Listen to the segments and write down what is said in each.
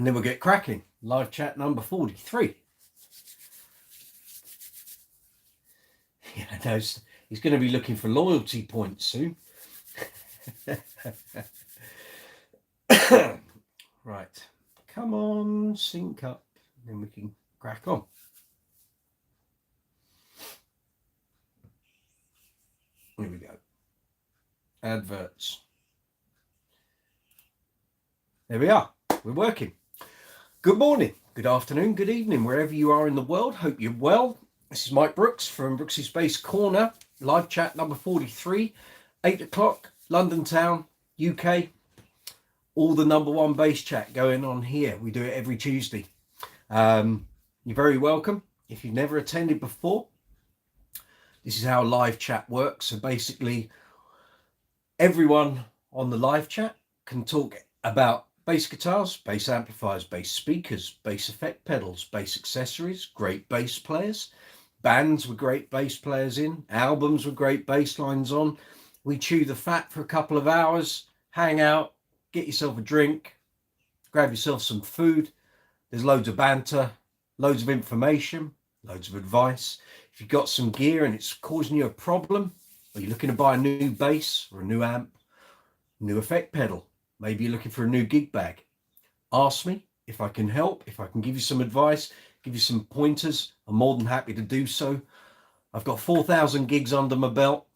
and then we'll get cracking. Live chat number 43. Yeah, no, he's going to be looking for loyalty points soon. Right, come on, sync up, then we can crack on. Here we go. Adverts. There we are. We're working. Good morning, good afternoon, good evening, wherever you are in the world. Hope you're well. This is Mike Brooks from Brooks's Base Corner. Live chat number 43, 8 o'clock, London town, UK. All the number one bass chat going on here. We do it every Tuesday. You're very welcome. If you've never attended before, this is how live chat works. So basically, everyone on the live chat can talk about bass guitars, bass amplifiers, bass speakers, bass effect pedals, bass accessories, great bass players, bands with great bass players in, albums with great bass lines on. We chew the fat for a couple of hours, hang out, get yourself a drink, grab yourself some food. There's loads of banter, loads of information, loads of advice. If you've got some gear and it's causing you a problem, or you're looking to buy a new bass or a new amp, new effect pedal, maybe you're looking for a new gig bag, ask me if I can help, if I can give you some advice, give you some pointers. I'm more than happy to do so. I've got 4,000 gigs under my belt.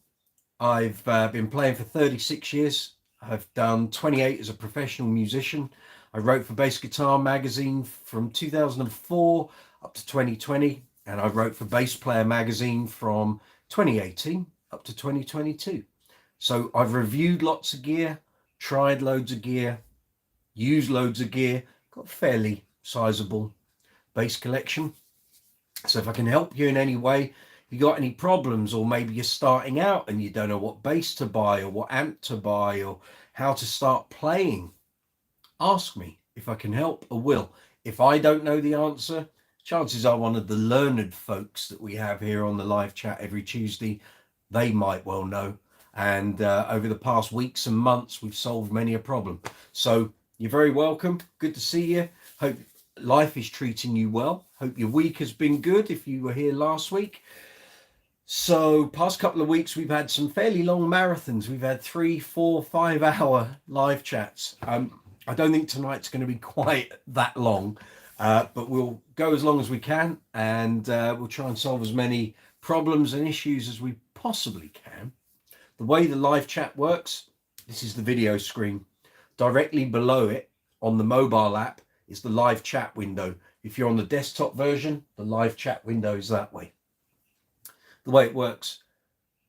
I've been playing for 36 years. I've done 28 as a professional musician. I wrote for Bass Guitar magazine from 2004 up to 2020, and I wrote for Bass Player magazine from 2018 up to 2022. So I've reviewed lots of gear, tried loads of gear, used loads of gear, got a fairly sizable bass collection. So if I can help you in any way, if you got any problems, or maybe you're starting out and you don't know what bass to buy or what amp to buy or how to start playing, ask me. If I can help, I will. If I don't know the answer, chances are one of the learned folks that we have here on the live chat every Tuesday, they might well know. And over the past weeks and months, we've solved many a problem. So you're very welcome. Good to see you. Hope life is treating you well. Hope your week has been good if you were here last week. So past couple of weeks, we've had some fairly long marathons. We've had 3, 4, 5 hour live chats. I don't think tonight's going to be quite that long, but we'll go as long as we can, and we'll try and solve as many problems and issues as we possibly can. The way the live chat works, this is the video screen. Directly below it on the mobile app is the live chat window. If you're on the desktop version, the live chat window is that way. The way it works,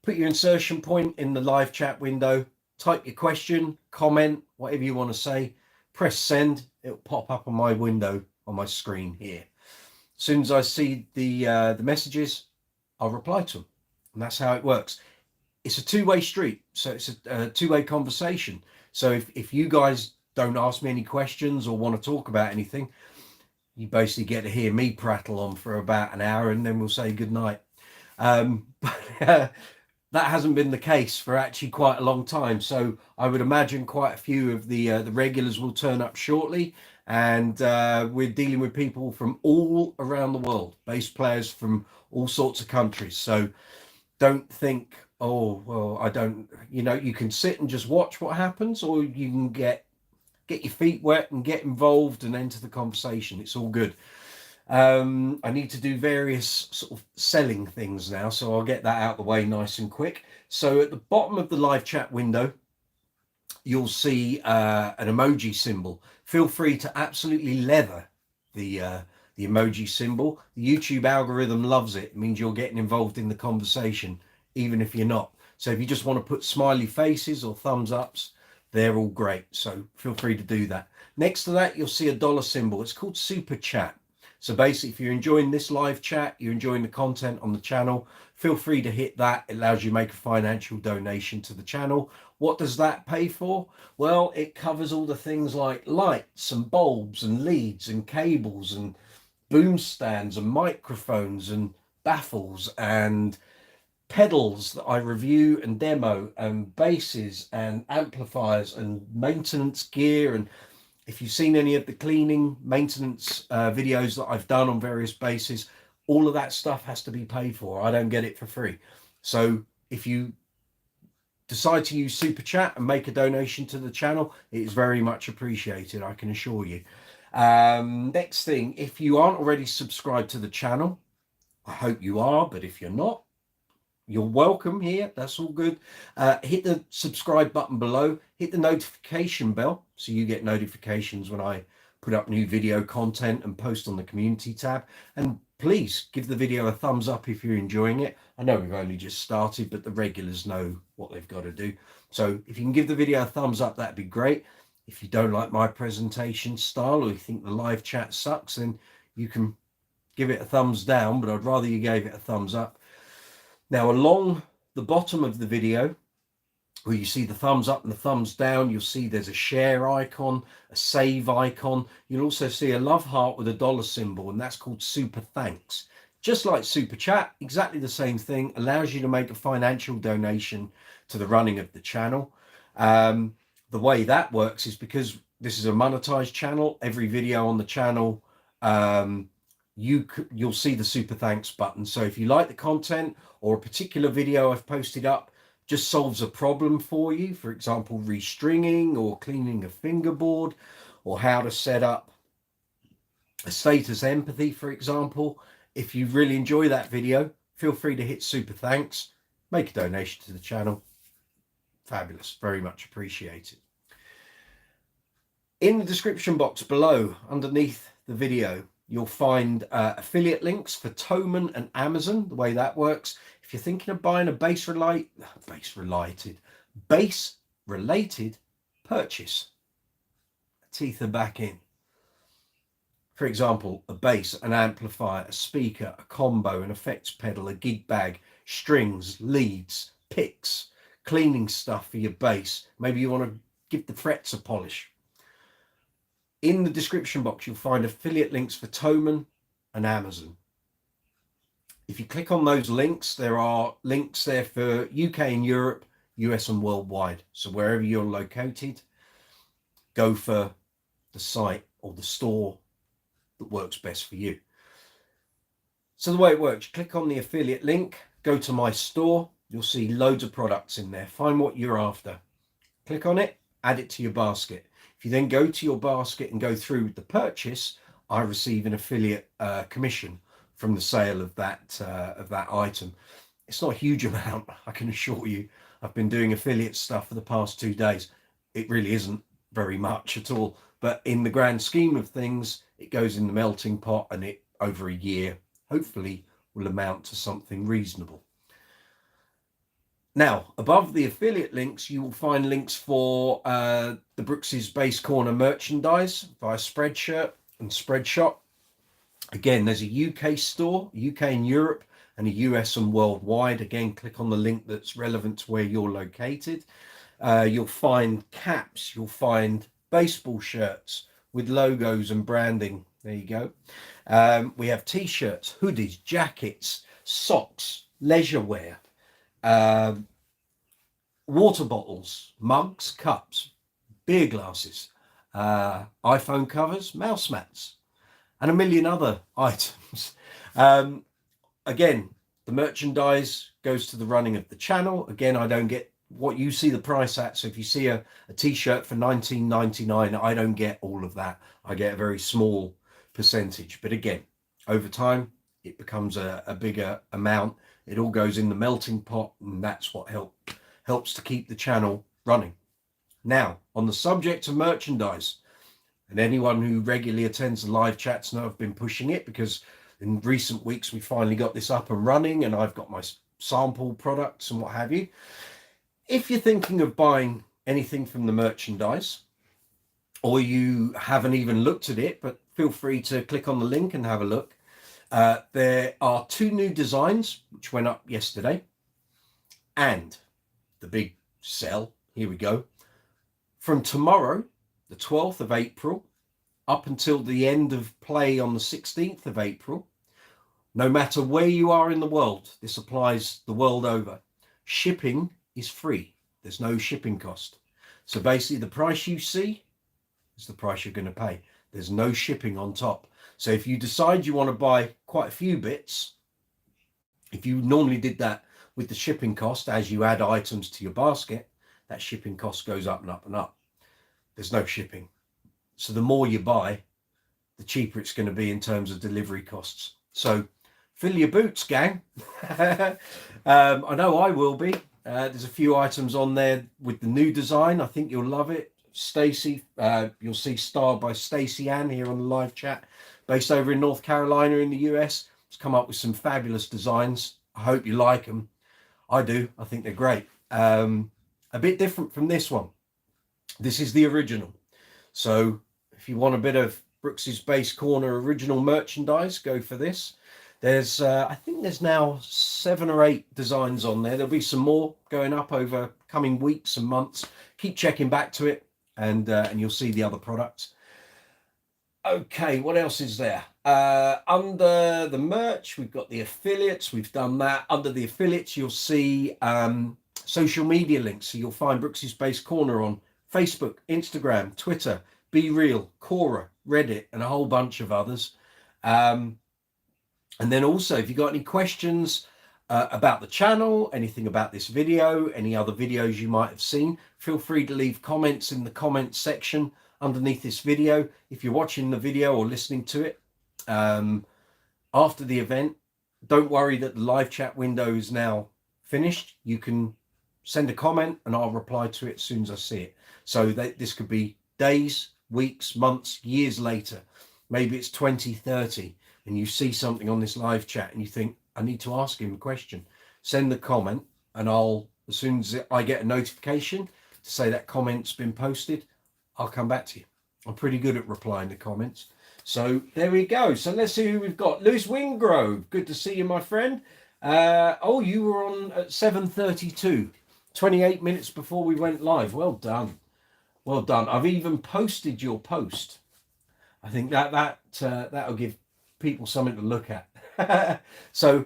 put your insertion point in the live chat window, type your question, comment, whatever you want to say, press send. It'll pop up on my window on my screen here. As soon as I see the messages, I'll reply to them, and that's how it works. It's a two-way street, so it's a two-way conversation. So if you guys don't ask me any questions or want to talk about anything, you basically get to hear me prattle on for about an hour, and then we'll say goodnight. But that hasn't been the case for actually quite a long time. So I would imagine quite a few of the regulars will turn up shortly. And we're dealing with people from all around the world, bass players from all sorts of countries. So don't think, oh, well, I don't, you can sit and just watch what happens, or you can get your feet wet and get involved and enter the conversation. It's all good. I need to do various sort of selling things now, so I'll get that out of the way nice and quick. So at the bottom of the live chat window, you'll see an emoji symbol. Feel free to absolutely leather the emoji symbol. The YouTube algorithm loves it. It means you're getting involved in the conversation, even if you're not. So if you just want to put smiley faces or thumbs ups, they're all great. So feel free to do that. Next to that, you'll see a dollar symbol. It's called Super Chat. So basically, if you're enjoying this live chat, you're enjoying the content on the channel, feel free to hit that. It allows you to make a financial donation to the channel. What does that pay for? Well, it covers all the things like lights and bulbs and leads and cables and boom stands and microphones and baffles and pedals that I review and demo, and basses and amplifiers and maintenance gear and If you've seen any of the cleaning maintenance videos that I've done on various bases, all of that stuff has to be paid for. I don't get it for free. So if you decide to use Super Chat and make a donation to the channel, it is very much appreciated, I can assure you. Next thing, if you aren't already subscribed to the channel, I hope you are, but if you're not, you're welcome here. That's all good. Hit the subscribe button below. Hit the notification bell so you get notifications when I put up new video content and post on the community tab. And please give the video a thumbs up if you're enjoying it. I know we've only just started, but the regulars know what they've got to do. So if you can give the video a thumbs up, that'd be great. If you don't like my presentation style or you think the live chat sucks, then you can give it a thumbs down, but I'd rather you gave it a thumbs up. Now, along the bottom of the video, where you see the thumbs up and the thumbs down, you'll see there's a share icon, a save icon. You'll also see a love heart with a dollar symbol, and that's called Super Thanks. Just like Super Chat, exactly the same thing, allows you to make a financial donation to the running of the channel. The way that works is because this is a monetized channel, every video on the channel, you'll see the Super Thanks button. So if you like the content or a particular video I've posted up just solves a problem for you, for example, restringing or cleaning a fingerboard, or how to set up a status empathy, for example. If you really enjoy that video, feel free to hit Super Thanks, make a donation to the channel. Fabulous, very much appreciated. In the description box below, underneath the video, you'll find affiliate links for Thomann and Amazon. The way that works, if you're thinking of buying a base-related purchase, teeth are back in. For example, a bass, an amplifier, a speaker, a combo, an effects pedal, a gig bag, strings, leads, picks, cleaning stuff for your bass. Maybe you want to give the frets a polish. In the description box, you'll find affiliate links for Thomann and Amazon. If you click on those links, there are links there for UK and Europe, US and worldwide. So wherever you're located, go for the site or the store that works best for you. So the way it works, you click on the affiliate link, go to my store, you'll see loads of products in there. Find what you're after. Click on it, add it to your basket. If you then go to your basket and go through the purchase, I receive an affiliate commission from the sale of that item. It's not a huge amount, I can assure you. I've been doing affiliate stuff for the past 2 days. It really isn't very much at all, but in the grand scheme of things, it goes in the melting pot, and it over a year hopefully will amount to something reasonable. Now, above the affiliate links, you will find links for the Brooks's Bass Corner merchandise via Spreadshirt and Spreadshop. Again, there's a UK store, UK and Europe, and a US and worldwide. Again, click on the link that's relevant to where you're located. You'll find caps, you'll find baseball shirts with logos and branding. There you go. We have t-shirts, hoodies, jackets, socks, leisure wear, water bottles, mugs, cups, beer glasses, iPhone covers, mouse mats, and a million other items. Again, the merchandise goes to the running of the channel. Again, I don't get what you see the price at. So if you see a t-shirt for $19.99, I don't get all of that. I get a very small percentage. But again, over time, it becomes a bigger amount. It all goes in the melting pot, and that's what helps to keep the channel running. Now, on the subject of merchandise, and anyone who regularly attends the live chats know I've been pushing it, because in recent weeks we finally got this up and running, and I've got my sample products and what have you. If you're thinking of buying anything from the merchandise, or you haven't even looked at it, but feel free to click on the link and have a look. There are 2 new designs which went up yesterday, and the big sell, here we go, from tomorrow, the 12th of April, up until the end of play on the 16th of April, no matter where you are in the world, this applies the world over, shipping is free. There's no shipping cost. So basically the price you see is the price you're going to pay. There's no shipping on top. So if you decide you want to buy quite a few bits, if you normally did that with the shipping cost as you add items to your basket, that shipping cost goes up and up and up. There's no shipping. So the more you buy, the cheaper it's going to be in terms of delivery costs. So fill your boots, gang. I know I will be. There's a few items on there with the new design. I think you'll love it. Stacey, you'll see Star by Stacey Ann here on the live chat, based over in North Carolina in the US. It's come up with some fabulous designs. I hope you like them. I do. I think they're great. A bit different from this one. This is the original. So if you want a bit of Brooks's Base Corner original merchandise, go for this. There's I think there's now 7 or 8 designs on there. There'll be some more going up over coming weeks and months. Keep checking back to it, and you'll see the other products. Okay, what else is there? Under the merch, we've got the affiliates. We've done that. Under the affiliates, you'll see social media links. So you'll find Brooks's Base Corner on Facebook, Instagram, Twitter, Be Real, Quora, Reddit, and a whole bunch of others. And then also, if you've got any questions about the channel, anything about this video, any other videos you might have seen, feel free to leave comments in the comments section underneath this video. If you're watching the video or listening to it after the event, don't worry that the live chat window is now finished. You can send a comment and I'll reply to it as soon as I see it. So this could be days, weeks, months, years later. Maybe it's 2030 and you see something on this live chat and you think, I need to ask him a question. Send the comment and I'll, as soon as I get a notification to say that comment's been posted, I'll come back to you. I'm pretty good at replying to comments. So there we go. So let's see who we've got. Lewis Wingrove, good to see you, my friend. Oh, you were on at 7:32, 28 minutes before we went live. Well done. Well done. I've even posted your post. I think that'll give people something to look at. So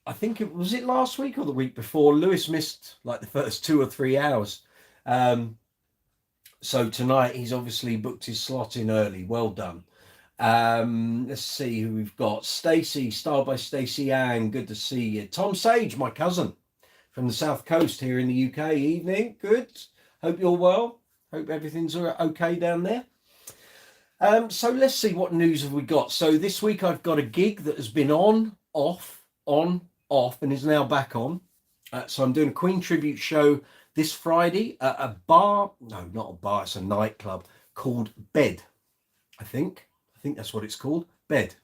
I think it was last week or the week before. Lewis missed like the first 2 or 3 hours. So tonight he's obviously booked his slot in early. Well done. Let's see who we've got. Stacey, Star by Stacey Ann. Good to see you. Tom Sage, my cousin from the South Coast here in the UK. Evening. Good. Hope you're well. Hope everything's okay down there. So let's see, what news have we got. So this week I've got a gig that has been on, off, and is now back on. So I'm doing a Queen tribute show this Friday at a bar. No, not a bar. It's a nightclub called Bed. I think that's what it's called. Bed.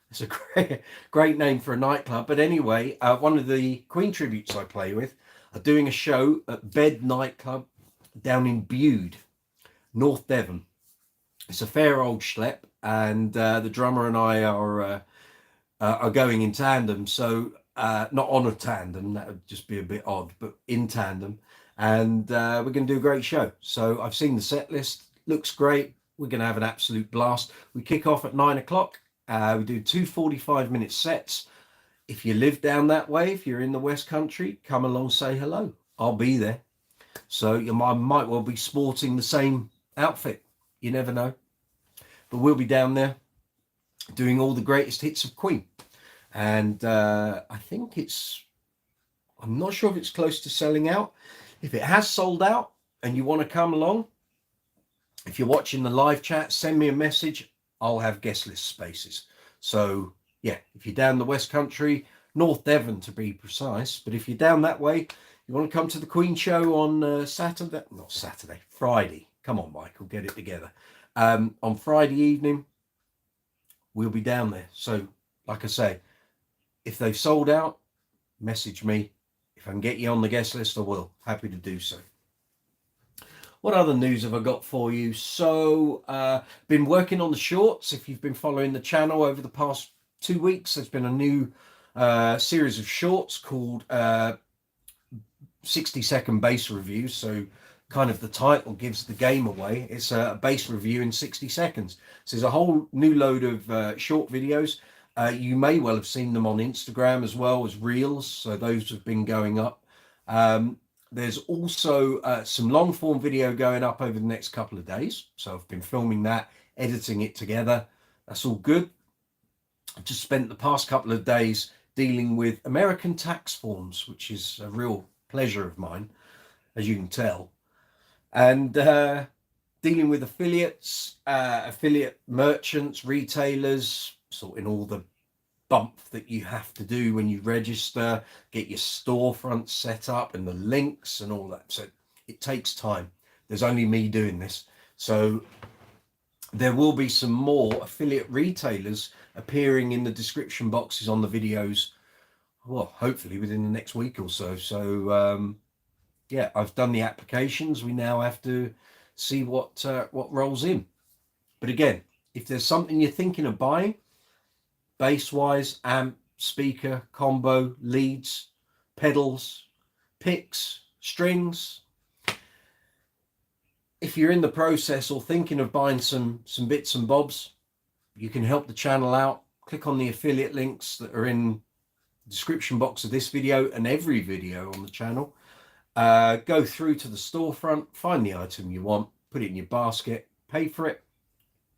It's a great name for a nightclub. But anyway, one of the Queen tributes I play with are doing a show at Bed nightclub down in Bude, North Devon. It's a fair old schlep, and the drummer and I are going in tandem. So not on a tandem, that would just be a bit odd, but in tandem. And we're going to do a great show. So I've seen the set list, looks great. We're going to have an absolute blast. We kick off at 9 o'clock. We do 2 45-minute sets. If you live down that way, if you're in the West Country, come along, say hello. I'll be there. So I might well be sporting the same outfit. You never know. But we'll be down there doing all the greatest hits of Queen. And I think I'm not sure if it's close to selling out. If it has sold out and you want to come along, if you're watching the live chat, send me a message. I'll have guest list spaces. So yeah, if you're down the West Country, North Devon to be precise, but if you're down that way, you want to come to the Queen show on Friday. Come on, Michael, get it together. On Friday evening, we'll be down there. So like I say, if they've sold out, message me. If I can get you on the guest list, I will. Happy to do so. What other news have I got for you? So, been working on the shorts. If you've been following the channel over the past 2 weeks, there's been a new series of shorts called 60-second bass reviews. So kind of the title gives the game away. It's a bass review in 60 seconds. So there's a whole new load of short videos. You may well have seen them on Instagram as well as Reels. So those have been going up. There's also some long form video going up over the next couple of days. So I've been filming that, editing it together. That's all good. I've just spent the past couple of days dealing with American tax forms, which is a real pleasure of mine, as you can tell. And dealing with affiliates, affiliate merchants, retailers, sorting all the bump that you have to do when you register, get your storefront set up and the links and all that. So it takes time. There's only me doing this. So there will be some more affiliate retailers appearing in the description boxes on the videos, well, hopefully within the next week or so. So yeah, I've done the applications. We now have to see what rolls in. But again, if there's something you're thinking of buying, bass wise, amp, speaker, combo, leads, pedals, picks, strings, if you're in the process or thinking of buying some bits and bobs, you can help the channel out. Click on the affiliate links that are in the description box of this video and every video on the channel. Go through to the storefront, find the item you want, put it in your basket, pay for it.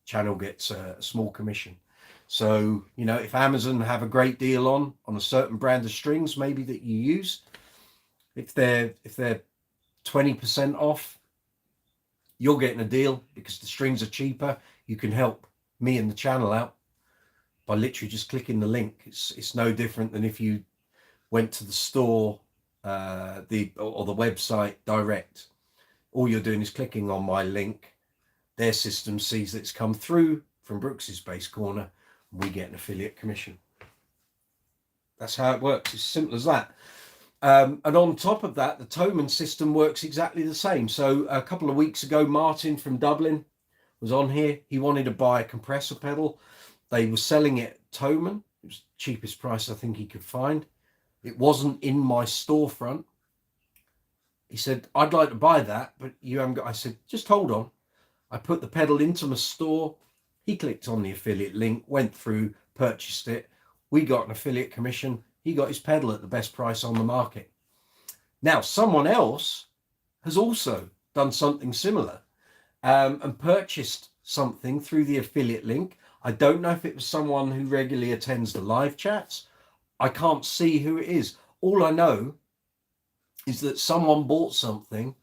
Channel gets a small commission. So, you know, if Amazon have a great deal on a certain brand of strings, maybe that you use, if they're 20% off, you're getting a deal because the strings are cheaper. You can help me and the channel out by literally just clicking the link. It's no different than if you went to the store, or the website direct. All you're doing is clicking on my link. Their system sees that it's come through from Brooks's Bass Corner. We get an affiliate commission. That's how it works. It's simple as that. And on top of that, the Thomann system works exactly the same. So a couple of weeks ago, Martin from Dublin was on here. He wanted to buy a compressor pedal. They were selling it at Thomann. It was the cheapest price I think he could find. It wasn't in my storefront. He said, I'd like to buy that, but you haven't got. I said, just hold on. I put the pedal into my store. He clicked on the affiliate link, went through, purchased it. We got an affiliate commission. He got his pedal at the best price on the market. Now, someone else has also done something similar and purchased something through the affiliate link. I don't know if it was someone who regularly attends the live chats. I can't see who it is. All I know is that someone bought something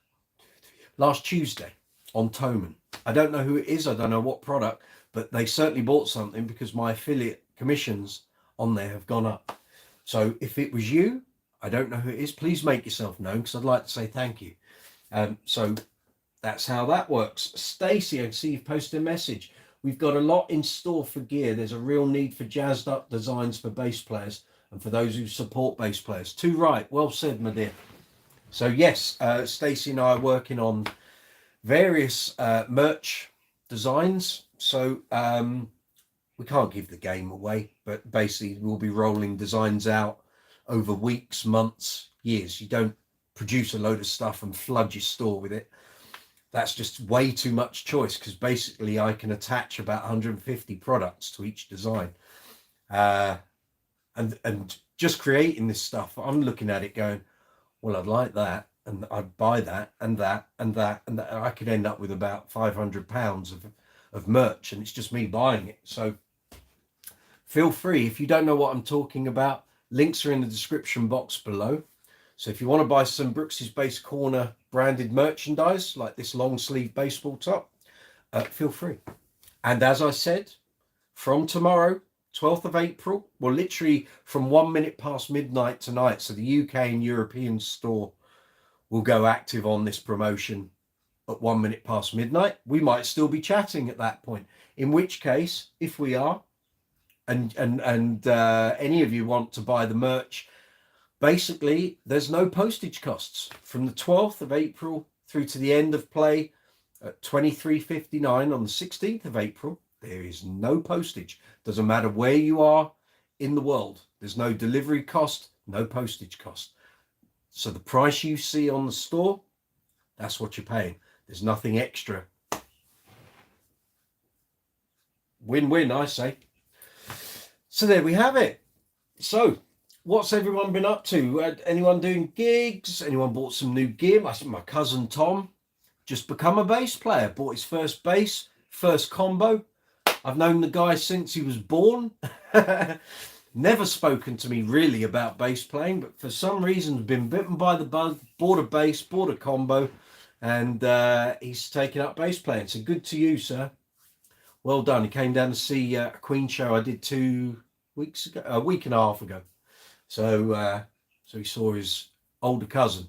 last Tuesday on Thomann. I don't know who it is. I don't know what product, but they certainly bought something because my affiliate commissions on there have gone up. So if it was you, I don't know who it is. Please make yourself known because I'd like to say thank you. So that's how that works. Stacey, I can see you've posted a message. We've got a lot in store for gear. There's a real need for jazzed up designs for bass players and for those who support bass players. Too right. Well said, my dear. So yes, Stacey and I are working on various merch designs. So we can't give the game away, but basically we'll be rolling designs out over weeks, months, years. You don't produce a load of stuff and flood your store with it. That's just way too much choice because basically I can attach about 150 products to each design. And just creating this stuff, I'm looking at it going, well, I'd like that, and I'd buy that, and that, and that, and that. I could end up with about £500 of merch, and it's just me buying it. So feel free, if you don't know what I'm talking about, links are in the description box below. So if you want to buy some Brooks's Bass Corner branded merchandise, like this long sleeve baseball top, feel free. And as I said, from tomorrow, 12th of April, well, literally from 1 minute past midnight tonight, so the UK and European store will go active on this promotion at 1 minute past midnight. We might still be chatting at that point, in which case, if we are, and any of you want to buy the merch, basically there's no postage costs from the 12th of April through to the end of play at 23.59 on the 16th of April. There is no postage. Doesn't matter where you are in the world. There's no delivery cost, no postage cost. So the price you see on the store, that's what you're paying. There's nothing extra. Win-win, I say. So there we have it. So what's everyone been up to? Anyone doing gigs? Anyone bought some new gear? My cousin Tom just become a bass player, bought his first bass, first combo. I've known the guy since he was born. Never spoken to me really about bass playing, but for some reason been bitten by the bug, bought a bass, bought a combo, and he's taken up bass playing. So good to you, sir. Well done. He came down to see a Queen show I did 2 weeks ago, a week and a half ago. So he saw his older cousin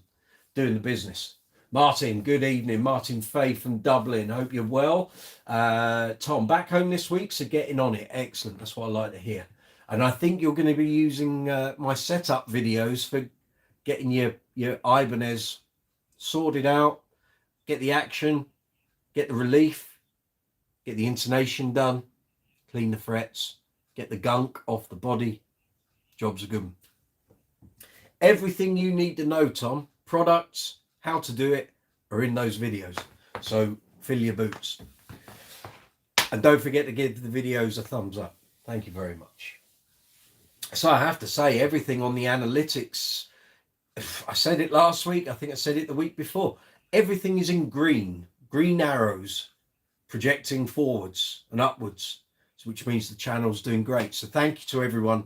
doing the business. Martin, good evening. Martin Fay from Dublin. Hope you're well. Tom, back home this week, so getting on it. Excellent. That's what I like to hear. And I think you're going to be using my setup videos for getting your Ibanez sorted out, get the action, get the relief, get the intonation done, clean the frets, get the gunk off the body. Job's a good one. Everything you need to know, Tom, products, how to do it, are in those videos. So fill your boots. And don't forget to give the videos a thumbs up. Thank you very much. So I have to say, everything on the analytics, I said it last week, I think I said it the week before, everything is in green arrows projecting forwards and upwards, which means the channel's doing great. So thank you to everyone.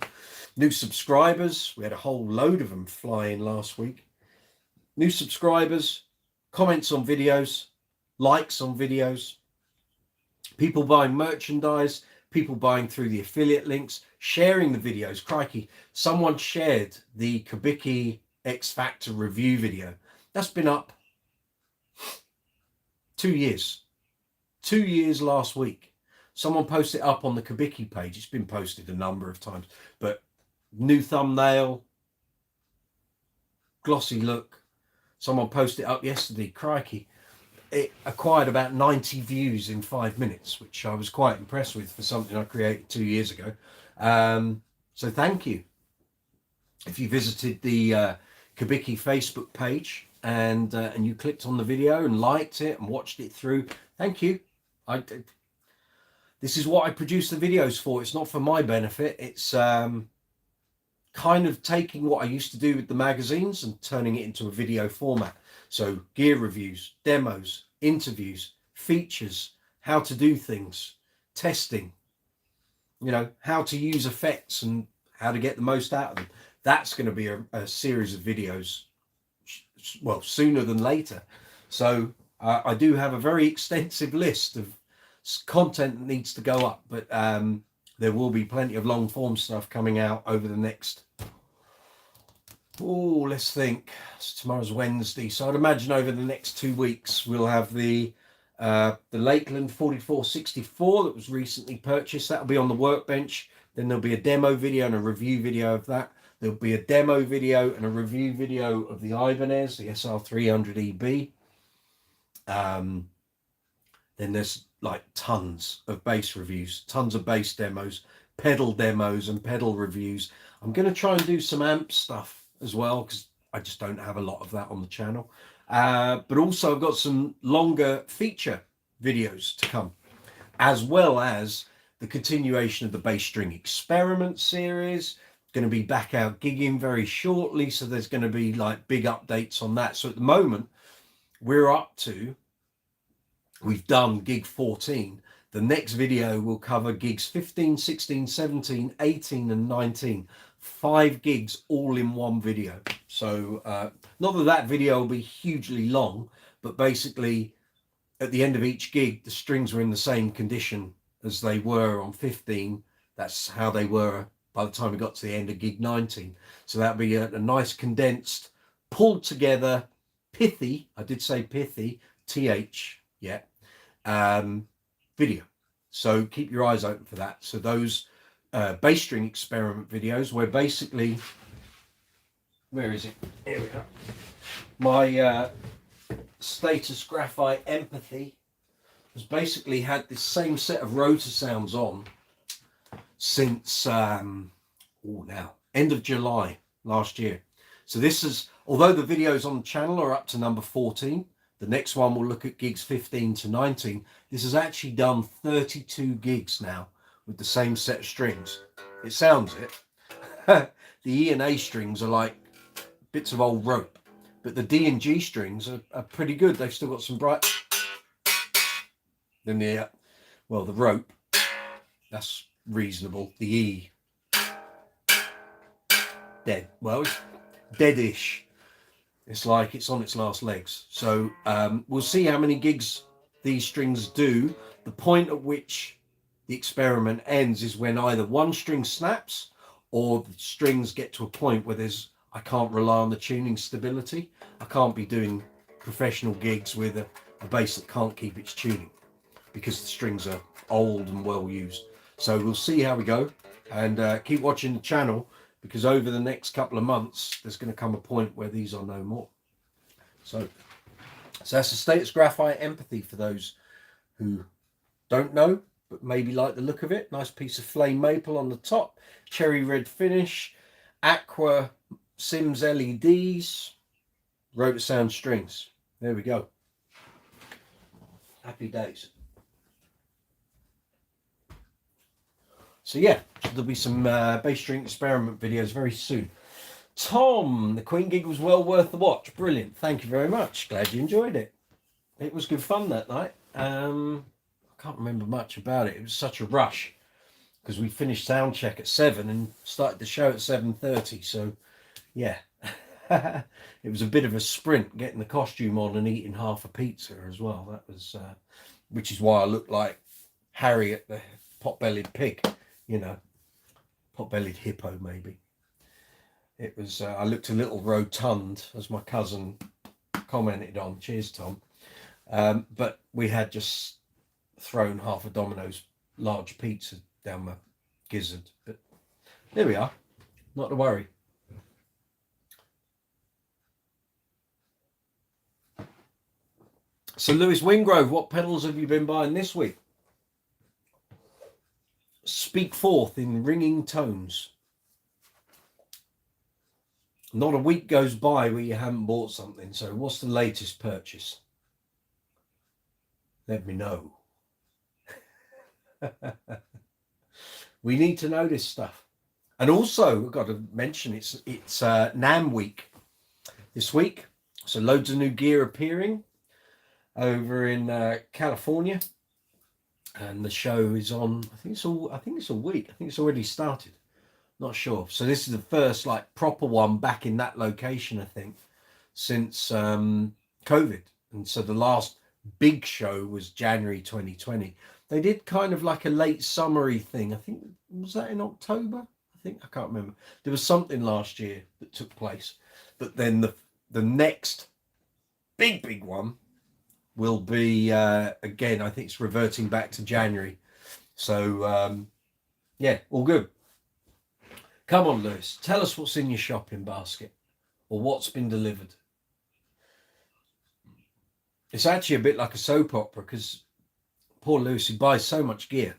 New subscribers, we had a whole load of them fly in last week. New subscribers, comments on videos, likes on videos, people buying merchandise, people buying through the affiliate links, sharing the videos. Crikey, someone shared the Kubicki X Factor review video. That's been up 2 years. 2 years last week. Someone posted it up on the Kubicki page. It's been posted a number of times, but new thumbnail, glossy look. Someone posted it up yesterday. Crikey, it acquired about 90 views in 5 minutes, which I was quite impressed with for something I created 2 years ago. So thank you. If you visited the Kubicki Facebook page and you clicked on the video and liked it and watched it through, thank you. This is what I produce the videos for. It's not for my benefit. It's kind of taking what I used to do with the magazines and turning it into a video format. So gear reviews, demos, interviews, features, how to do things, testing, how to use effects and how to get the most out of them. That's going to be a series of videos, well, sooner than later. So I do have a very extensive list of content that needs to go up, but there will be plenty of long form stuff coming out over the next, let's think, tomorrow's Wednesday, so I'd imagine over the next 2 weeks we'll have the Lakeland 4464 that was recently purchased. That'll be on the workbench. Then there'll be a demo video and a review video of that. There'll be a demo video and a review video of the Ibanez, the SR300EB. Then there's like tons of bass reviews, tons of bass demos, pedal demos and pedal reviews. I'm going to try and do some amp stuff as well, because I just don't have a lot of that on the channel. But also I've got some longer feature videos to come, as well as the continuation of the bass string experiment series. Going to be back out gigging very shortly, so there's going to be like big updates on that. So at the moment we've done gig 14. The next video will cover gigs 15, 16, 17, 18 and 19. 5 gigs all in one video. So not that video will be hugely long, but basically at the end of each gig the strings were in the same condition as they were on 15. That's how they were by the time we got to the end of gig 19. So that'll be a nice condensed, pulled together, pithy, I did say pithy, TH, yeah, video. So keep your eyes open for that. So those bass string experiment videos, where basically, where is it? Here we go. My Status Graphite Empathy has basically had this same set of rotor sounds on since end of July last year. So this is, although the videos on the channel are up to number 14, the next one will look at gigs 15 to 19. This has actually done 32 gigs now with the same set of strings. It sounds it. the E and A strings are like bits of old rope, but the D and G strings are pretty good. They've still got some bright. Then the rope, that's reasonable. The E, dead. Well, it's deadish. It's like it's on its last legs. So we'll see how many gigs these strings do. The point at which the experiment ends is when either one string snaps or the strings get to a point where I can't rely on the tuning stability. I can't be doing professional gigs with a bass that can't keep its tuning because the strings are old and well used. So we'll see how we go, and keep watching the channel, because over the next couple of months there's going to come a point where these are no more. So that's the Status Graphite Empathy for those who don't know but maybe like the look of it. Nice piece of flame maple on the top, cherry red finish, aqua Sims LEDs, Rotor Sound strings. There we go. Happy days. So yeah, there'll be some bass string experiment videos very soon. Tom, the Queen gig was well worth the watch. Brilliant. Thank you very much. Glad you enjoyed it. It was good fun that night. I can't remember much about it. It was such a rush because we finished sound check at 7 and started the show at 7:30. So yeah, it was a bit of a sprint getting the costume on and eating half a pizza as well. That was, which is why I looked like Harriet the pot-bellied pig. You know, pot-bellied hippo maybe. It was, I looked a little rotund, as my cousin commented on. Cheers, Tom. But we had just thrown half a Domino's large pizza down my gizzard. But there we are. Not to worry. So Lewis Wingrove, what pedals have you been buying this week? Speak forth in ringing tones. Not a week goes by where you haven't bought something. So what's the latest purchase? Let me know. We need to know this stuff. And also, we've got to mention it's NAMM week this week. So loads of new gear appearing over in California. And the show is on, I think it's a week. I think it's already started. Not sure. So this is the first like proper one back in that location, I think, since COVID. And so the last big show was January 2020. They did kind of like a late summery thing. I think, was that in October? I can't remember. There was something last year that took place. But then the next big one will be, again, I think it's reverting back to January. So, yeah, all good. Come on, Lewis. Tell us what's in your shopping basket or what's been delivered. It's actually a bit like a soap opera because poor Lewis, he buys so much gear.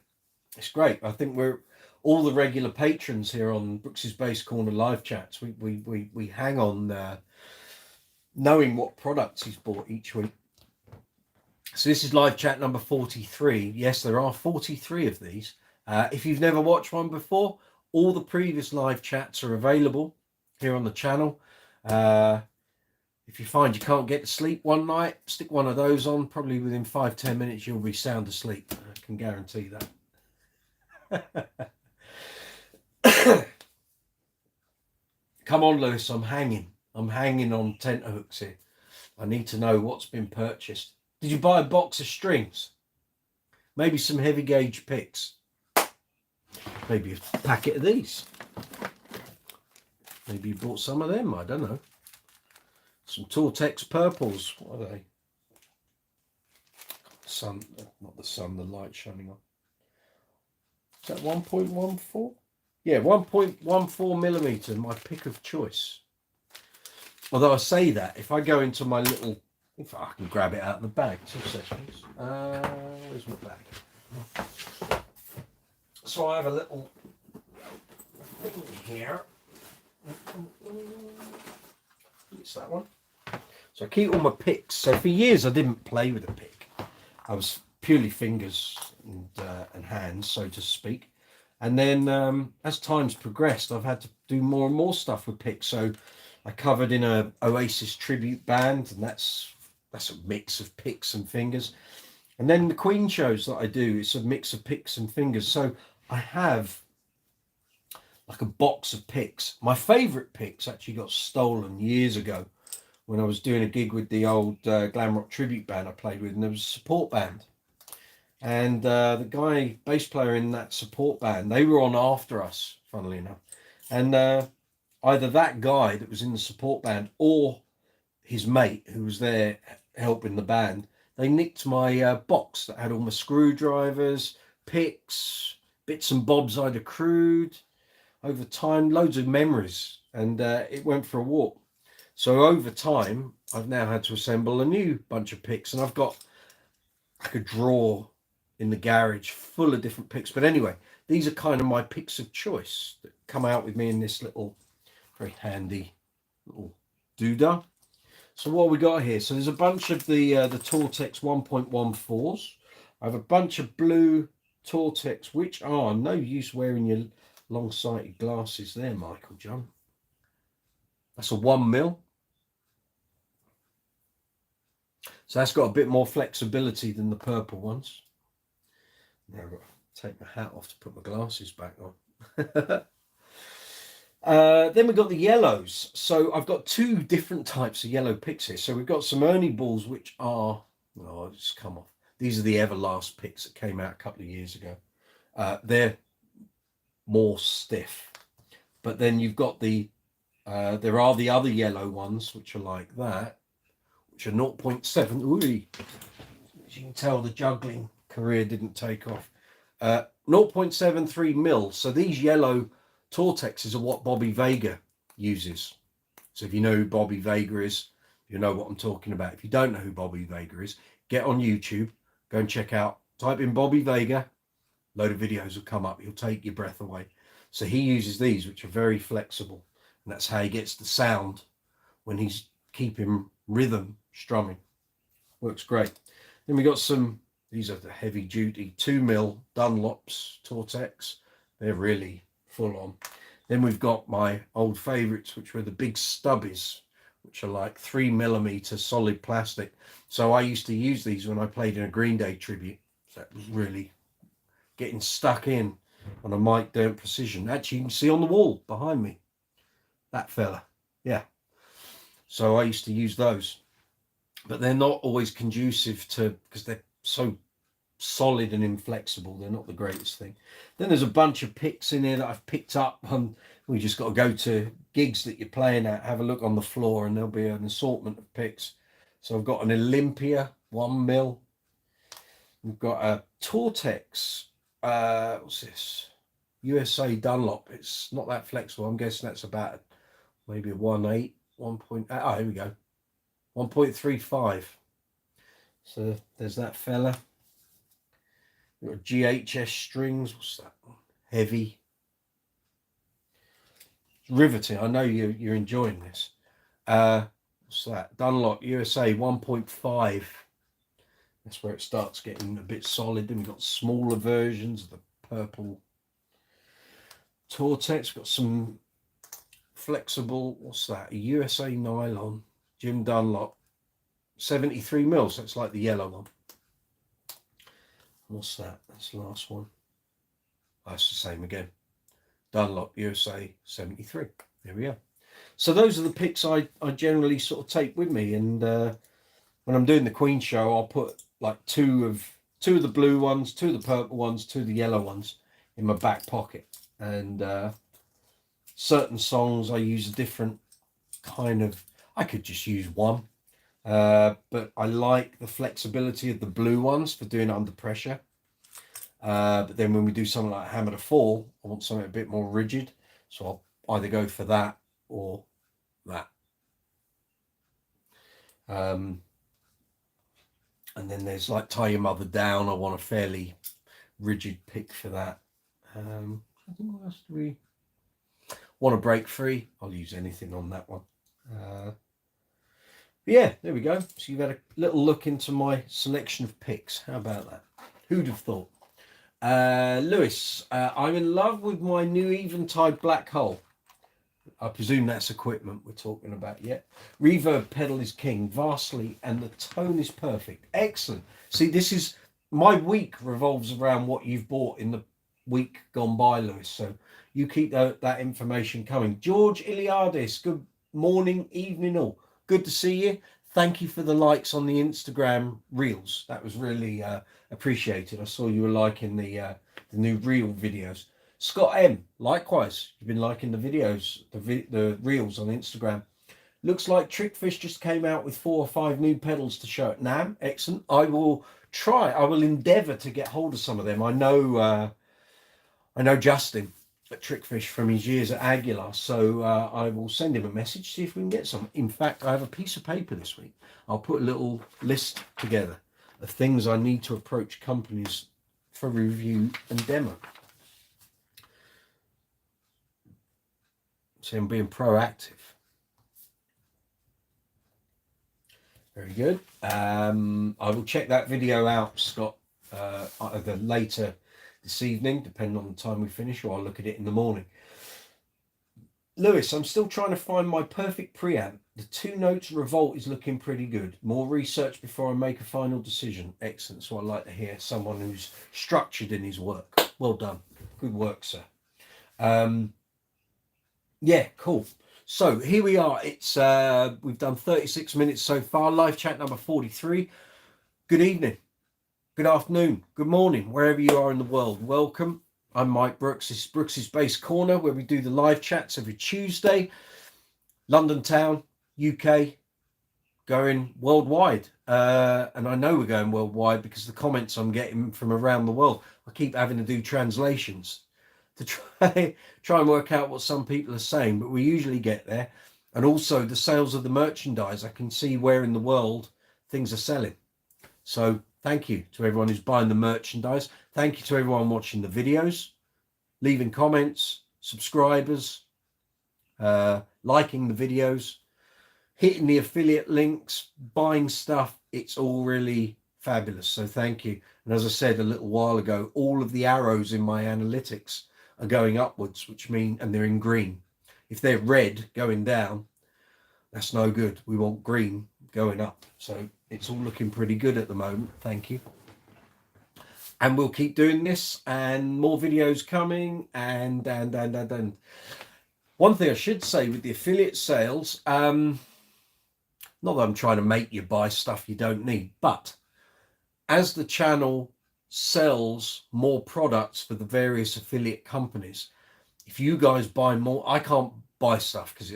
It's great. I think we're all the regular patrons here on Brooks's Bass Corner live chats. We hang on knowing what products he's bought each week. So this is live chat number 43. Yes, there are 43 of these. If you've never watched one before, all the previous live chats are available here on the channel. If you find you can't get to sleep one night, stick one of those on. Probably within 5-10 minutes, you'll be sound asleep. I can guarantee that. Come on, Lewis, I'm hanging on tenterhooks here. I need to know what's been purchased. Did you buy a box of strings? Maybe some heavy gauge picks. Maybe a packet of these. Maybe you bought some of them, I don't know. Some Tortex purples. What are they? Sun, not the sun, the light shining on. Is that 1.14? Yeah, 1.14 millimeter, my pick of choice. Although I say that, if I go into my little, if I can grab it out of the bag, 2 seconds. Where's my bag? So I have a little thing here. It's that one. So I keep all my picks. So for years I didn't play with a pick. I was purely fingers and hands, so to speak. And then as time's progressed, I've had to do more and more stuff with picks. So I covered in a Oasis tribute band, and that's a mix of picks and fingers. And then the Queen shows that I do, it's a mix of picks and fingers. So I have like a box of picks. My favourite picks actually got stolen years ago when I was doing a gig with the old glam rock tribute band I played with, and there was a support band. And the guy, bass player in that support band, they were on after us, funnily enough. And either that guy that was in the support band or his mate who was there helping the band, they nicked my box that had all my screwdrivers, picks, bits and bobs I'd accrued over time, loads of memories, and it went for a walk. So over time, I've now had to assemble a new bunch of picks, and I've got like a drawer in the garage full of different picks. But anyway, these are kind of my picks of choice that come out with me in this little, very handy little doodah. So what we got here? So there's a bunch of the Tortex 1.14s. I have a bunch of blue Tortex, which are no use wearing your long-sighted glasses there, Michael John. That's a 1mm. So that's got a bit more flexibility than the purple ones. Now I've got to take my hat off to put my glasses back on. Then we've got the yellows. So I've got two different types of yellow picks here. So we've got some Ernie balls, which are, oh, it's come off. These are the Everlast picks that came out a couple of years ago. They're more stiff. But then you've got the, there are the other yellow ones, which are like that, which are 0.7. Ooh, as you can tell, the juggling career didn't take off. 0.73 mil. So these yellow Tortexes are what Bobby Vega uses. So if you know who Bobby Vega is, you know what I'm talking about. If you don't know who Bobby Vega is, get on YouTube, go and check out, type in Bobby Vega, load of videos will come up. He'll take your breath away. So he uses these, which are very flexible. And that's how he gets the sound when he's keeping rhythm strumming. Works great. Then we got some, these are the heavy duty 2mm Dunlops Tortex. They're really full on. Then we've got my old favorites, which were the big stubbies, which are like 3mm solid plastic. So I used to use these when I played in a Green Day tribute. So that was really getting stuck in on a Mike Dirnt Precision. Actually, you can see on the wall behind me, that fella. Yeah. So I used to use those, but they're not always conducive to, because they're so solid and inflexible, they're not the greatest thing. Then there's a bunch of picks in here that I've picked up. We just got to go to gigs that you're playing at, have a look on the floor, and there'll be an assortment of picks. So I've got an Olympia 1mm. We've got a Tortex, what's this, USA Dunlop. It's not that flexible. I'm guessing that's about maybe a 1.8, 1. Oh, here we go, 1.35. So there's that fella. We've got GHS strings. What's that one? Heavy. It's riveting. I know you're enjoying this. What's that? Dunlop USA 1.5. That's where it starts getting a bit solid. Then we've got smaller versions of the purple Tortex. We've got some flexible, what's that? A USA nylon, Jim Dunlop, 73mm. So it's like the yellow one. What's that? That's the last one. That's the same again. Dunlop USA 73. There we are. So those are the picks I generally sort of take with me. And when I'm doing the Queen show, I'll put like two of the blue ones, two of the purple ones, two of the yellow ones in my back pocket. And certain songs I use a different kind of, I could just use one. But I like the flexibility of the blue ones for doing it under pressure. But then when we do something like Hammer to Fall, I want something a bit more rigid. So I'll either go for that or that. And then there's like Tie Your Mother Down. I want a fairly rigid pick for that. I think what else do we want to break free? I'll use anything on that one. Yeah, there we go. So you've had a little look into my selection of picks. How about that? Who'd have thought? Lewis, I'm in love with my new Eventide black hole. I presume that's equipment we're talking about, yeah. Reverb pedal is king, vastly, and the tone is perfect. Excellent. See, this is, my week revolves around what you've bought in the week gone by, Lewis. So you keep that information coming. George Iliadis, good morning, evening all. Good to see you. Thank you for the likes on the Instagram reels. That was really appreciated. I saw you were liking the new reel videos. Scott M, likewise, you've been liking the videos, the reels on Instagram. Looks like Trickfish just came out with 4 or 5 new pedals to show at NAMM. Excellent. I will endeavour to get hold of some of them. I know Justin at Trickfish from his years at Aguilar, so I will send him a message, see if we can get some. In fact, I have a piece of paper this week. I'll put a little list together of things I need to approach companies for review and demo. So I'm being proactive. Very good. I will check that video out, Scott, either later this evening, depending on the time we finish, or I'll look at it in the morning. Lewis, I'm still trying to find my perfect preamp. The 2 notes revolt is looking pretty good. More research before I make a final decision. Excellent. So I like to hear someone who's structured in his work. Well done. Good work, sir. Yeah, cool. So here we are. It's we've done 36 minutes so far. Live chat number 43. Good evening, good afternoon, good morning, wherever you are in the world. Welcome. I'm Mike Brooks. This is Brooks's Bass Corner, where we do the live chats every Tuesday. London town, UK, going worldwide. And I know we're going worldwide because the comments I'm getting from around the world, I keep having to do translations to try and work out what some people are saying, but we usually get there. And also the sales of the merchandise, I can see where in the world things are selling. So thank you to everyone who's buying the merchandise. Thank you to everyone watching the videos, leaving comments, subscribers, liking the videos, hitting the affiliate links, buying stuff. It's all really fabulous. So thank you. And as I said a little while ago, all of the arrows in my analytics are going upwards, which mean, and they're in green. If they're red going down, that's no good. We want green going up. So it's all looking pretty good at the moment. Thank you. And we'll keep doing this, and more videos coming. And one thing I should say with the affiliate sales, not that I'm trying to make you buy stuff you don't need, but as the channel sells more products for the various affiliate companies, if you guys buy more, I can't buy stuff because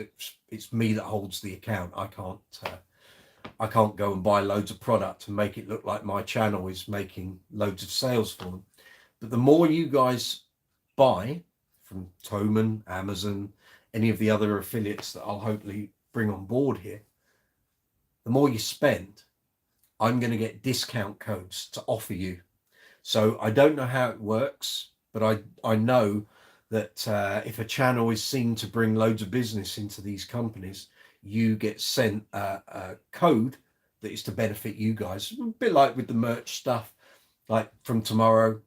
it's me that holds the account. I can't go and buy loads of product and make it look like my channel is making loads of sales for them. But the more you guys buy from Thomann, Amazon, any of the other affiliates that I'll hopefully bring on board here, the more you spend, I'm going to get discount codes to offer you. So I don't know how it works, but I know that if a channel is seen to bring loads of business into these companies, you get sent a code that is to benefit you guys. A bit like with the merch stuff, like from tomorrow,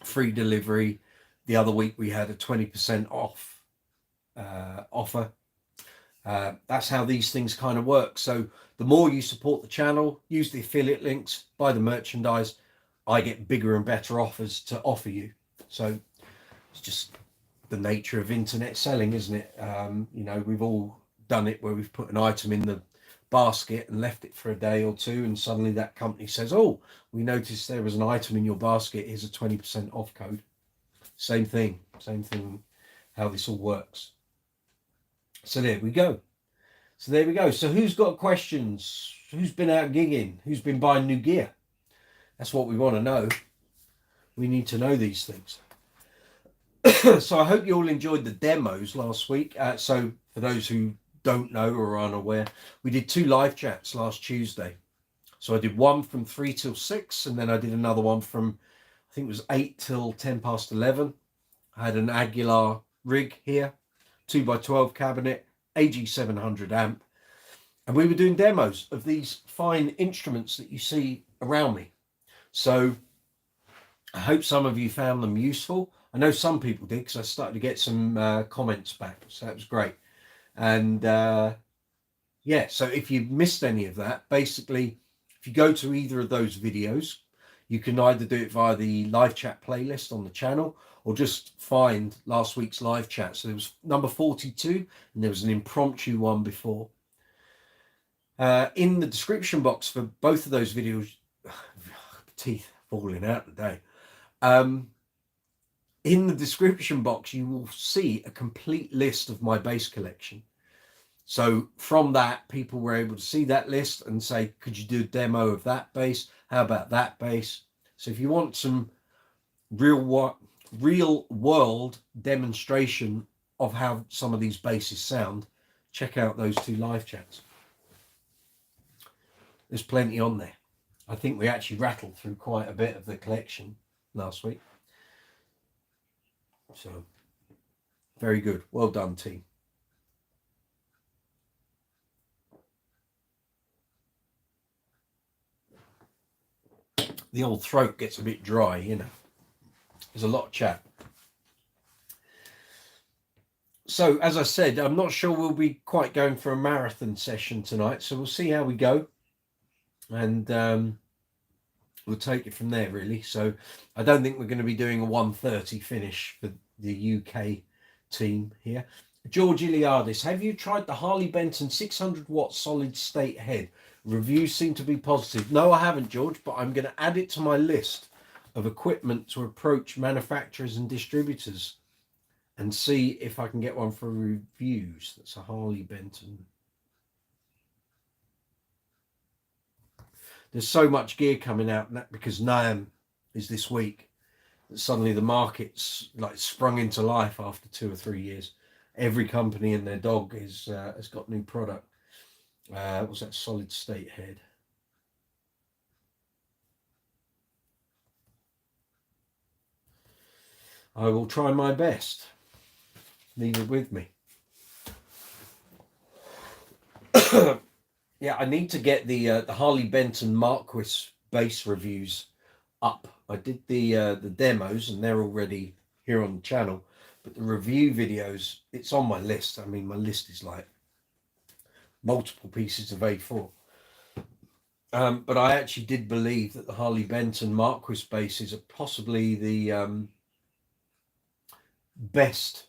free delivery. The other week we had a 20% off offer. That's how these things kind of work. So the more you support the channel, use the affiliate links, buy the merchandise, I get bigger and better offers to offer you. So it's just the nature of internet selling, isn't it? You know, we've all done it where we've put an item in the basket and left it for a day or two, and suddenly that company says, oh, we noticed there was an item in your basket, here's a 20% off code. Same thing how this all works. So there we go. So who's got questions? Who's been out gigging? Who's been buying new gear? That's what we want to know. We need to know these things. So I hope you all enjoyed the demos last week. So for those who don't know or are unaware, we did 2 live chats last Tuesday. So I did one from 3 till 6, and then I did another one from, I think it was 8 till 10 past 11. I had an Aguilar rig here, 2x12 cabinet, AG700 amp, and we were doing demos of these fine instruments that you see around me. So I hope some of you found them useful. I know some people did, because I started to get some comments back, so that was great. And yeah, so if you've missed any of that, basically, if you go to either of those videos, you can either do it via the live chat playlist on the channel, or just find last week's live chat. So there was number 42, and there was an impromptu one before. In the description box for both of those videos, teeth falling out today. In the description box, you will see a complete list of my bass collection. So from that, people were able to see that list and say, could you do a demo of that bass? How about that bass? So if you want some real world demonstration of how some of these basses sound, check out those two live chats. There's plenty on there. I think we actually rattled through quite a bit of the collection last week. So very good. Well done, team. The old throat gets a bit dry, you know. There's a lot of chat. So, as I said, I'm not sure we'll be quite going for a marathon session tonight. So we'll see how we go. And we'll take it from there, really. So I don't think we're going to be doing a 1:30 finish for the UK team here. George Iliadis, have you tried the Harley Benton 600 watt solid state head? Reviews seem to be positive. No, I haven't, George, but I'm going to add it to my list of equipment to approach manufacturers and distributors and see if I can get one for reviews. That's a Harley Benton. There's so much gear coming out because NAMM is this week that suddenly the market's like sprung into life after 2 or 3 years. Every company and their dog has got new product. What's that solid state head? I will try my best. Leave it with me. Yeah, I need to get the Harley Benton Marquis bass reviews up. I did the demos, and they're already here on the channel. But the review videos, it's on my list. I mean, my list is like multiple pieces of A4. But I actually did believe that the Harley Benton Marquis basses are possibly the best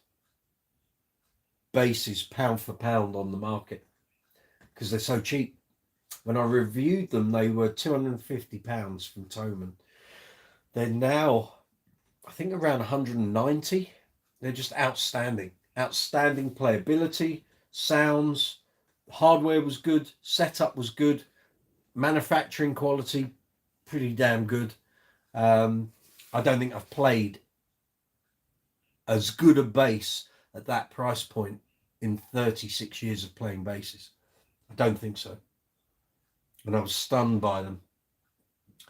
basses pound for pound on the market, because they're so cheap. When I reviewed them, they were £250 from Thomann. They're now, I think, around 190. They're just outstanding. Outstanding playability, sounds, hardware was good, setup was good, manufacturing quality, pretty damn good. I don't think I've played as good a bass at that price point in 36 years of playing basses. I don't think so. And I was stunned by them.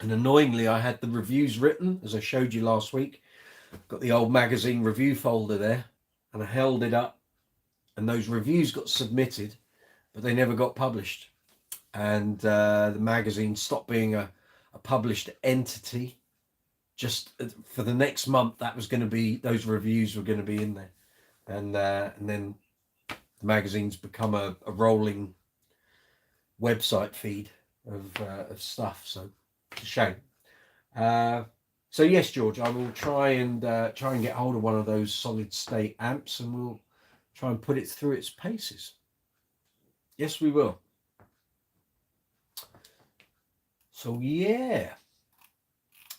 And annoyingly, I had the reviews written, as I showed you last week. Got the old magazine review folder there, and I held it up, and those reviews got submitted, but they never got published. And the magazine stopped being a published entity. Just for the next month, that was going to be, those reviews were going to be in there. And then the magazine's become a rolling website feed of stuff. So it's a shame. So yes, George, I will try and get hold of one of those solid state amps, and we'll try and put it through its paces. Yes, we will. So yeah.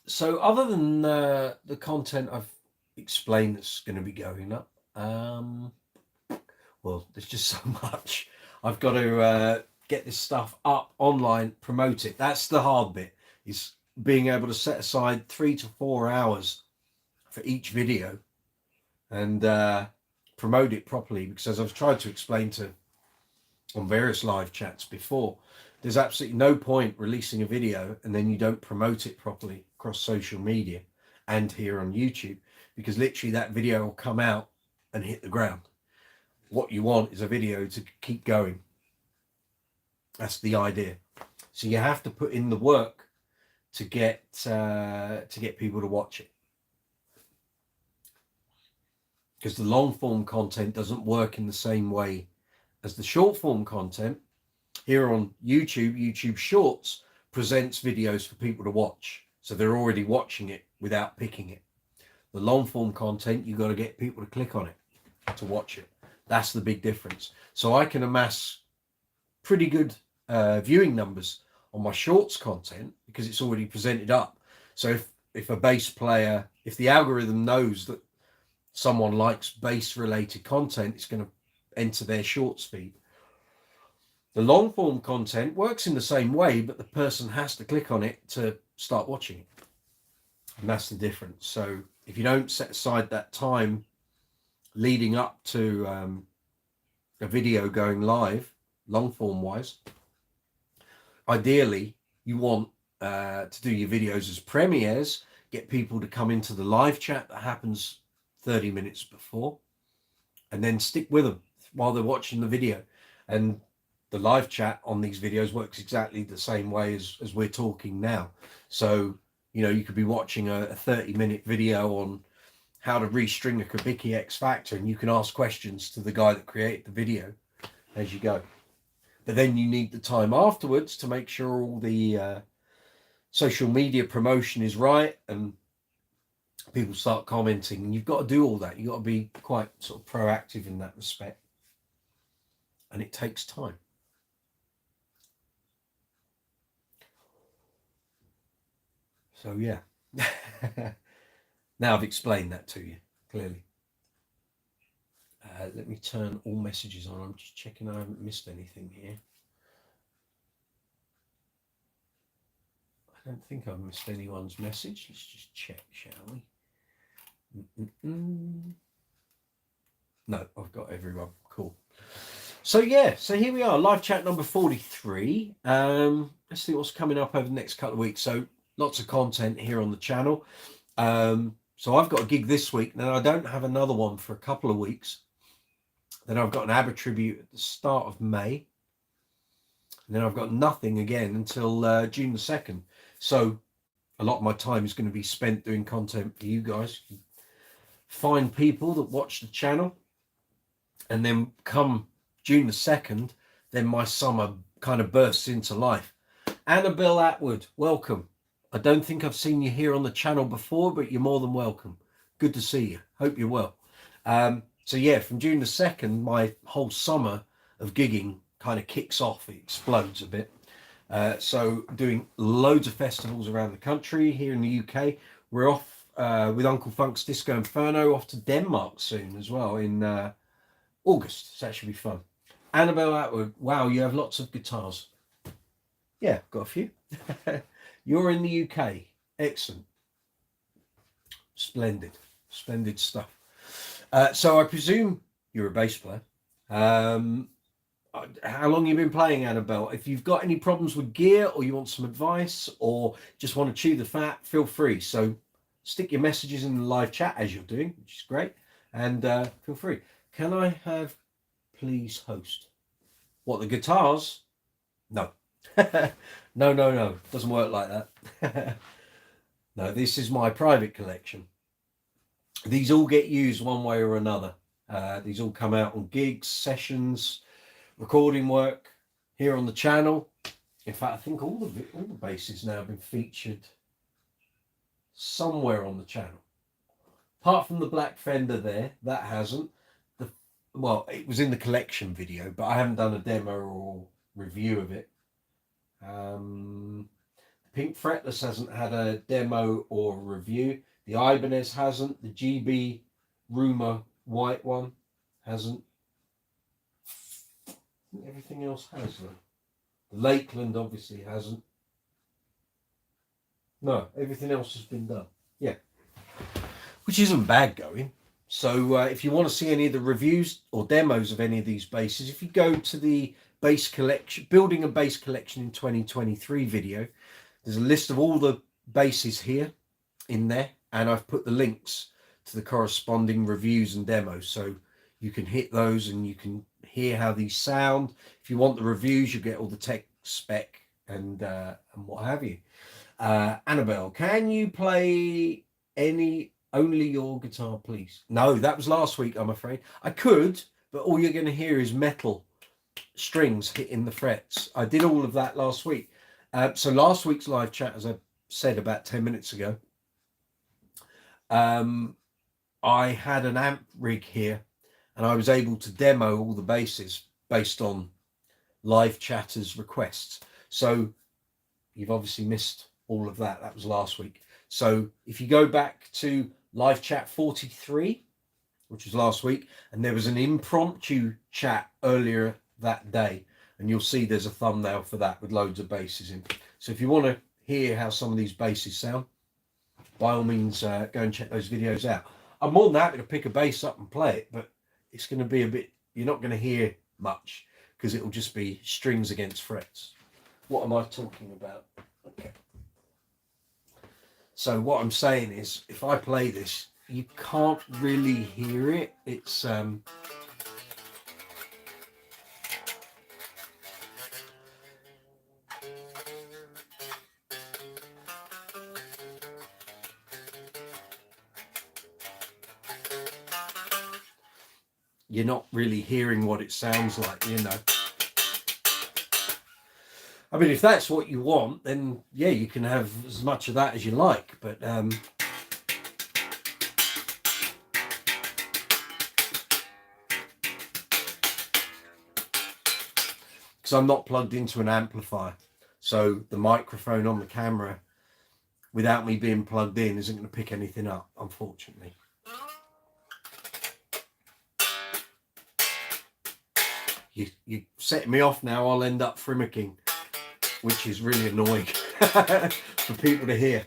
So other than the content I've explained that's going to be going up, well, there's just so much. I've got to get this stuff up online, promote it. That's the hard bit, is being able to set aside 3 to 4 hours for each video and promote it properly. Because as I've tried to explain on various live chats before, there's absolutely no point releasing a video and then you don't promote it properly across social media and here on YouTube, because literally that video will come out and hit the ground. What you want is a video to keep going. That's the idea. So you have to put in the work to get people to watch it, because the long form content doesn't work in the same way as the short form content. Here on YouTube Shorts presents videos for people to watch, so they're already watching it without picking it. The long form content, you got to get people to click on it to watch it. That's the big difference. So I can amass pretty good viewing numbers on my shorts content because it's already presented up. So if a bass player, if the algorithm knows that someone likes bass related content, it's going to enter their shorts feed. The long form content works in the same way, but the person has to click on it to start watching it. And that's the difference. So if you don't set aside that time leading up to a video going live, long form wise, ideally you want to do your videos as premieres, get people to come into the live chat that happens 30 minutes before, and then stick with them while they're watching the video. And the live chat on these videos works exactly the same way as we're talking now. So, you know, you could be watching a 30-minute video on how to restring a Kabiki X Factor, and you can ask questions to the guy that created the video as you go. But then you need the time afterwards to make sure all the social media promotion is right and people start commenting, and you've got to do all that. You've got to be quite sort of proactive in that respect, and it takes time. So yeah, now I've explained that to you clearly. Let me turn all messages on. I'm just checking I haven't missed anything here. I don't think I've missed anyone's message. Let's just check, shall we? No, I've got everyone. Cool. So yeah, so here we are, live chat number 43. Let's see what's coming up over the next couple of weeks. So lots of content here on the channel. So I've got a gig this week. Now I don't have another one for a couple of weeks. Then I've got an ABBA tribute at the start of May. And then I've got nothing again until June the 2nd. So a lot of my time is going to be spent doing content for you guys. Find people that watch the channel. And then come June the 2nd, then my summer kind of bursts into life. Annabelle Atwood, welcome. I don't think I've seen you here on the channel before, but you're more than welcome. Good to see you. Hope you're well. So yeah, from June the 2nd, my whole summer of gigging kind of kicks off. It explodes a bit. So doing loads of festivals around the country. Here in the UK, we're off with Uncle Funk's Disco Inferno off to Denmark soon as well in August. So that should be fun. Annabelle Atwood, wow, you have lots of guitars. Yeah, got a few. You're in the UK. Excellent. Splendid. Splendid stuff. So I presume you're a bass player. How long have you been playing, Annabelle? If you've got any problems with gear, or you want some advice, or just want to chew the fat, feel free. So stick your messages in the live chat as you're doing, which is great. And feel free. Can I have, please, host? What, the guitars? No. No. Doesn't work like that. No, this is my private collection. These all get used one way or another. These all come out on gigs, sessions, recording work here on the channel. In fact, I think all the basses now have been featured somewhere on the channel. Apart from the black Fender there, that hasn't. Well, it was in the collection video, but I haven't done a demo or review of it. Pink Fretless hasn't had a demo or a review. The Ibanez hasn't. The GB Rumor white one hasn't. Everything else has though. The Lakeland obviously hasn't. No, everything else has been done. Yeah. Which isn't bad going. So if you want to see any of the reviews or demos of any of these basses, if you go to the bass collection, building a bass collection in 2023 video, there's a list of all the basses here in there, and I've put the links to the corresponding reviews and demos, so you can hit those and you can hear how these sound. If you want the reviews, you get all the tech spec and what have you. Annabelle, can you play only your guitar, please? No, that was last week, I'm afraid. I could, but all you're going to hear is metal strings hitting the frets. I did all of that last week. So last week's live chat, as I said about 10 minutes ago, I had an amp rig here and I was able to demo all the basses based on live chatters' requests. So you've obviously missed all of that. That was last week. So if you go back to live chat 43, which was last week, and there was an impromptu chat earlier that day, and you'll see there's a thumbnail for that with loads of basses in. So if you want to hear how some of these basses sound, by all means, go and check those videos out. I'm more than happy to pick a bass up and play it, but it's going to be a bit, you're not going to hear much because it will just be strings against frets. What am I talking about? Okay. So what I'm saying is, if I play this, you can't really hear it. It's you're not really hearing what it sounds like, you know. I mean, if that's what you want, then yeah, you can have as much of that as you like, but because I'm not plugged into an amplifier, so the microphone on the camera without me being plugged in isn't going to pick anything up, unfortunately. You set me off now, I'll end up frimicking, which is really annoying for people to hear.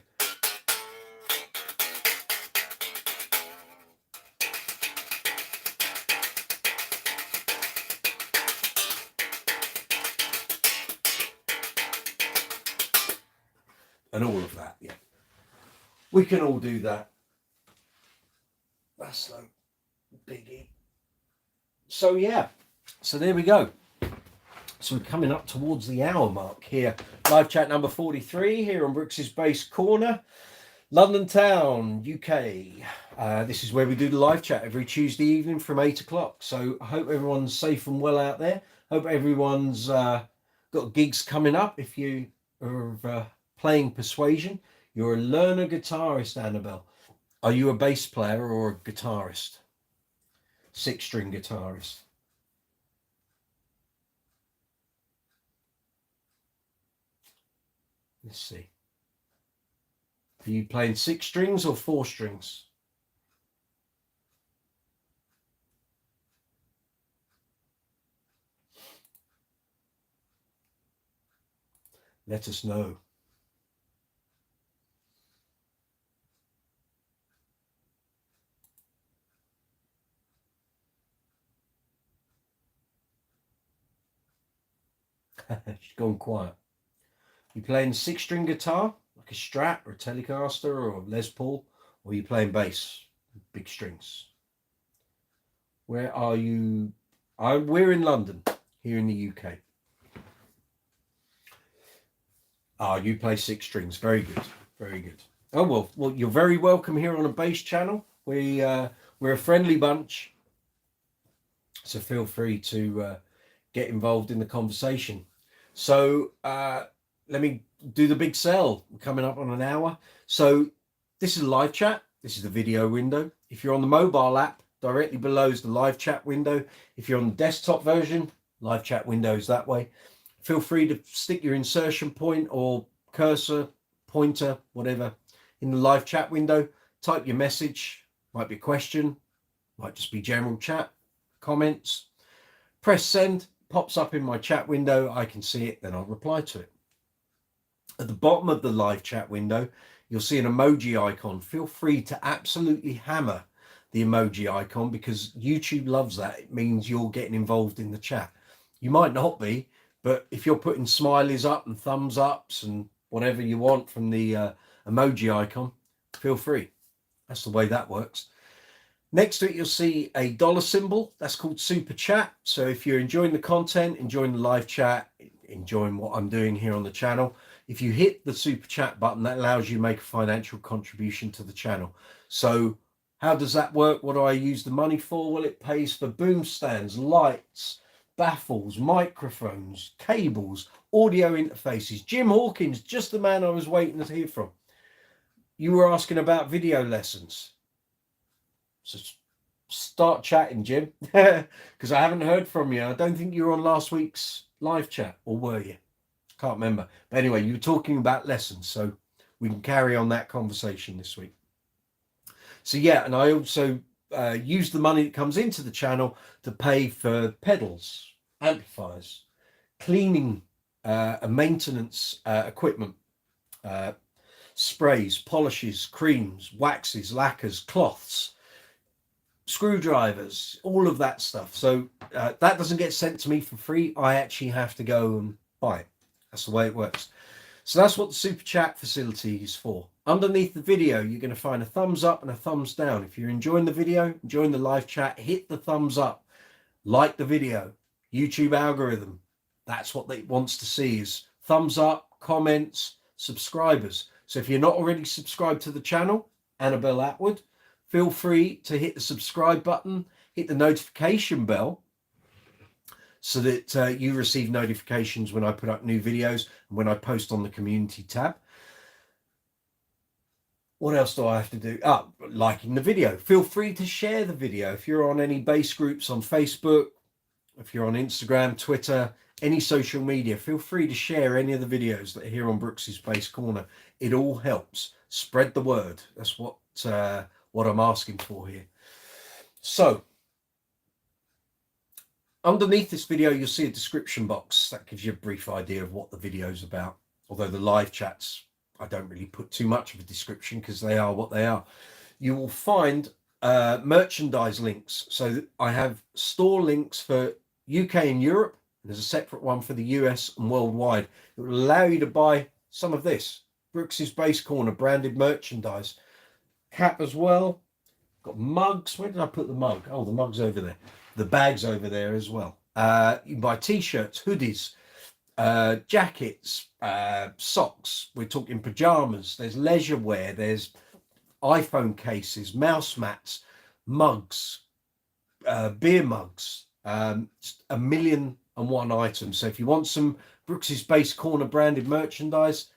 And all of that, yeah. We can all do that. That's no biggie. So yeah, so there we go. So we're coming up towards the hour mark here. Live chat number 43 here on Brooks's Bass Corner, London Town, UK. This is where we do the live chat every Tuesday evening from 8 o'clock. So I hope everyone's safe and well out there. Hope everyone's got gigs coming up. If you are playing Persuasion, you're a learner guitarist, Annabelle. Are you a bass player or a guitarist? 6-string guitarist. Let's see. Are you playing 6 strings or 4 strings? Let us know. She's gone quiet. You playing 6-string guitar, like a Strat or a Telecaster or a Les Paul, or are you playing bass, big strings? Where are you? We're in London, here in the UK. You play 6 strings. Very good, very good. Oh well, you're very welcome here on a bass channel. We're a friendly bunch, so feel free to get involved in the conversation. So let me do the big sell. We're coming up on an hour. So this is a live chat. This is the video window. If you're on the mobile app, directly below is the live chat window. If you're on the desktop version, live chat window is that way. Feel free to stick your insertion point or cursor, pointer, whatever, in the live chat window. Type your message. Might be a question. Might just be general chat, comments. Press send. Pops up in my chat window. I can see it. Then I'll reply to it. At the bottom of the live chat window, you'll see an emoji icon. Feel free to absolutely hammer the emoji icon because YouTube loves that. It means you're getting involved in the chat. You might not be, but if you're putting smileys up and thumbs ups and whatever you want from the emoji icon, feel free. That's the way that works. Next to it, you'll see a dollar symbol. That's called Super Chat. So if you're enjoying the content, enjoying the live chat, enjoying what I'm doing here on the channel, If you hit the super chat button, that allows you to make a financial contribution to the channel. So how does that work? What do I use the money for? Well, it pays for boom stands, lights, baffles, microphones, cables, audio interfaces. Jim Hawkins, just the man I was waiting to hear from. You were asking about video lessons. So start chatting, Jim, because I haven't heard from you. I don't think you were on last week's live chat, or were you? Can't remember. But anyway, you were talking about lessons, so we can carry on that conversation this week. So yeah, and I also use the money that comes into the channel to pay for pedals, amplifiers, cleaning and maintenance equipment, sprays, polishes, creams, waxes, lacquers, cloths, screwdrivers, all of that stuff. So that doesn't get sent to me for free. I actually have to go and buy it. That's the way it works. So that's what the super chat facility is for. Underneath the video, you're going to find a thumbs up and a thumbs down. If you're enjoying the video, enjoying the live chat, hit the thumbs up, like the video. YouTube algorithm, that's what it wants to see, is thumbs up, comments, subscribers. So if you're not already subscribed to the channel, Annabelle Atwood, feel free to hit the subscribe button, hit the notification bell, so that you receive notifications when I put up new videos and when I post on the community tab. What else do I have to do? Liking the video. Feel free to share the video. If you're on any bass groups on Facebook, if you're on Instagram, Twitter, any social media, feel free to share any of the videos that are here on Brooks's Bass Corner. It all helps. Spread the word. That's what I'm asking for here. So, underneath this video, you'll see a description box that gives you a brief idea of what the video is about. Although the live chats, I don't really put too much of a description because they are what they are. You will find merchandise links. So I have store links for UK and Europe. And there's a separate one for the US and worldwide. It will allow you to buy some of this. Brooks's Bass Corner branded merchandise. Cap as well. Got mugs. Where did I put the mug? Oh, the mug's over there. The bag's over there as well. You can buy t-shirts, hoodies, jackets, socks. We're talking pajamas. There's leisure wear. There's iPhone cases, mouse mats, mugs, beer mugs. 1,000,001 items. So if you want some Brooks's Bass Corner branded merchandise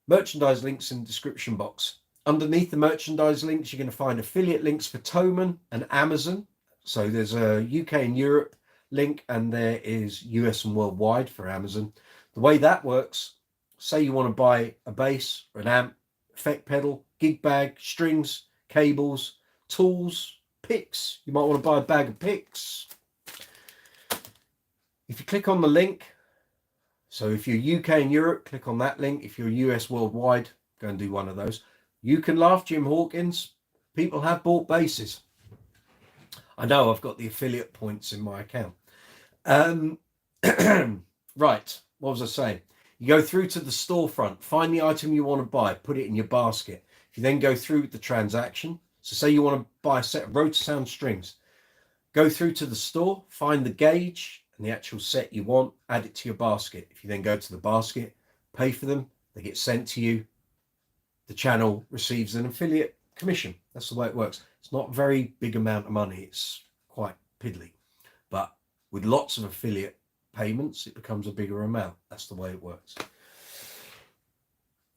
links in the description box. Underneath the merchandise links, you're going to find affiliate links for Thomann and Amazon. So there's a UK and Europe link, and there is US and worldwide for Amazon. The way that works, say you want to buy a bass or an amp, effect pedal, gig bag, strings, cables, tools, picks. You might want to buy a bag of picks. If you click on the link, so if you're UK and Europe, click on that link. If you're US worldwide, go and do one of those. You can laugh, Jim Hawkins. People have bought basses. I know I've got the affiliate points in my account. Right, what was I saying? You go through to the storefront, find the item you want to buy, put it in your basket. If you then go through the transaction, so say you want to buy a set of Rotosound strings, go through to the store, find the gauge and the actual set you want, add it to your basket. If you then go to the basket, pay for them, they get sent to you. The channel receives an affiliate commission. That's the way it works. It's not a very big amount of money. It's quite piddly. But with lots of affiliate payments, it becomes a bigger amount. That's the way it works.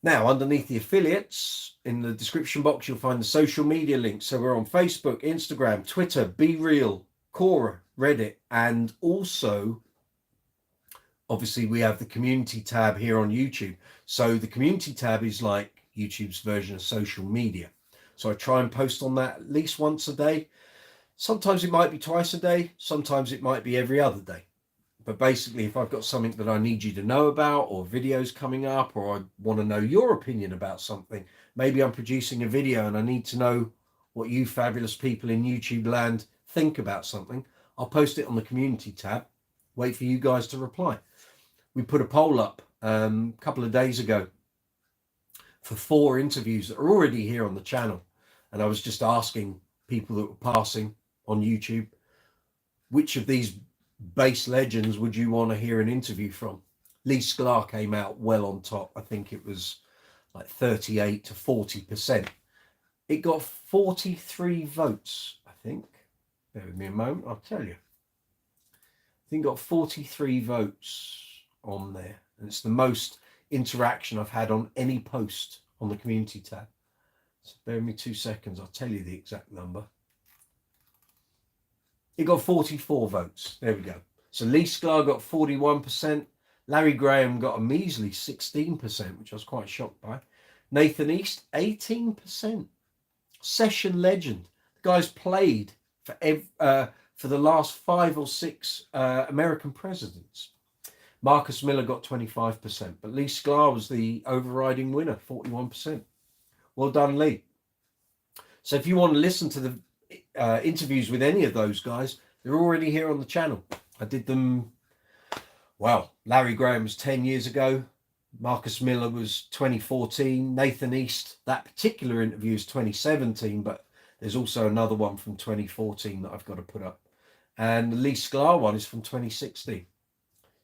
Now, underneath the affiliates, in the description box, you'll find the social media links. So we're on Facebook, Instagram, Twitter, Be Real, Quora, Reddit, and also, obviously, we have the community tab here on YouTube. So the community tab is like YouTube's version of social media. So I try and post on that at least once a day. Sometimes it might be twice a day. Sometimes it might be every other day. But basically, if I've got something that I need you to know about, or videos coming up, or I want to know your opinion about something, maybe I'm producing a video and I need to know what you fabulous people in YouTube land think about something, I'll post it on the community tab, wait for you guys to reply. We put a poll up a couple of days ago for 4 interviews that are already here on the channel. And I was just asking people that were passing on YouTube, which of these bass legends would you want to hear an interview from? Lee Sklar came out well on top. I think it was like 38 to 40%. It got 43 votes, I think. Bear with me a moment, I'll tell you. I think it got 43 votes on there. And it's the most interaction I've had on any post on the community tab. So bear with me 2 seconds, I'll tell you the exact number. It got 44 votes. There we go. So Lee Sklar got 41%. Larry Graham got a measly 16%, which I was quite shocked by. Nathan East, 18%. Session legend. The guy's played for the last 5 or 6 American presidents. Marcus Miller got 25%, but Lee Sklar was the overriding winner, 41%. Well done, Lee. So if you want to listen to the interviews with any of those guys, they're already here on the channel. I did them, well, Larry Graham was 10 years ago. Marcus Miller was 2014. Nathan East, that particular interview is 2017, but there's also another one from 2014 that I've got to put up. And the Lee Sklar one is from 2016.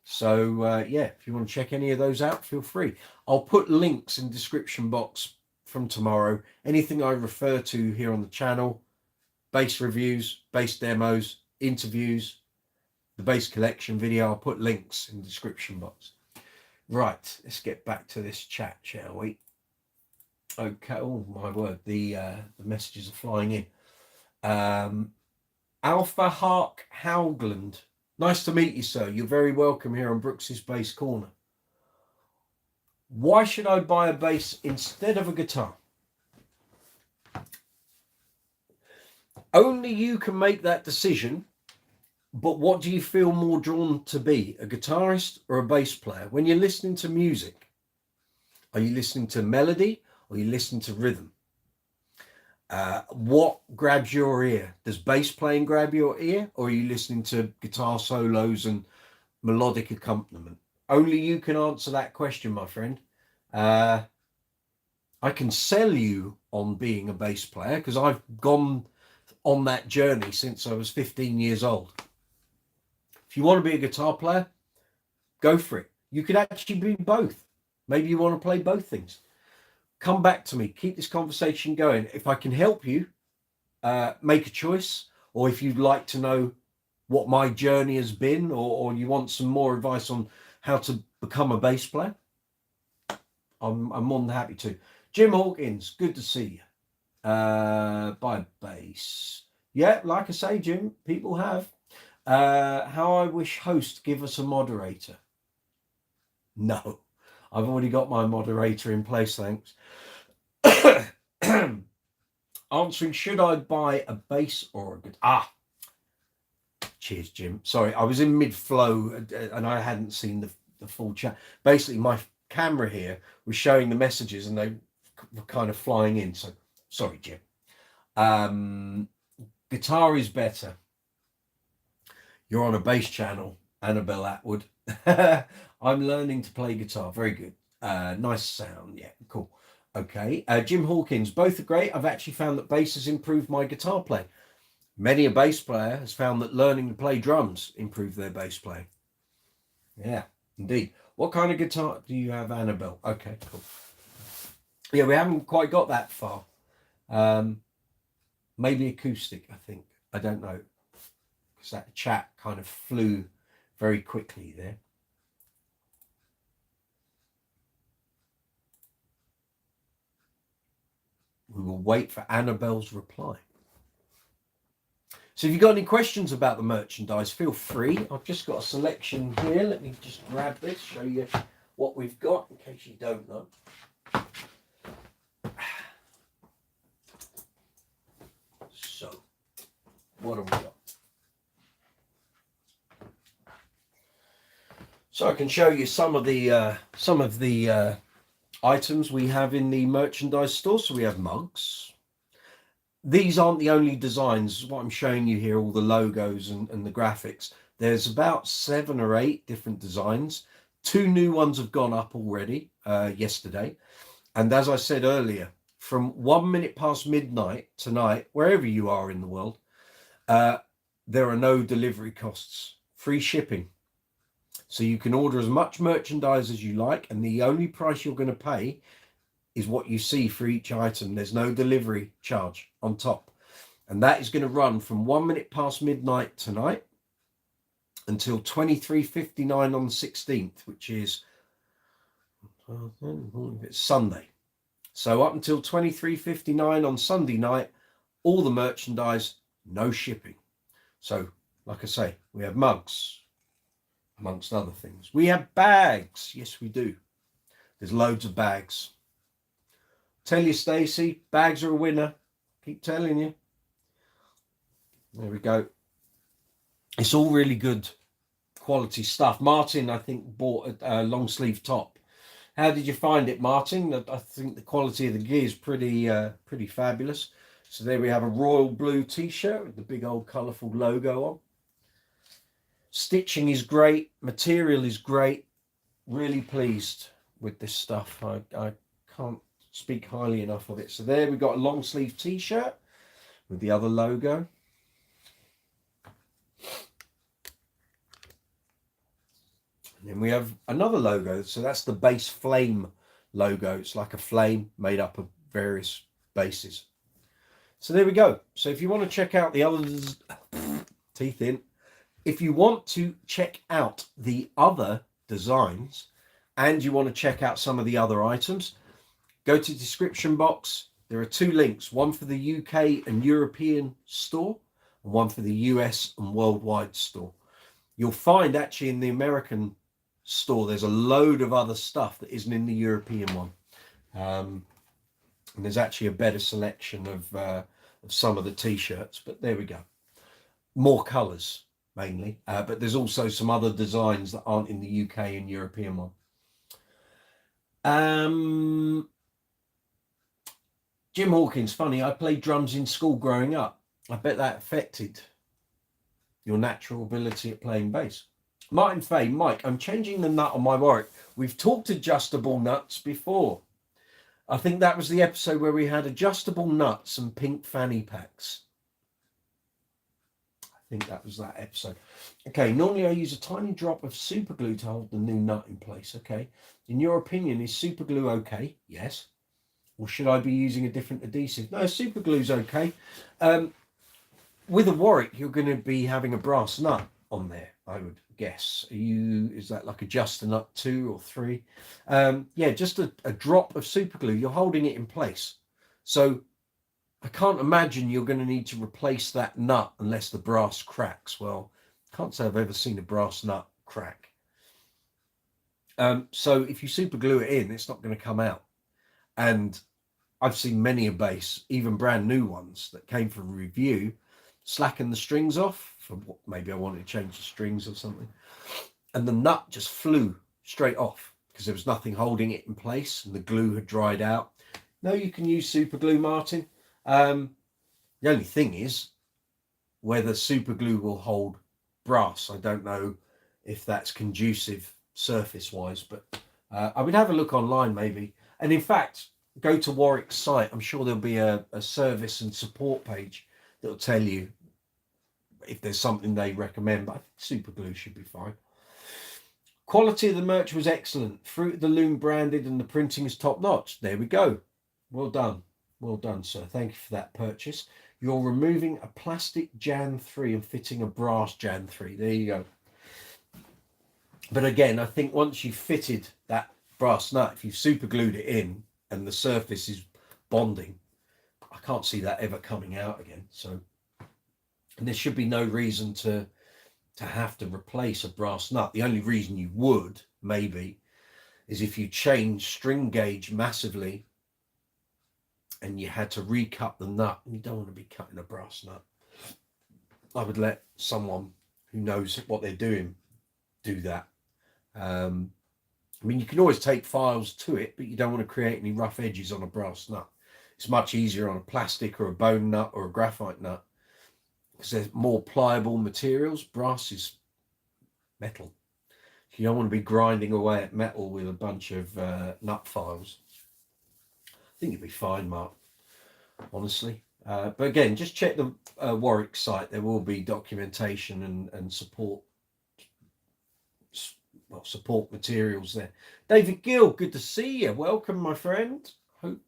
So, yeah, if you want to check any of those out, feel free. I'll put links in the description box from tomorrow. Anything I refer to here on the channel, bass reviews, bass demos, interviews, the bass collection video, I'll put links in the description box. Right, let's get back to this chat, shall we? Okay, oh my word, the messages are flying in. Alpha Hark Haugland, nice to meet you, sir. You're very welcome here on Brooks's Bass Corner. Why should I buy a bass instead of a guitar? Only you can make that decision, but what do you feel more drawn to be, a guitarist or a bass player? When you're listening to music, are you listening to melody or are you listening to rhythm? What grabs your ear? Does bass playing grab your ear, or are you listening to guitar solos and melodic accompaniment? Only you can answer that question, my friend. I can sell you on being a bass player because I've gone on that journey since I was 15 years old. If you want to be a guitar player, go for it. You could actually be both. Maybe you want to play both things. Come back to me. Keep this conversation going. If I can help you make a choice, or if you'd like to know what my journey has been, or you want some more advice on how to become a bass player, I'm more than happy to. Jim Hawkins, good to see you. Buy a bass. Yeah, like I say, Jim, people have. How I wish host give us a moderator. No, I've already got my moderator in place, thanks. Answering, should I buy a bass or a guitar? Cheers, Jim. Sorry, I was in mid-flow and I hadn't seen the full chat. Basically, my camera here was showing the messages and they were kind of flying in. So, sorry, Jim. Guitar is better. You're on a bass channel, Annabelle Atwood. I'm learning to play guitar. Very good. Nice sound. Yeah, cool. Okay. Jim Hawkins, both are great. I've actually found that bass has improved my guitar playing. Many a bass player has found that learning to play drums improved their bass playing. Yeah, indeed. What kind of guitar do you have, Annabelle? Okay, cool. Yeah, we haven't quite got that far. Maybe acoustic, I think. I don't know. Because that chat kind of flew very quickly there. We will wait for Annabelle's reply. So if you've got any questions about the merchandise, feel free. I've just got a selection here. Let me just grab this, show you what we've got in case you don't know. So, what have we got? So I can show you some of the items we have in the merchandise store. So we have mugs. These aren't the only designs. What I'm showing you here, all the logos and the graphics. There's about 7 or 8 different designs. 2 new ones have gone up already yesterday. And as I said earlier, from 1 minute past midnight tonight, wherever you are in the world, there are no delivery costs, free shipping. So you can order as much merchandise as you like, and the only price you're going to pay is what you see for each item. There's no delivery charge on top. And that is going to run from 1 minute past midnight tonight until 23:59 on the 16th, which is it's Sunday. So up until 23:59 on Sunday night, all the merchandise, no shipping. So, like I say, we have mugs, amongst other things. We have bags. Yes, we do. There's loads of bags. Tell you, Stacey, bags are a winner. Keep telling you. There we go. It's all really good quality stuff. Martin, I think, bought a long sleeve top. How did you find it, Martin? I think the quality of the gear is pretty fabulous. So there we have a royal blue t-shirt with the big old colourful logo on. Stitching is great. Material is great. Really pleased with this stuff. I can't speak highly enough of it. So there we got a long sleeve t-shirt with the other logo. And then we have another logo. So that's the base flame logo. It's like a flame made up of various bases. So there we go. So if you want to check out the others, teeth in. If you want to check out the other designs and you want to check out some of the other items, go to the description box. There are 2 links, one for the UK and European store and one for the US and worldwide store. You'll find actually in the American store there's a load of other stuff that isn't in the European one, and there's actually a better selection of some of the t-shirts, but there we go. More colors mainly, but there's also some other designs that aren't in the UK and European one. Jim Hawkins, funny, I played drums in school growing up. I bet that affected your natural ability at playing bass. Martin Fay, Mike, I'm changing the nut on my Warwick. We've talked adjustable nuts before. I think that was the episode where we had adjustable nuts and pink fanny packs. I think that was that episode. Okay, normally I use a tiny drop of super glue to hold the new nut in place. Okay, in your opinion, is super glue okay? Yes. Or should I be using a different adhesive? No, super glue's okay. With a Warwick, you're going to be having a brass nut on there, I would guess. Is that like adjust a nut 2 or 3? Yeah, just a drop of super glue. You're holding it in place. So I can't imagine you're going to need to replace that nut unless the brass cracks. Well, I can't say I've ever seen a brass nut crack. So if you super glue it in, it's not going to come out. And I've seen many a bass, even brand new ones that came for review, slacken the strings off for what, maybe I wanted to change the strings or something, and the nut just flew straight off because there was nothing holding it in place and the glue had dried out. No, you can use super glue, Martin. The only thing is whether super glue will hold brass. I don't know if that's conducive surface wise, but I would have a look online maybe. And in fact, go to Warwick's site. I'm sure there'll be a service and support page that'll tell you if there's something they recommend, but I think super glue should be fine. Quality of the merch was excellent. Fruit of the Loom branded and the printing is top notch. There we go. Well done. Well done, sir. Thank you for that purchase. You're removing a plastic Jan 3 and fitting a brass Jan 3. There you go. But again, I think once you've fitted that brass nut, if you've super glued it in and the surface is bonding, I can't see that ever coming out again. So, and there should be no reason to have to replace a brass nut. The only reason you would maybe is if you change string gauge massively and you had to recut the nut, and you don't want to be cutting a brass nut. I would let someone who knows what they're doing do that. I mean, you can always take files to it, but you don't want to create any rough edges on a brass nut. It's much easier on a plastic or a bone nut or a graphite nut because they're more pliable materials. Brass is metal. You don't want to be grinding away at metal with a bunch of nut files. I think you'll be fine, Mark, honestly. But again, just check the Warwick site. There will be documentation and support well, support materials there. David Gill, good to see you. Welcome, my friend. Hope,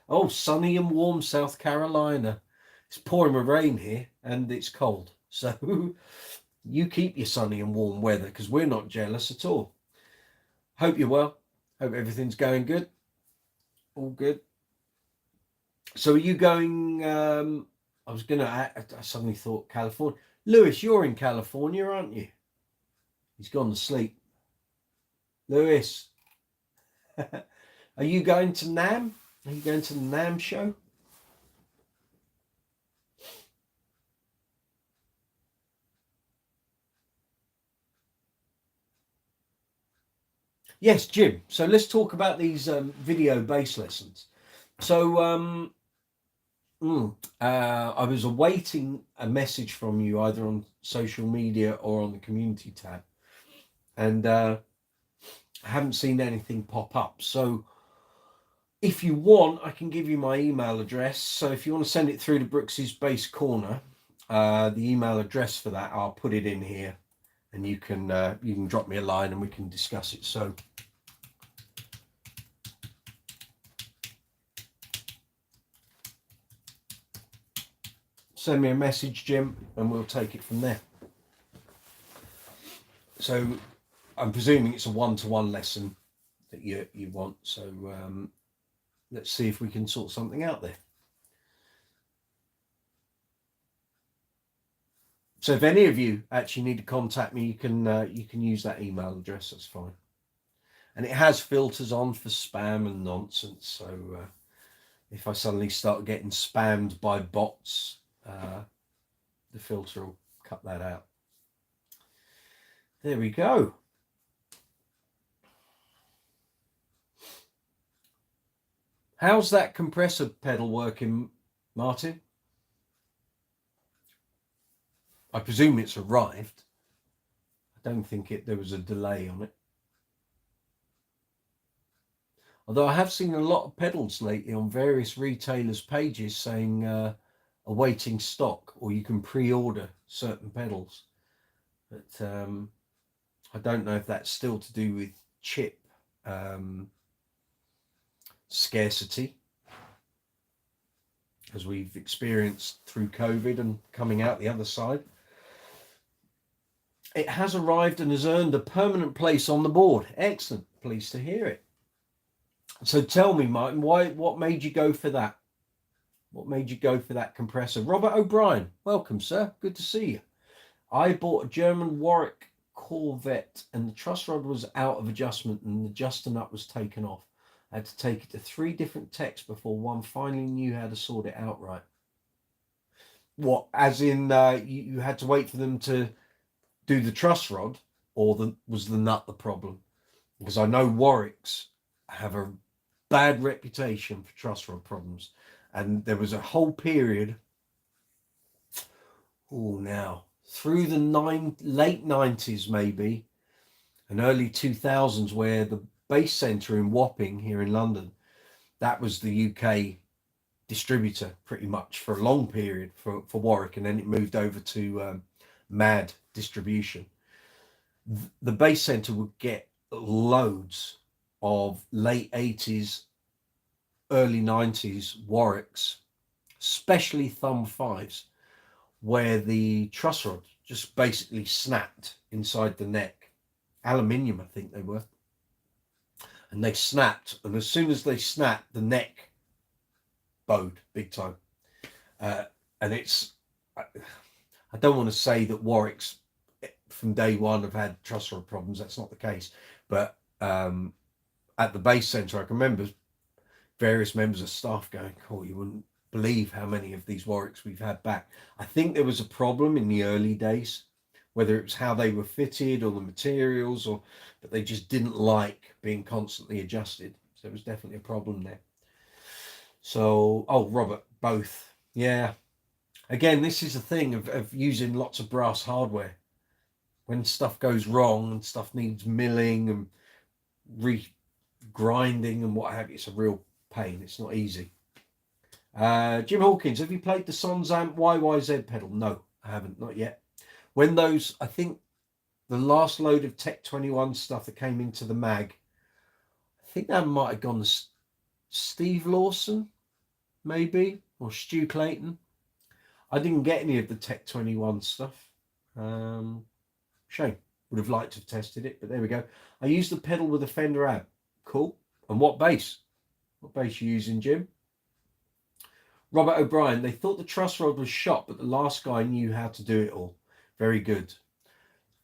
oh, sunny and warm South Carolina. It's pouring with rain here and it's cold. So you keep your sunny and warm weather because we're not jealous at all. Hope you're well. Hope everything's going good. All good. So are you going, I was going to, I suddenly thought California. Lewis, you're in California, aren't you? He's gone to sleep. Lewis, are you going to NAM? Are you going to the NAM show? Yes, Jim. So let's talk about these video bass lessons. So I was awaiting a message from you either on social media or on the community tab, and I haven't seen anything pop up. So if you want, I can give you my email address. So if you want to send it through to Brooks's Bass Corner, the email address for that, I'll put it in here, and you can drop me a line and we can discuss it. So send me a message, Jim, and we'll take it from there. So I'm presuming it's a one-to-one lesson that you want. So let's see if we can sort something out there. So if any of you actually need to contact me, you can use that email address. That's fine. And it has filters on for spam and nonsense. So if I suddenly start getting spammed by bots, the filter will cut that out. There we go. How's that compressor pedal working, Martin? I presume it's arrived. I don't think there was a delay on it. Although I have seen a lot of pedals lately on various retailers' pages saying awaiting stock, or you can pre-order certain pedals. But I don't know if that's still to do with chip scarcity, as we've experienced through COVID and coming out the other side. It has arrived and has earned a permanent place on the board. Excellent. Pleased to hear it. So tell me, Martin, what made you go for that? What made you go for that compressor? Robert O'Brien, welcome, sir. Good to see you. I bought a German Warwick Corvette and the truss rod was out of adjustment and the adjuster nut was taken off. I had to take it to 3 different techs before one finally knew how to sort it out right. What, as in you had to wait for them to do the truss rod, or was the nut the problem? Because I know Warwicks have a bad reputation for truss rod problems, and there was a whole period through the late 90s maybe and early 2000s where the Bass Centre in Wapping here in London, that was the UK distributor pretty much for a long period for Warwick, and then it moved over to MAD distribution. The Bass Centre would get loads of late 80s, early 90s Warwicks, especially thumb 5s, where the truss rod just basically snapped inside the neck. Aluminium, I think they were. And they snapped, and as soon as they snapped, the neck bowed big time. And it's, I don't want to say that Warwicks from day one have had truss rod problems. That's not the case. But at the Bass Centre, I can remember various members of staff going, "Oh, you wouldn't believe how many of these Warwicks we've had back." I think there was a problem in the early days, whether it was how they were fitted or the materials, or that they just didn't like being constantly adjusted. So there was definitely a problem there. So, oh, Robert, both. Yeah. Again, this is a thing of using lots of brass hardware. When stuff goes wrong and stuff needs milling and re-grinding and what have you, it's a real pain. It's not easy. Jim Hawkins, have you played the Sons Amp YYZ pedal? No, I haven't, not yet. When those, I think the last load of Tech 21 stuff that came into the mag, I think that might have gone to Steve Lawson, maybe, or Stu Clayton. I didn't get any of the Tech 21 stuff. Shame. Would have liked to have tested it, but there we go. I used the pedal with a Fender amp. Cool. And what bass? What bass you using, Jim? Robert O'Brien, they thought the truss rod was shot, but the last guy knew how to do it all. Very good.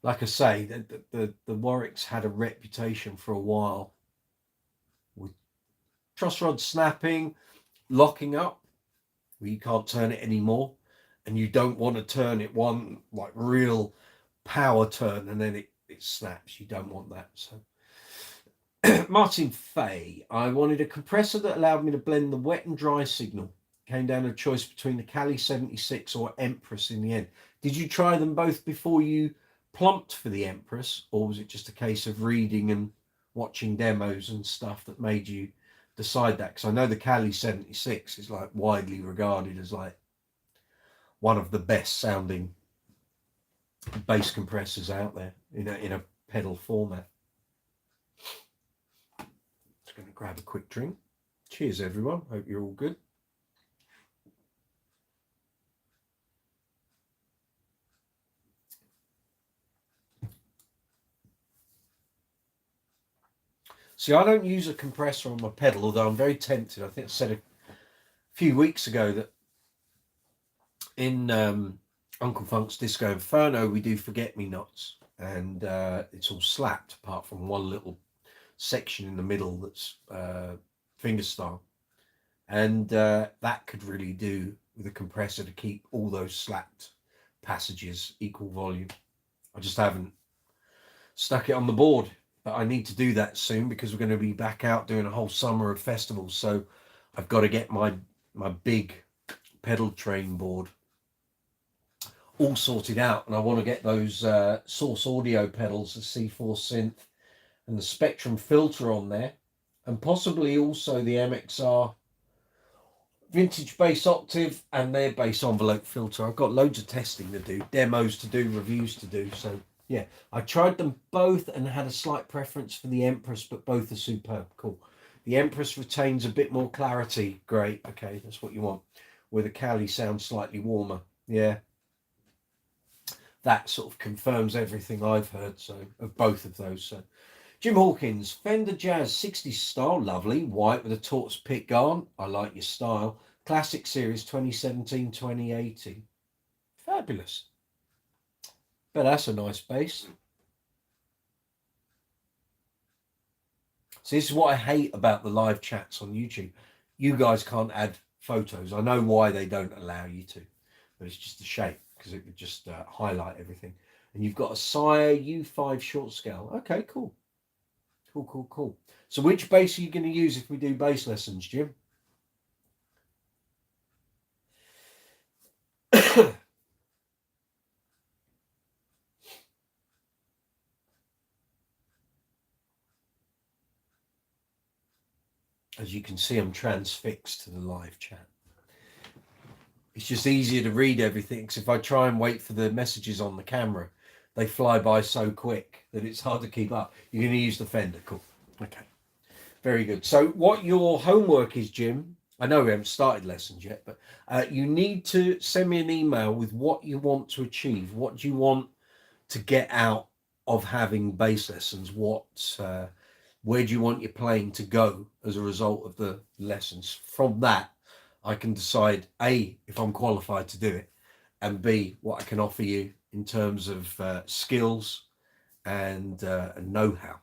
Like I say, the Warwicks had a reputation for a while with truss rod snapping, locking up, where you can't turn it anymore, and you don't want to turn it one like real power turn and then it snaps. You don't want that. So Martin Fay, I wanted a compressor that allowed me to blend the wet and dry signal. Came down to a choice between the Cali 76 or Empress in the end. Did you try them both before you plumped for the Empress, or was it just a case of reading and watching demos and stuff that made you decide that? Because I know the Cali 76 is like widely regarded as like one of the best sounding bass compressors out there in a pedal format. Just going to grab a quick drink. Cheers, everyone. Hope you're all good. See, I don't use a compressor on my pedal, although I'm very tempted. I think I said a few weeks ago that in Uncle Funk's Disco Inferno, we do Forget-Me-Nots, and it's all slapped apart from one little section in the middle that's fingerstyle. And that could really do with a compressor to keep all those slapped passages equal volume. I just haven't stuck it on the board. But I need to do that soon because we're going to be back out doing a whole summer of festivals. So I've got to get my big pedal train board all sorted out. And I want to get those Source Audio pedals, the C4 synth and the Spectrum filter on there. And possibly also the MXR vintage bass octave and their bass envelope filter. I've got loads of testing to do, demos to do, reviews to do. So yeah, I tried them both and had a slight preference for the Empress, but both are superb. Cool. The Empress retains a bit more clarity. Great. Okay, that's what you want. Where the Cali sounds slightly warmer. Yeah. That sort of confirms everything I've heard, so, of both of those. So, Jim Hawkins, Fender Jazz 60s style, lovely. White with a Torts pick guard. I like your style. Classic Series 2017-2018. Fabulous. But that's a nice bass. See, this is what I hate about the live chats on YouTube. You guys can't add photos. I know why they don't allow you to, but it's just a shame because it would just highlight everything. And you've got a Sire U5 short scale. Okay, cool. Cool. So which bass are you going to use if we do bass lessons, Jim? As you can see, I'm transfixed to the live chat. It's just easier to read everything, because if I try and wait for the messages on the camera, they fly by so quick that it's hard to keep up. You're going to use the Fender. Cool. Okay. Very good. So what your homework is, Jim, I know we haven't started lessons yet, but you need to send me an email with what you want to achieve. What do you want to get out of having bass lessons? Where do you want your playing to go as a result of the lessons? From that, I can decide A, if I'm qualified to do it, and B, what I can offer you in terms of skills and know-how.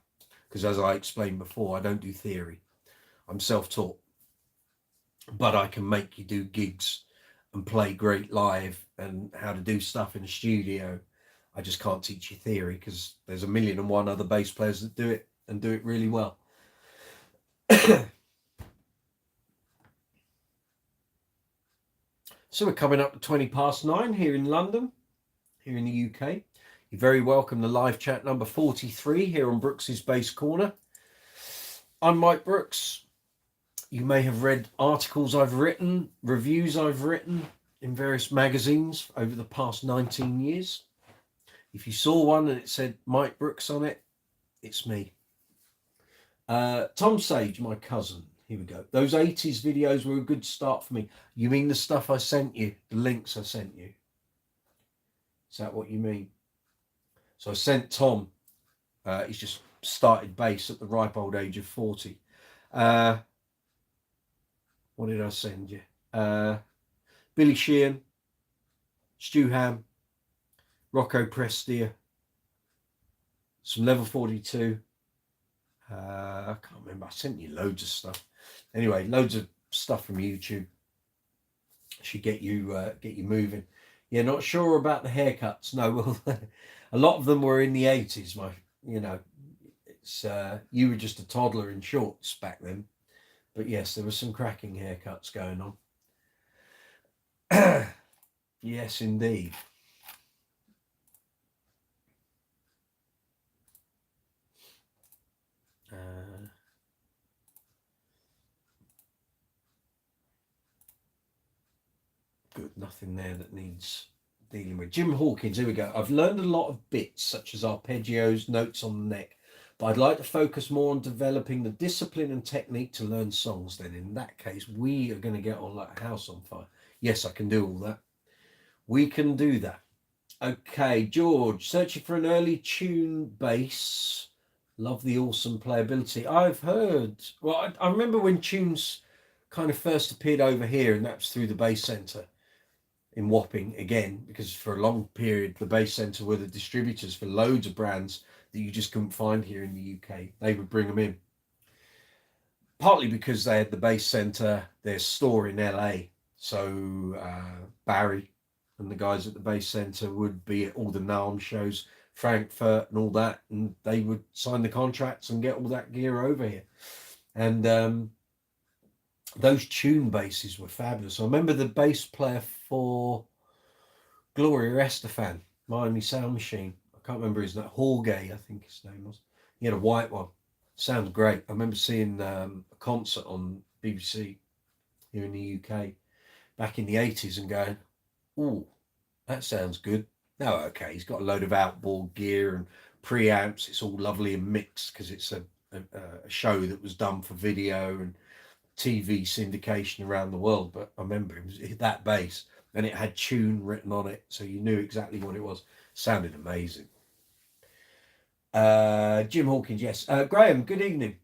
Because as I explained before, I don't do theory. I'm self-taught. But I can make you do gigs and play great live and how to do stuff in a studio. I just can't teach you theory because there's 1,000,001 other bass players that do it and do it really well. So we're coming up to 9:20 here in London, here in the UK. You're very welcome to live chat number 43 here on Brooks's Bass Corner. I'm Mike Brooks. You may have read articles I've written, reviews I've written in various magazines over the past 19 years. If you saw one and it said Mike Brooks on it, it's me. Tom Sage, my cousin. Here we go. Those 80s videos were a good start for me. You mean the stuff I sent you? The links I sent you? Is that what you mean? So I sent Tom. He's just started bass at the ripe old age of 40. What did I send you? Billy Sheehan, Stu Ham, Rocco Prestia, some Level 42. I can't remember. I sent you loads of stuff. Anyway, loads of stuff from YouTube. Should get you moving. Yeah, not sure about the haircuts. No, well, a lot of them were in the 80s. It's you were just a toddler in shorts back then. But yes, there were some cracking haircuts going on. Yes, indeed. Good, nothing there that needs dealing with. Jim Hawkins, here we go. I've learned a lot of bits such as arpeggios, notes on the neck, but I'd like to focus more on developing the discipline and technique to learn songs. Then in that case, we are going to get on like a house on fire. Yes, I can do all that. We can do that. Okay, George, searching for an early tune bass. Love the awesome playability. I've heard, well, I remember when tunes kind of first appeared over here, and that was through the Bass Centre in Wapping again, because for a long period, the Bass Centre were the distributors for loads of brands that you just couldn't find here in the UK. They would bring them in. Partly because they had the Bass Centre, their store in LA. So Barry and the guys at the Bass Centre would be at all the NAMM shows, Frankfurt and all that, and they would sign the contracts and get all that gear over here. And those tune basses were fabulous. I remember the bass player for Gloria Estefan, Miami Sound Machine. I can't remember his name. Jorge, I think his name was. He had a white one. Sounds great. I remember seeing a concert on BBC here in the UK back in the 80s and going, "Ooh, that sounds good." Now, okay, he's got a load of outboard gear and preamps. It's all lovely and mixed because it's a show that was done for video and TV syndication around the world. But I remember it was that bass and it had tune written on it, so you knew exactly what it was. Sounded amazing. Jim Hawkins, yes. Graham, good evening.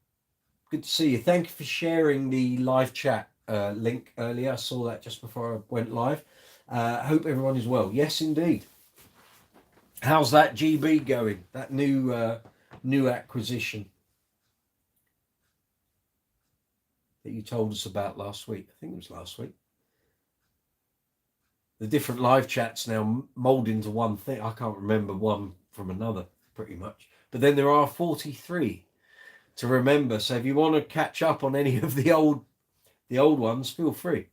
Good to see you. Thank you for sharing the live chat link earlier. I saw that just before I went live. Hope everyone is well. Yes, indeed. How's that GB going? That new acquisition that you told us about last week. I think it was last week. The different live chats now mold into one thing. I can't remember one from another pretty much. But then there are 43 to remember. So if you want to catch up on any of the old ones, feel free.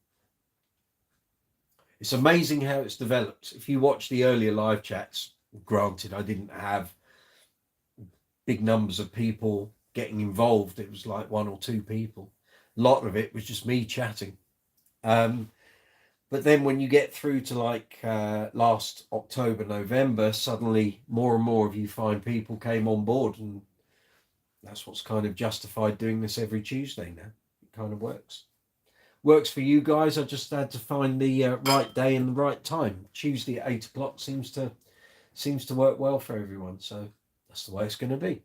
It's amazing how it's developed. If you watch the earlier live chats, granted, I didn't have big numbers of people getting involved. It was like one or two people. A lot of it was just me chatting. But then when you get through to like last October, November, suddenly more and more of you fine people came on board, and that's what's kind of justified doing this every Tuesday now. It kind of works. Works for you guys. I just had to find the right day and the right time. Tuesday at 8 o'clock seems to work well for everyone. So that's the way it's going to be.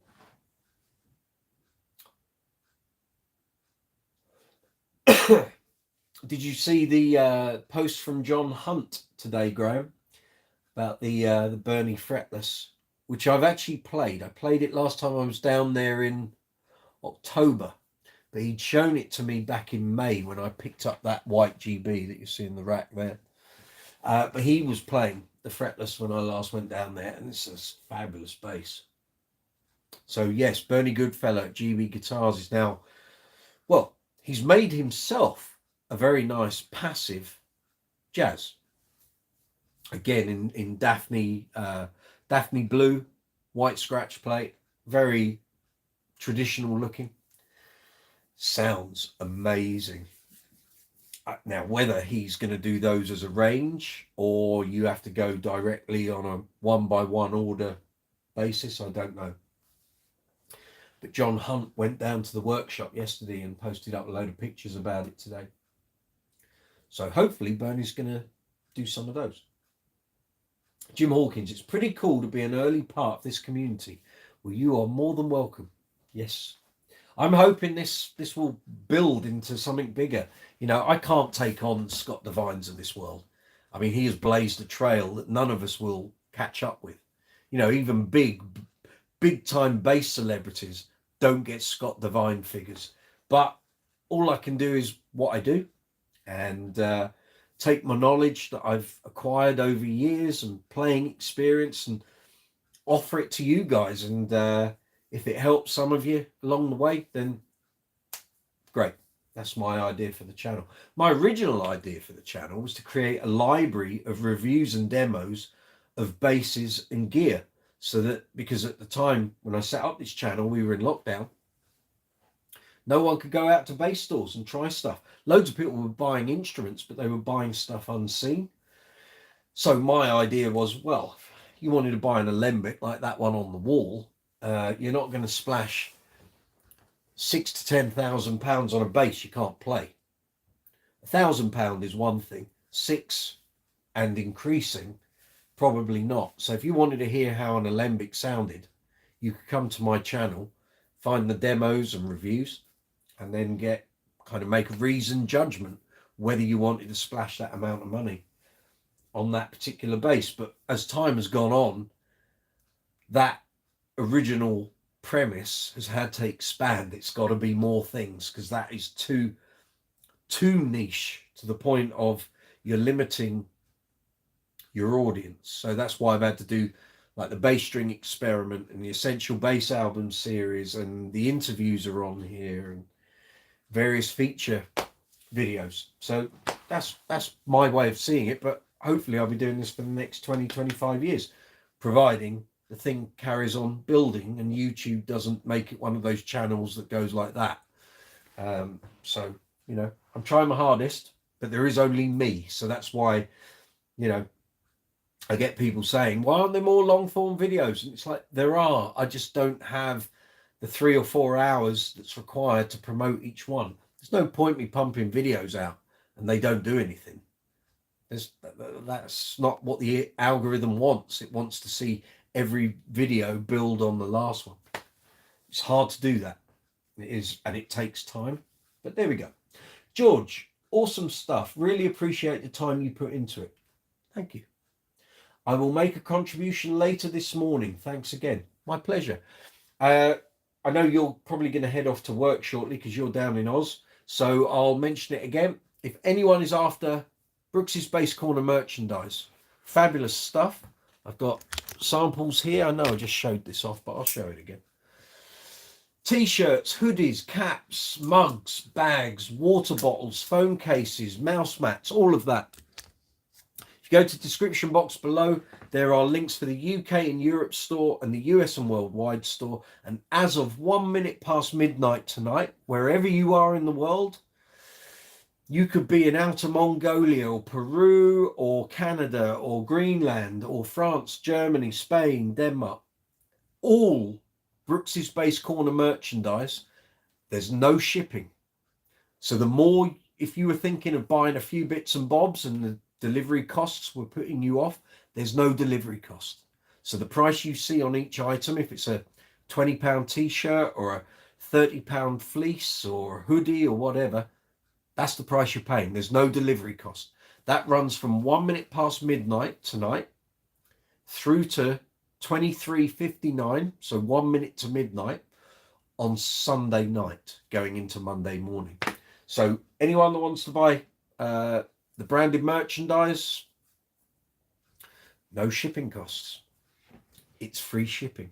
Did you see the post from John Hunt today, Graham, about the Bernie Fretless, which I've actually played. I played it last time I was down there in October, but he'd shown it to me back in May when I picked up that white GB that you see in the rack there. But he was playing the Fretless when I last went down there, and it's a fabulous bass. So yes, Bernie Goodfellow at GB Guitars is now, well, he's made himself a very nice passive jazz. Again, in Daphne blue, white scratch plate, very traditional looking. Sounds amazing. Now, whether he's going to do those as a range or you have to go directly on a one-by-one order basis, I don't know. But John Hunt went down to the workshop yesterday and posted up a load of pictures about it today. So hopefully Bernie's going to do some of those. Jim Hawkins, it's pretty cool to be an early part of this community. Well, you are more than welcome. Yes. I'm hoping this will build into something bigger. You know, I can't take on Scott Devines of this world. I mean, he has blazed a trail that none of us will catch up with. You know, even big time bass celebrities don't get Scott Devine figures. But all I can do is what I do, and take my knowledge that I've acquired over years and playing experience and offer it to you guys. And if it helps some of you along the way, then great. That's my idea for the channel. My original idea for the channel was to create a library of reviews and demos of basses and gear, so that, because at the time when I set up this channel, we were in lockdown. No one could go out to bass stores and try stuff. Loads of people were buying instruments, but they were buying stuff unseen. So my idea was, well, if you wanted to buy an alembic like that one on the wall, you're not going to splash £6,000 to £10,000 on a bass you can't play. £1,000 is one thing, 6 and increasing, probably not. So if you wanted to hear how an alembic sounded, you could come to my channel, find the demos and reviews, and then make a reasoned judgment whether you wanted to splash that amount of money on that particular bass. But as time has gone on, that original premise has had to expand. It's got to be more things, because that is too niche, to the point of you're limiting your audience. So that's why I've had to do like the bass string experiment and the essential bass album series, and the interviews are on here, and various feature videos. So that's my way of seeing it. But hopefully I'll be doing this for the next 20-25 years, providing the thing carries on building and YouTube doesn't make it one of those channels that goes like that. So, you know, I'm trying my hardest, but there is only me. So that's why, you know, I get people saying, why aren't there more long form videos? And it's like, there are. I just don't have the 3 or 4 hours that's required to promote each one. There's no point me pumping videos out and they don't do anything. That's not what the algorithm wants. It wants to see every video build on the last one. It's hard to do that. It is, and it takes time. But there we go. George, awesome stuff. Really appreciate the time you put into it. Thank you. I will make a contribution later this morning. Thanks again. My pleasure. I know you're probably going to head off to work shortly because you're down in Oz. So I'll mention it again. If anyone is after Brooks's Bass Corner merchandise, fabulous stuff. I've got samples here. I know I just showed this off, but I'll show it again. T-shirts, hoodies, caps, mugs, bags, water bottles, phone cases, mouse mats, all of that. If you go to the description box below, there are links for the UK and Europe store and the US and worldwide store. And as of 1 minute past midnight tonight, wherever you are in the world, you could be in Outer Mongolia or Peru or Canada or Greenland or France, Germany, Spain, Denmark. All Brooks's Bass Corner merchandise, there's no shipping. So the more, if you were thinking of buying a few bits and bobs and the delivery costs were putting you off, there's no delivery cost. So the price you see on each item, if it's a £20 t-shirt or a £30 fleece or a hoodie or whatever, that's the price you're paying. There's no delivery cost. That runs from 1 minute past midnight tonight through to 23:59, so 1 minute to midnight on Sunday night going into Monday morning. So anyone that wants to buy the branded merchandise, no shipping costs. It's free shipping.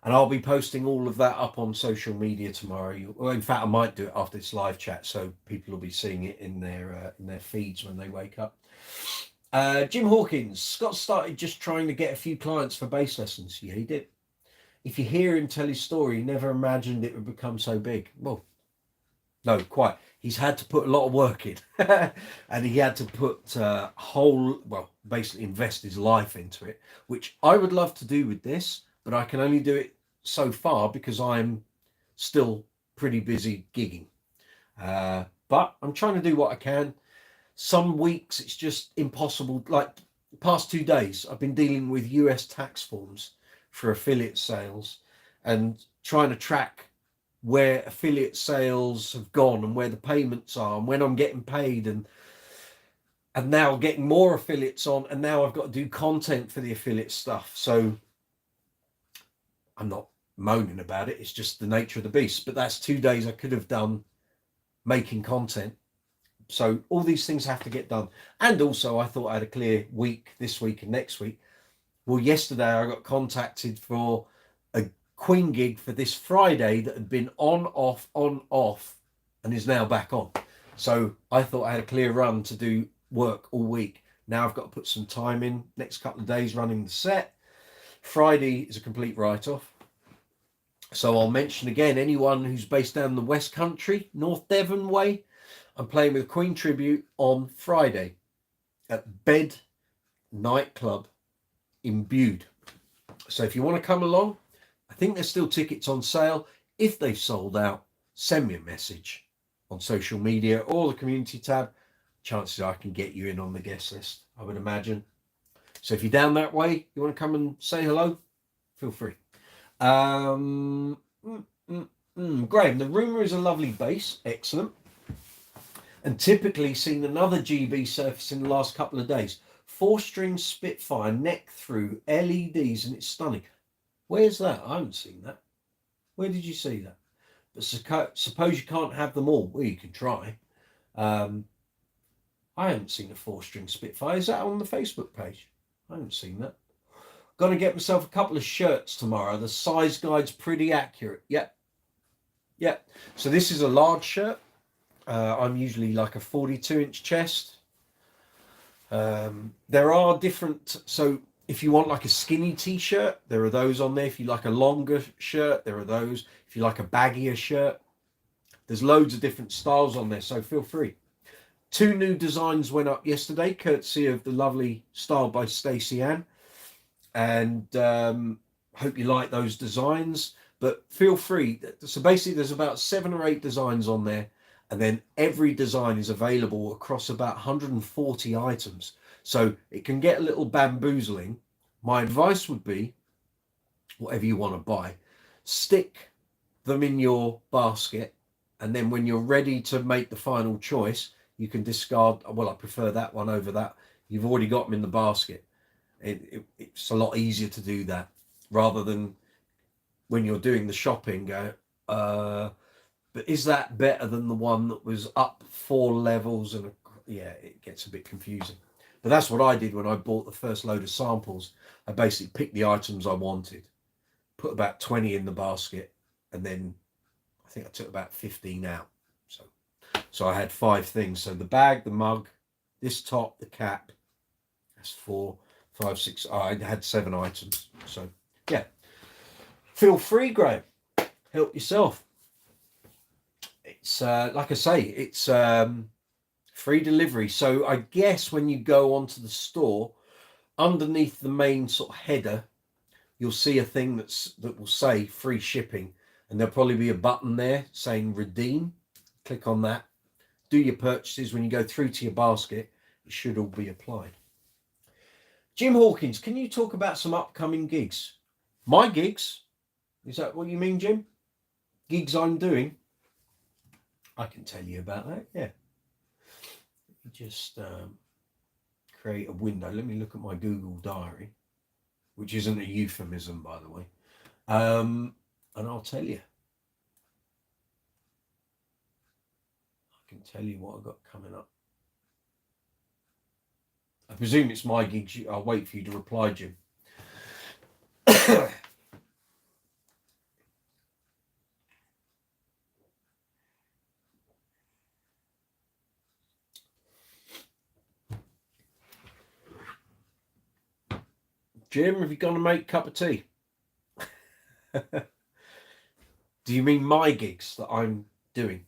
And I'll be posting all of that up on social media tomorrow. Well, in fact, I might do it after this live chat, so people will be seeing it in their feeds when they wake up. Jim Hawkins, Scott started just trying to get a few clients for bass lessons. Yeah, he did. If you hear him tell his story, he never imagined it would become so big. Well, no, quite. he's had to put a lot of work in and he had to put basically invest his life into it, which I would love to do with this, but I can only do it so far because I'm still pretty busy gigging. But I'm trying to do what I can. Some weeks it's just impossible. Like the past 2 days, I've been dealing with US tax forms for affiliate sales and trying to track where affiliate sales have gone and where the payments are and when I'm getting paid, and now getting more affiliates on, and now I've got to do content for the affiliate stuff. So I'm not moaning about it, it's just the nature of the beast. But that's 2 days I could have done making content. So all these things have to get done. And also I thought I had a clear week this week and next week. Well, yesterday I got contacted for a Queen gig for this Friday that had been on, off, and is now back on. So I thought I had a clear run to do work all week. Now I've got to put some time in, next couple of days running the set. Friday is a complete write-off. So I'll mention again, anyone who's based down the West Country, North Devon way, I'm playing with Queen Tribute on Friday at Bed Nightclub in Bude. So if you want to come along, I think there's still tickets on sale. If they've sold out, send me a message on social media or the community tab. Chances are I can get you in on the guest list, I would imagine. So if you're down that way, you want to come and say hello, feel free. Graham, the Rumour is a lovely bass, excellent. And typically seen another GB surface in the last couple of days. 4-string Spitfire, neck through, LEDs, and it's stunning. Where's that? I haven't seen that. Where did you see that? But suppose you can't have them all. Well, you can try. I haven't seen a 4-string Spitfire. Is that on the Facebook page? I haven't seen that. Got to get myself a couple of shirts tomorrow. The size guide's pretty accurate. Yep. So this is a large shirt. I'm usually like a 42-inch chest. There are different, so if you want like a skinny t-shirt, there are those on there. If you like a longer shirt, there are those. If you like a baggier shirt, there's loads of different styles on there, so feel free. 2 new designs went up yesterday, courtesy of the lovely Style by Stacey Ann, and hope you like those designs. But feel free. So basically there's about 7 or 8 designs on there, and then every design is available across about 140 items. So it can get a little bamboozling. My advice would be, whatever you want to buy, stick them in your basket, and then when you're ready to make the final choice, you can discard. Well, I prefer that one over that. You've already got them in the basket. It's a lot easier to do that rather than when you're doing the shopping go, but is that better than the one that was up 4 levels? And yeah, it gets a bit confusing. But that's what I did when I bought the first load of samples. I basically picked the items I wanted, put about 20 in the basket, and then I think I took about 15 out. So I had 5 things. So the bag, the mug, this top, the cap. That's 4, 5, 6. I had 7 items. So yeah, feel free, Graham. Help yourself. It's like I say, it's free delivery. So I guess when you go onto the store, underneath the main sort of header, you'll see a thing that will say free shipping, and there'll probably be a button there saying redeem. Click on that, do your purchases. When you go through to your basket, it should all be applied. Jim Hawkins, can you talk about some upcoming gigs? My gigs? Is that what you mean, Jim? Gigs I'm doing? I can tell you about that, yeah. Let me just create a window. Let me look at my Google Diary, which isn't a euphemism, by the way. And I'll tell you. I can tell you what I've got coming up. I presume it's my gigs. I'll wait for you to reply, Jim. Jim, have you gone to make a cup of tea? Do you mean my gigs that I'm doing?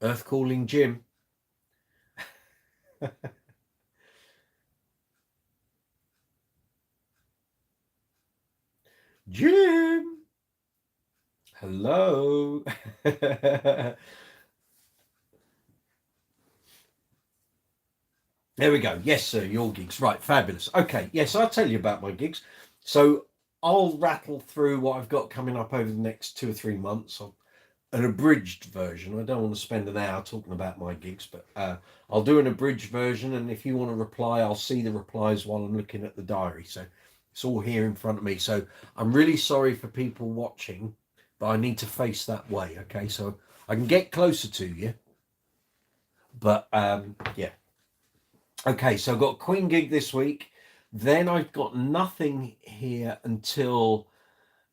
Earth calling Jim. Jim. Hello. There we go. Yes, sir. Your gigs. Right. Fabulous. Okay. Yes, I'll tell you about my gigs. So I'll rattle through what I've got coming up over the next 2 or 3 months. An abridged version. I don't want to spend an hour talking about my gigs, but I'll do an abridged version. And if you want to reply, I'll see the replies while I'm looking at the diary. So it's all here in front of me. So I'm really sorry for people watching, but I need to face that way. Okay. So I can get closer to you. But yeah. Okay, so I've got a Queen gig this week. Then I've got nothing here until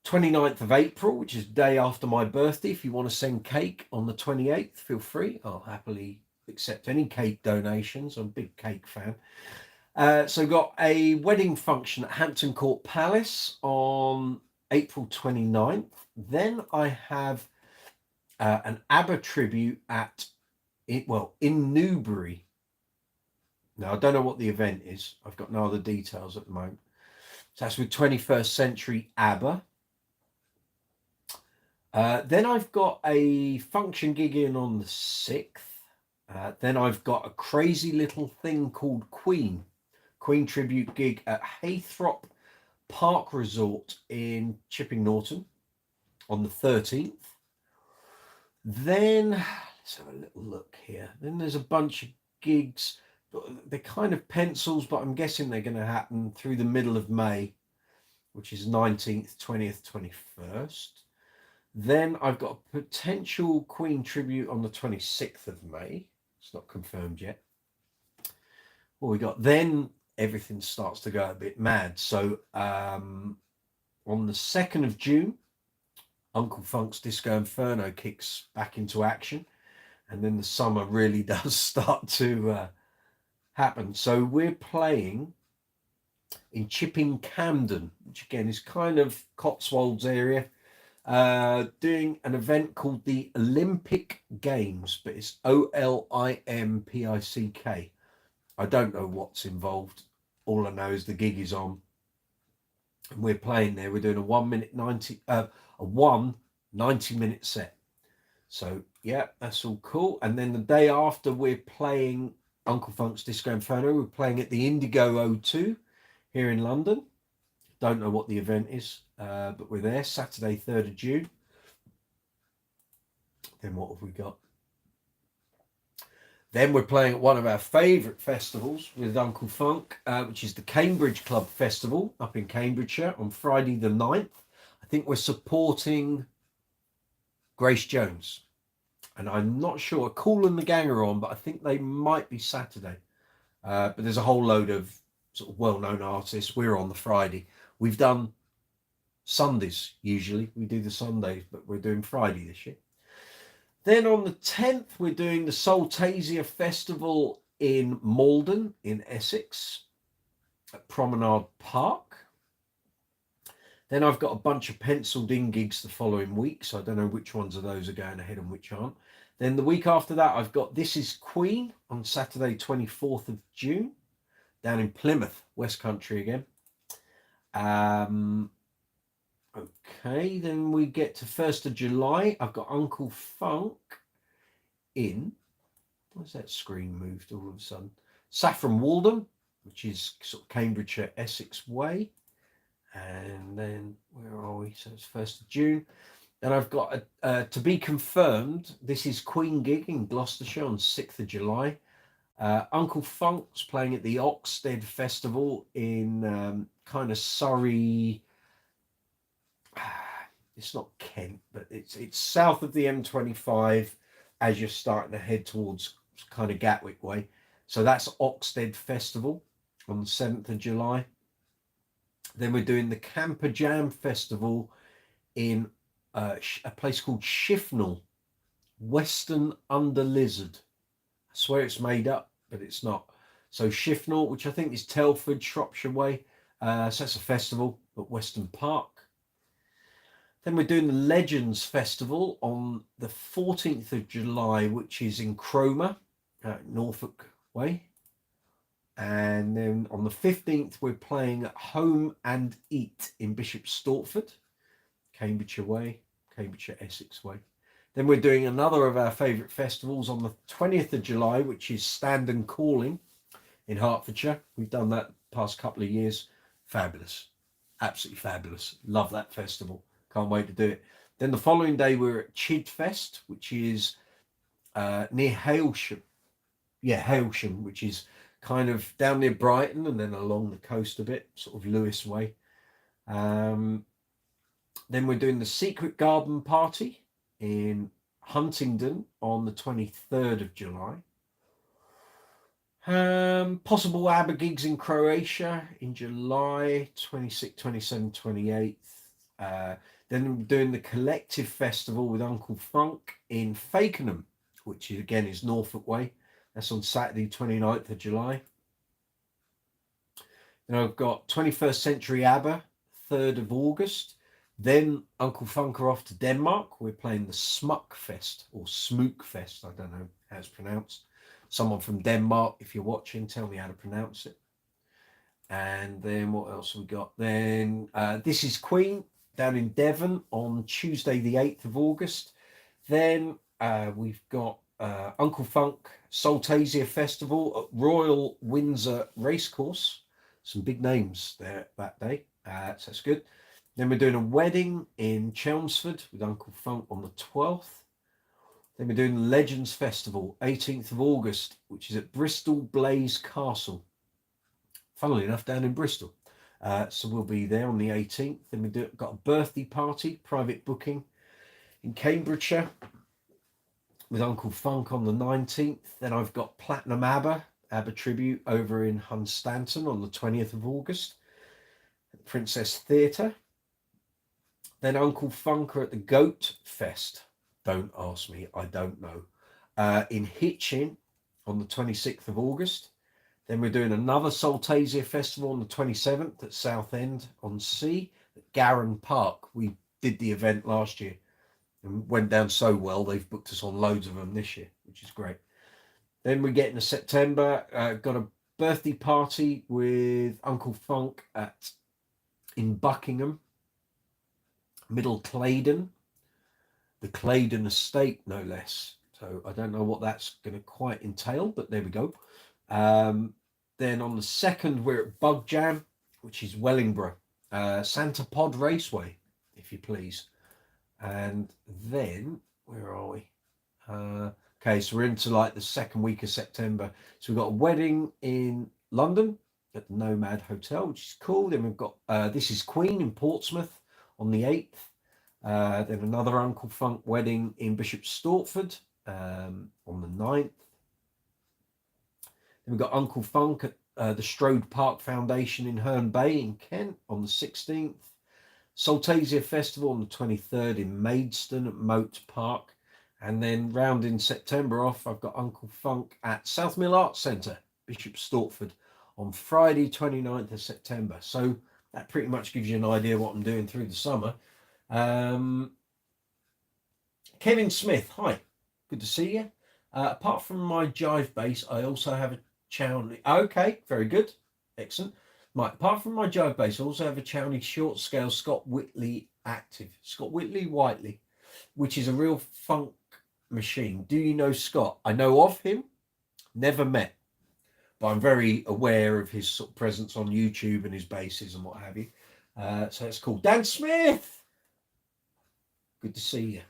29th of April, which is day after my birthday. If you want to send cake on the 28th, feel free. I'll happily accept any cake donations. I'm a big cake fan. So got a wedding function at Hampton Court Palace on April 29th. Then I have an ABBA tribute in Newbury. Now, I don't know what the event is. I've got no other details at the moment. So that's with 21st Century ABBA. Then I've got a function gig in on the 6th. Then I've got a crazy little thing called Queen tribute gig at Haythrop Park Resort in Chipping Norton on the 13th. Then let's have a little look here. Then there's a bunch of gigs. They're kind of pencils, but I'm guessing they're going to happen through the middle of May, which is 19th, 20th, 21st. Then I've got a potential Queen tribute on the 26th of May. It's not confirmed yet. What we got then, everything starts to go a bit mad. So on the 2nd of June, Uncle Funk's Disco Inferno kicks back into action. And then the summer really does start to happen. So we're playing in Chipping Camden, which again is kind of Cotswolds area, doing an event called the Olympic Games, but it's Olympick. I don't know what's involved. All I know is the gig is on, and we're playing there. We're doing a 90-minute set. So yeah, that's all cool. And then the day after, we're playing Uncle Funk's Disco Inferno. We're playing at the Indigo O2 here in London. Don't know what the event is, but we're there Saturday, 3rd of June. Then what have we got? Then we're playing at one of our favourite festivals with Uncle Funk, which is the Cambridge Club Festival up in Cambridgeshire on Friday the 9th. I think we're supporting Grace Jones. And I'm not sure. Cool and the Gang are on, but I think they might be Saturday. But there's a whole load of sort of well-known artists. We're on the Friday. We've done Sundays usually. We do the Sundays, but we're doing Friday this year. Then on the 10th, we're doing the Soultasia Festival in Malden in Essex at Promenade Park. Then I've got a bunch of penciled in gigs the following week, so I don't know which ones of those are going ahead and which aren't. Then the week after that, I've got This Is Queen on Saturday, 24th of June, down in Plymouth, West Country again. Okay, then we get to 1st of July. I've got Uncle Funk in, why's that screen moved all of a sudden? Saffron Walden, which is sort of Cambridgeshire, Essex way. And then where are we? So it's 1st of June. Then I've got to be confirmed. This is Queen gig in Gloucestershire on 6th of July. Uncle Funk's playing at the Oxted Festival in kind of Surrey. It's not Kent, but it's south of the M25 as you're starting to head towards kind of Gatwick way. So that's Oxted Festival on the 7th of July. Then we're doing the Camper Jam Festival in a place called Shifnal, Western Under Lizard. I swear it's made up, but it's not. So Shifnal, which I think is Telford, Shropshire way. So that's a festival at Weston Park. Then we're doing the Legends Festival on the 14th of July, which is in Cromer, Norfolk Way. And then on the 15th, we're playing at Home and Eat in Bishop Stortford, Cambridgeshire Way, Cambridgeshire Essex Way. Then we're doing another of our favourite festivals on the 20th of July, which is Stand and Calling in Hertfordshire. We've done that the past couple of years. Fabulous. Absolutely fabulous. Love that festival. Can't wait to do it. Then the following day, we're at Chidfest, which is near Hailsham. Yeah, Hailsham, which is kind of down near Brighton and then along the coast a bit, sort of Lewis Way. Then we're doing the Secret Garden Party in Huntingdon on the 23rd of July. Possible ABBA gigs in Croatia in July 26th, 27th, 28th. Then we're doing the Collective Festival with Uncle Funk in Fakenham, which again is Norfolk Way. That's on Saturday 29th of July. Then I've got 21st Century ABBA, 3rd of August. Then Uncle Funk are off to Denmark. We're playing the Smuk Fest or Smook Fest. I don't know how it's pronounced. Someone from Denmark, if you're watching, tell me how to pronounce it. And then what else have we got? Then This Is Queen down in Devon on Tuesday the 8th of August. Then we've got Uncle Funk Saltasia Festival at Royal Windsor Racecourse. Some big names there that day. So that's good. Then we're doing a wedding in Chelmsford with Uncle Funk on the 12th. Then we're doing the Legends Festival, 18th of August, which is at Bristol Blaze Castle. Funnily enough, down in Bristol. So we'll be there on the 18th. Then we've got a birthday party, private booking in Cambridgeshire with Uncle Funk on the 19th. Then I've got Platinum ABBA tribute over in Hunstanton on the 20th of August at Princess Theatre. Then Uncle Funk are at the Goat Fest. Don't ask me, I don't know. In Hitchin on the 26th of August. Then we're doing another Saltasia Festival on the 27th at Southend on Sea at Garran Park. We did the event last year and went down so well, they've booked us on loads of them this year, which is great. Then we get into September, got a birthday party with Uncle Funk in Buckingham, Middle Claydon, the Claydon estate, no less. So I don't know what that's going to quite entail, but there we go. Then on the 2nd, we're at Bug Jam, which is Wellingborough, Santa Pod Raceway, if you please. And then, where are we? Okay, so we're into like the second week of September. So we've got a wedding in London at the Nomad Hotel, which is cool. Then we've got This Is Queen in Portsmouth on the 8th. Then another Uncle Funk wedding in Bishop Stortford on the 9th. Then we've got Uncle Funk at the Strode Park Foundation in Herne Bay in Kent on the 16th. Saltasia Festival on the 23rd in Maidstone at Moat Park. And then rounding September off, I've got Uncle Funk at South Mill Arts Centre, Bishop Stortford, on Friday 29th of September. So that pretty much gives you an idea what I'm doing through the summer. Kevin Smith, hi, good to see you. Apart from my jive bass, I also have a Chowney. Okay, very good, excellent. Apart from my jive bass, I also have a Chowney short scale Scott Whitley active, Scott Whitley, which is a real funk machine. Do you know Scott? I know of him, never met, but I'm very aware of his sort of presence on YouTube and his basses and what have you. So it's cool. Dan Smith, good to see you.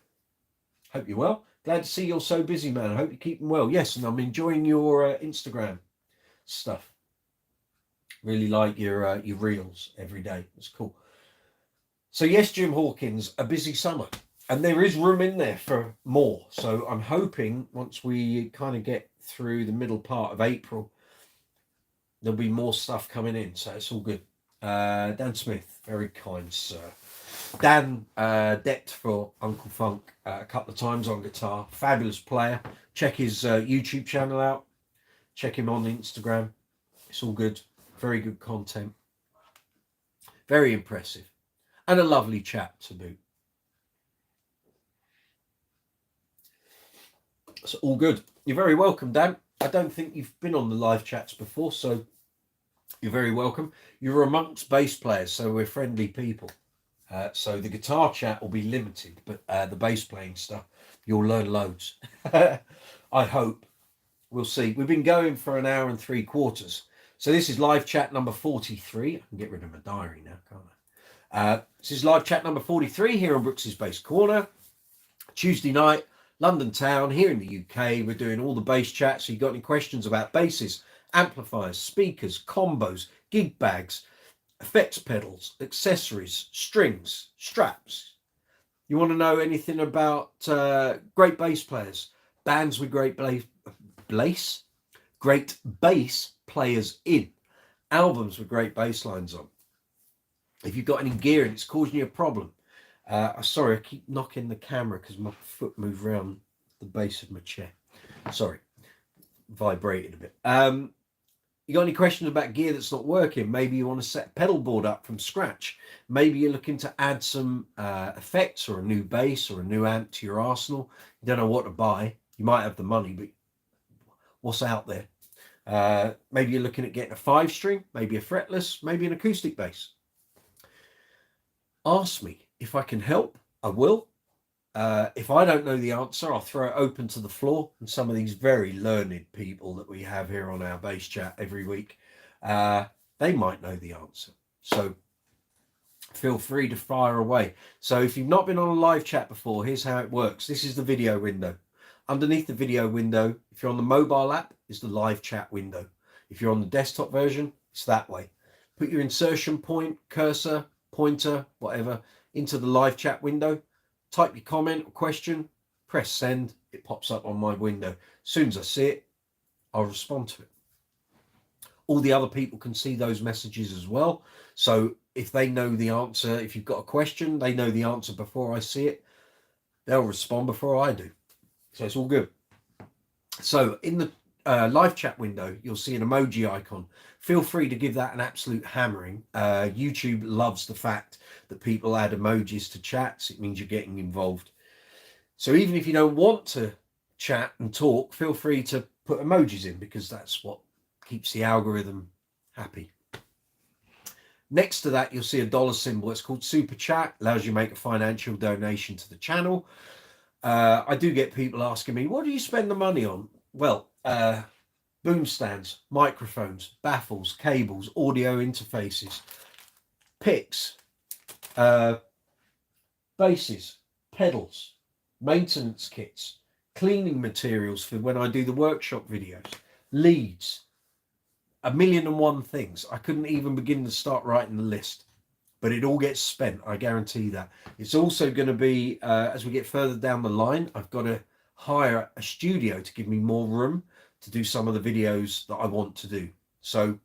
Hope you're well. Glad to see you're so busy, man. I hope you're keeping well. Yes, and I'm enjoying your Instagram stuff. Really like your reels every day. It's cool. So yes, Jim Hawkins, a busy summer. And there is room in there for more. So I'm hoping once we kind of get through the middle part of April, there'll be more stuff coming in. So it's all good. Dan Smith, very kind, sir. Dan decked for Uncle Funk a couple of times on guitar. Fabulous player. Check his YouTube channel out. Check him on Instagram. It's all good. Very good content. Very impressive. And a lovely chap to boot. It's all good. You're very welcome, Dan. I don't think you've been on the live chats before, so you're very welcome. You're amongst bass players, so we're friendly people. So the guitar chat will be limited, but the bass playing stuff, you'll learn loads. I hope. We'll see. We've been going for an hour and 3/4. So this is live chat number 43. I can get rid of my diary now, can't I? This is live chat number 43 here on Brooks's Bass Corner. Tuesday night, London town, here in the UK. We're doing all the bass chats. So you got any questions about basses, amplifiers, speakers, combos, gig bags, effects pedals, accessories, strings, straps. You want to know anything about great bass players, bands with great bass players in, albums with great bass lines on. If you've got any gear and it's causing you a problem, sorry, I keep knocking the camera because my foot moved around the base of my chair. Sorry, vibrated a bit. You got any questions about gear that's not working? Maybe you want to set a pedal board up from scratch. Maybe you're looking to add some effects or a new bass or a new amp to your arsenal. You don't know what to buy. You might have the money, but what's out there? Maybe you're looking at getting a 5-string, maybe a fretless, maybe an acoustic bass. Ask me. If I can help, I will. If I don't know the answer, I'll throw it open to the floor, and some of these very learned people that we have here on our bass chat every week, they might know the answer. So feel free to fire away. So if you've not been on a live chat before, here's how it works. This is the video window. Underneath the video window, if you're on the mobile app, is the live chat window. If you're on the desktop version, it's that way. Put your insertion point, cursor, pointer, whatever, into the live chat window. Type your comment or question, press send, it pops up on my window. As soon as I see it, I'll respond to it. All the other people can see those messages as well. So if they know the answer, if you've got a question, they know the answer before I see it, they'll respond before I do. So it's all good. So in the live chat window, you'll see an emoji icon. Feel free to give that an absolute hammering. YouTube loves the fact that people add emojis to chats. It means you're getting involved. So even if you don't want to chat and talk, feel free to put emojis in, because that's what keeps the algorithm happy. Next to that, you'll see a dollar symbol. It's called Super Chat. Allows you to make a financial donation to the channel. I do get people asking me, what do you spend the money on? Well, boom stands, microphones, baffles, cables, audio interfaces, picks, basses, pedals, maintenance kits, cleaning materials for when I do the workshop videos, leads, 1,000,001 things. I couldn't even begin to start writing the list, but it all gets spent. I guarantee that. It's also going to be, as we get further down the line, I've got to hire a studio to give me more room to do some of the videos that I want to do. So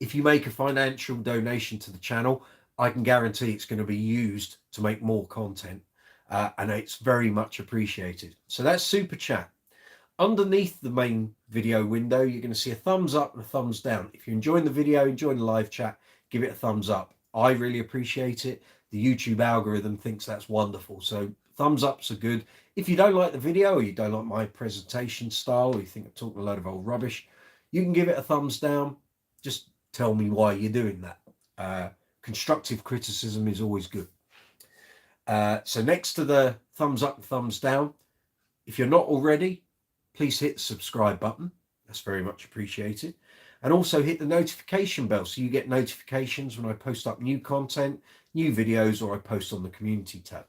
if you make a financial donation to the channel, I can guarantee it's going to be used to make more content, and it's very much appreciated. So that's Super Chat. Underneath the main video window, you're going to see a thumbs up and a thumbs down. If you're enjoying the video, enjoying the live chat, give it a thumbs up. I really appreciate it. The YouTube algorithm thinks that's wonderful. So thumbs ups are good. If you don't like the video, or you don't like my presentation style, or you think I'm talking a load of old rubbish, you can give it a thumbs down. Just tell me why you're doing that. Constructive criticism is always good. So next to the thumbs up and thumbs down, if you're not already, please hit the subscribe button. That's very much appreciated. And also hit the notification bell so you get notifications when I post up new content, new videos, or I post on the community tab.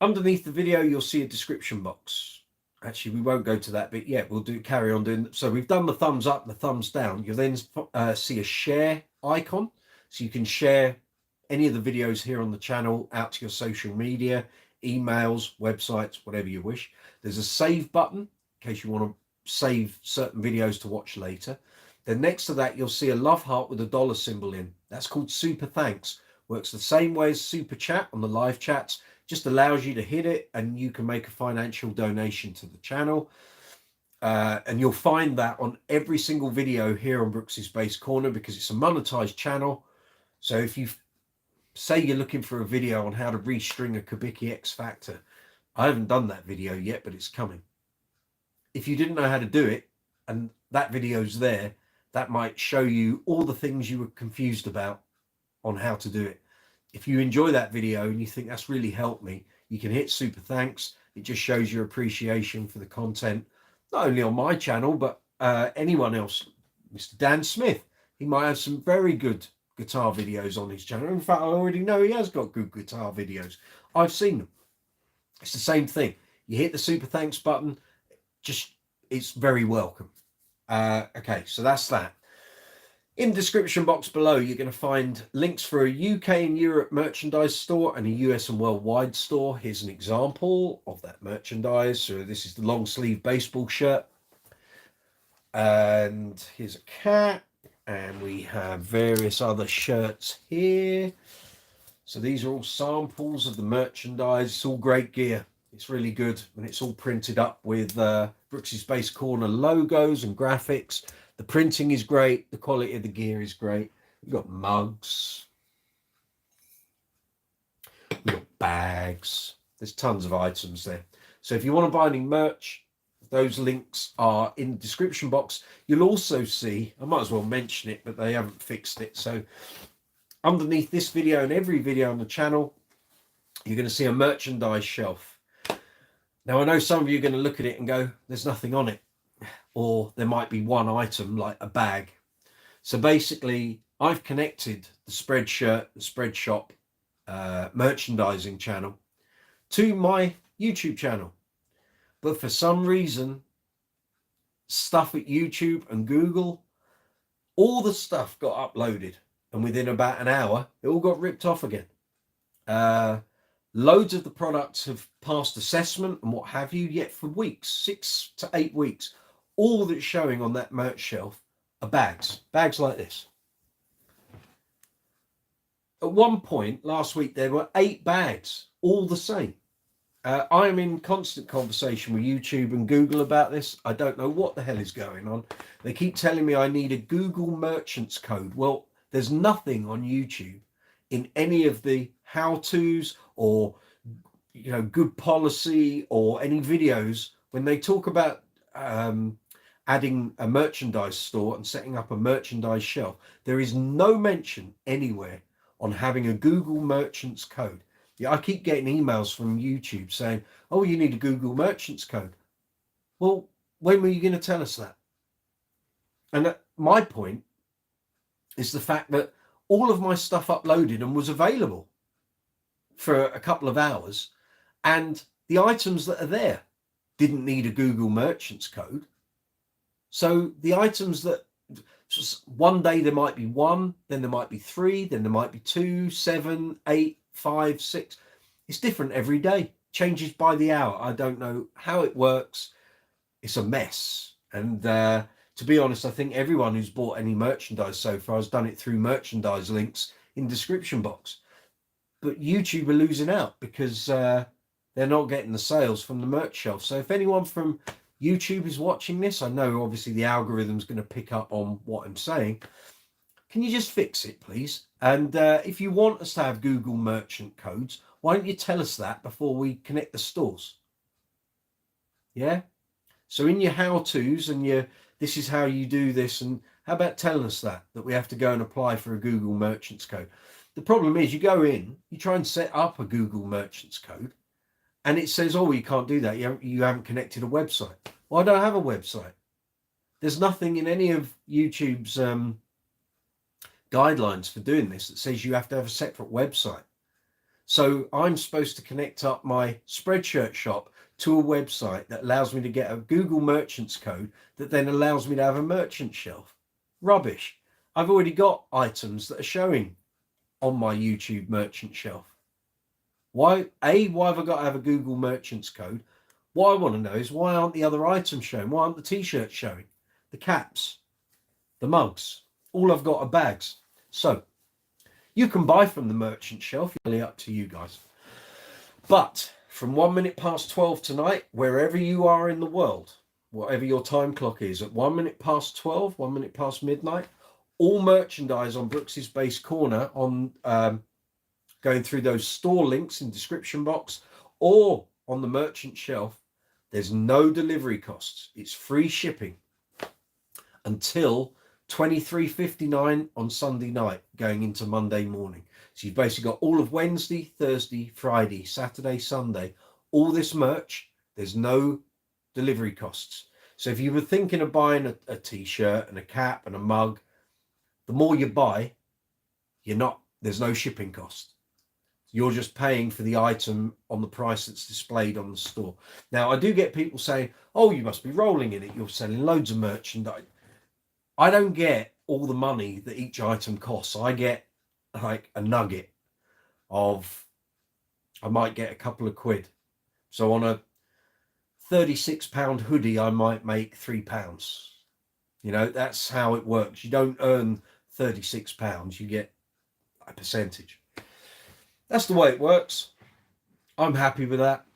Underneath the video, you'll see a description box. Actually, we won't go to that bit yet. We'll carry on doing. So we've done the thumbs up and the thumbs down. You'll then see a share icon. So you can share any of the videos here on the channel out to your social media, emails, websites, whatever you wish. There's a save button in case you want to save certain videos to watch later. Then next to that, you'll see a love heart with a dollar symbol in. That's called Super Thanks. Works the same way as Super Chat on the live chats. Just allows you to hit it and you can make a financial donation to the channel. And you'll find that on every single video here on Brooks's Bass Corner, because it's a monetized channel. So if you say you're looking for a video on how to restring a Kubicki X Factor, I haven't done that video yet, but it's coming. If you didn't know how to do it, and that video's there, that might show you all the things you were confused about on how to do it. If you enjoy that video and you think that's really helped me, you can hit super thanks. It just shows your appreciation for the content, not only on my channel, but anyone else. Mr. Dan Smith, he might have some very good guitar videos on his channel. In fact, I already know he has got good guitar videos. I've seen them. It's the same thing. You hit the super thanks button, just it's very welcome. Okay, so that's that. In the description box below, you're going to find links for a UK and Europe merchandise store and a US and worldwide store. Here's an example of that merchandise. So this is the long sleeve baseball shirt. And here's a cap. And we have various other shirts here. So these are all samples of the merchandise. It's all great gear. It's really good. And it's all printed up with Brooksy's Bass Corner logos and graphics. The printing is great. The quality of the gear is great. We've got mugs. We've got bags. There's tons of items there. So if you want to buy any merch, those links are in the description box. You'll also see, I might as well mention it, but they haven't fixed it. So underneath this video and every video on the channel, you're going to see a merchandise shelf. Now, I know some of you are going to look at it and go, there's nothing on it. Or there might be one item like a bag. So basically, I've connected the Spreadshirt, the Spreadshop merchandising channel to my YouTube channel. But for some reason, stuff at YouTube and Google, all the stuff got uploaded. And within about an hour, it all got ripped off again. Loads of the products have passed assessment and what have you, yet for weeks, 6 to 8 weeks, all that's showing on that merch shelf are bags like this. At one point last week, there were 8 bags, all the same. I am in constant conversation with YouTube and Google about this. I don't know what the hell is going on. They keep telling me I need a Google Merchants code. Well, there's nothing on YouTube in any of the how-tos or, you know, good policy or any videos when they talk about adding a merchandise store and setting up a merchandise shelf. There is no mention anywhere on having a Google Merchants code. Yeah, I keep getting emails from YouTube saying, oh, you need a Google Merchants code. Well, when were you going to tell us that? And my point is the fact that all of my stuff uploaded and was available for a couple of hours, and the items that are there didn't need a Google Merchants code. So the items that one day there might be 1, then there might be 3, then there might be 2, 7, 8, 5, 6. It's different every day, changes by the hour. I don't know how it works. It's a mess. And to be honest, I think everyone who's bought any merchandise so far has done it through merchandise links in the description box. But YouTube are losing out because they're not getting the sales from the merch shelf. So if anyone from YouTube is watching this, I know obviously the algorithm's going to pick up on what I'm saying. Can you just fix it, please? And if you want us to have Google merchant codes, why don't you tell us that before we connect the stores? Yeah? So in your how-tos and your this is how you do this, and how about telling us that we have to go and apply for a Google Merchants code? The problem is you go in, you try and set up a Google Merchants code, and it says, oh, you can't do that. You haven't connected a website. Well, I don't have a website. There's nothing in any of YouTube's guidelines for doing this that says you have to have a separate website. So I'm supposed to connect up my Spreadshirt shop to a website that allows me to get a Google Merchants code that then allows me to have a merchant shelf. Rubbish. I've already got items that are showing on my YouTube merchant shelf. Why have I got to have a Google Merchants code? What I want to know is, why aren't the other items showing? Why aren't the t-shirts showing? The caps, the mugs, all I've got are bags. So you can buy from the merchant shelf, really up to you guys. But from 1 minute past 12 tonight, wherever you are in the world, whatever your time clock is, at 1 minute past 12, 1 minute past midnight, all merchandise on Brooksy's Bass Corner on going through those store links in the description box, or on the merchant shelf, there's no delivery costs. It's free shipping until 23:59 on Sunday night going into Monday morning. So you've basically got all of Wednesday, Thursday, Friday, Saturday, Sunday, all this merch. There's no delivery costs. So if you were thinking of buying a t-shirt and a cap and a mug, the more you buy, there's no shipping cost. You're just paying for the item on the price that's displayed on the store. Now, I do get people saying, oh, you must be rolling in it. You're selling loads of merchandise. I don't get all the money that each item costs. I get like a nugget of, I might get a couple of quid. So on a £36 hoodie, I might make £3. You know, that's how it works. You don't earn £36, you get a percentage. That's the way it works. I'm happy with that.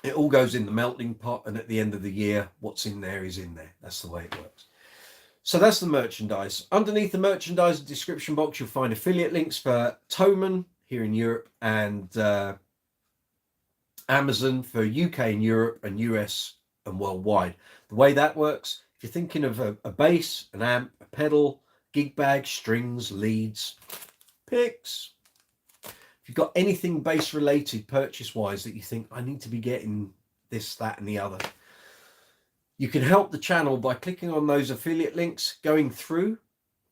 It all goes in the melting pot, and at the end of the year, what's in there is in there. That's the way it works. So that's the merchandise. Underneath the merchandise description box, you'll find affiliate links for Thomann here in Europe and Amazon for UK and Europe and US and worldwide. The way that works, if you're thinking of a bass, an amp, a pedal, gig bag, strings, leads, picks, if you've got anything bass related purchase wise that you think I need to be getting this, that and the other, you can help the channel by clicking on those affiliate links, going through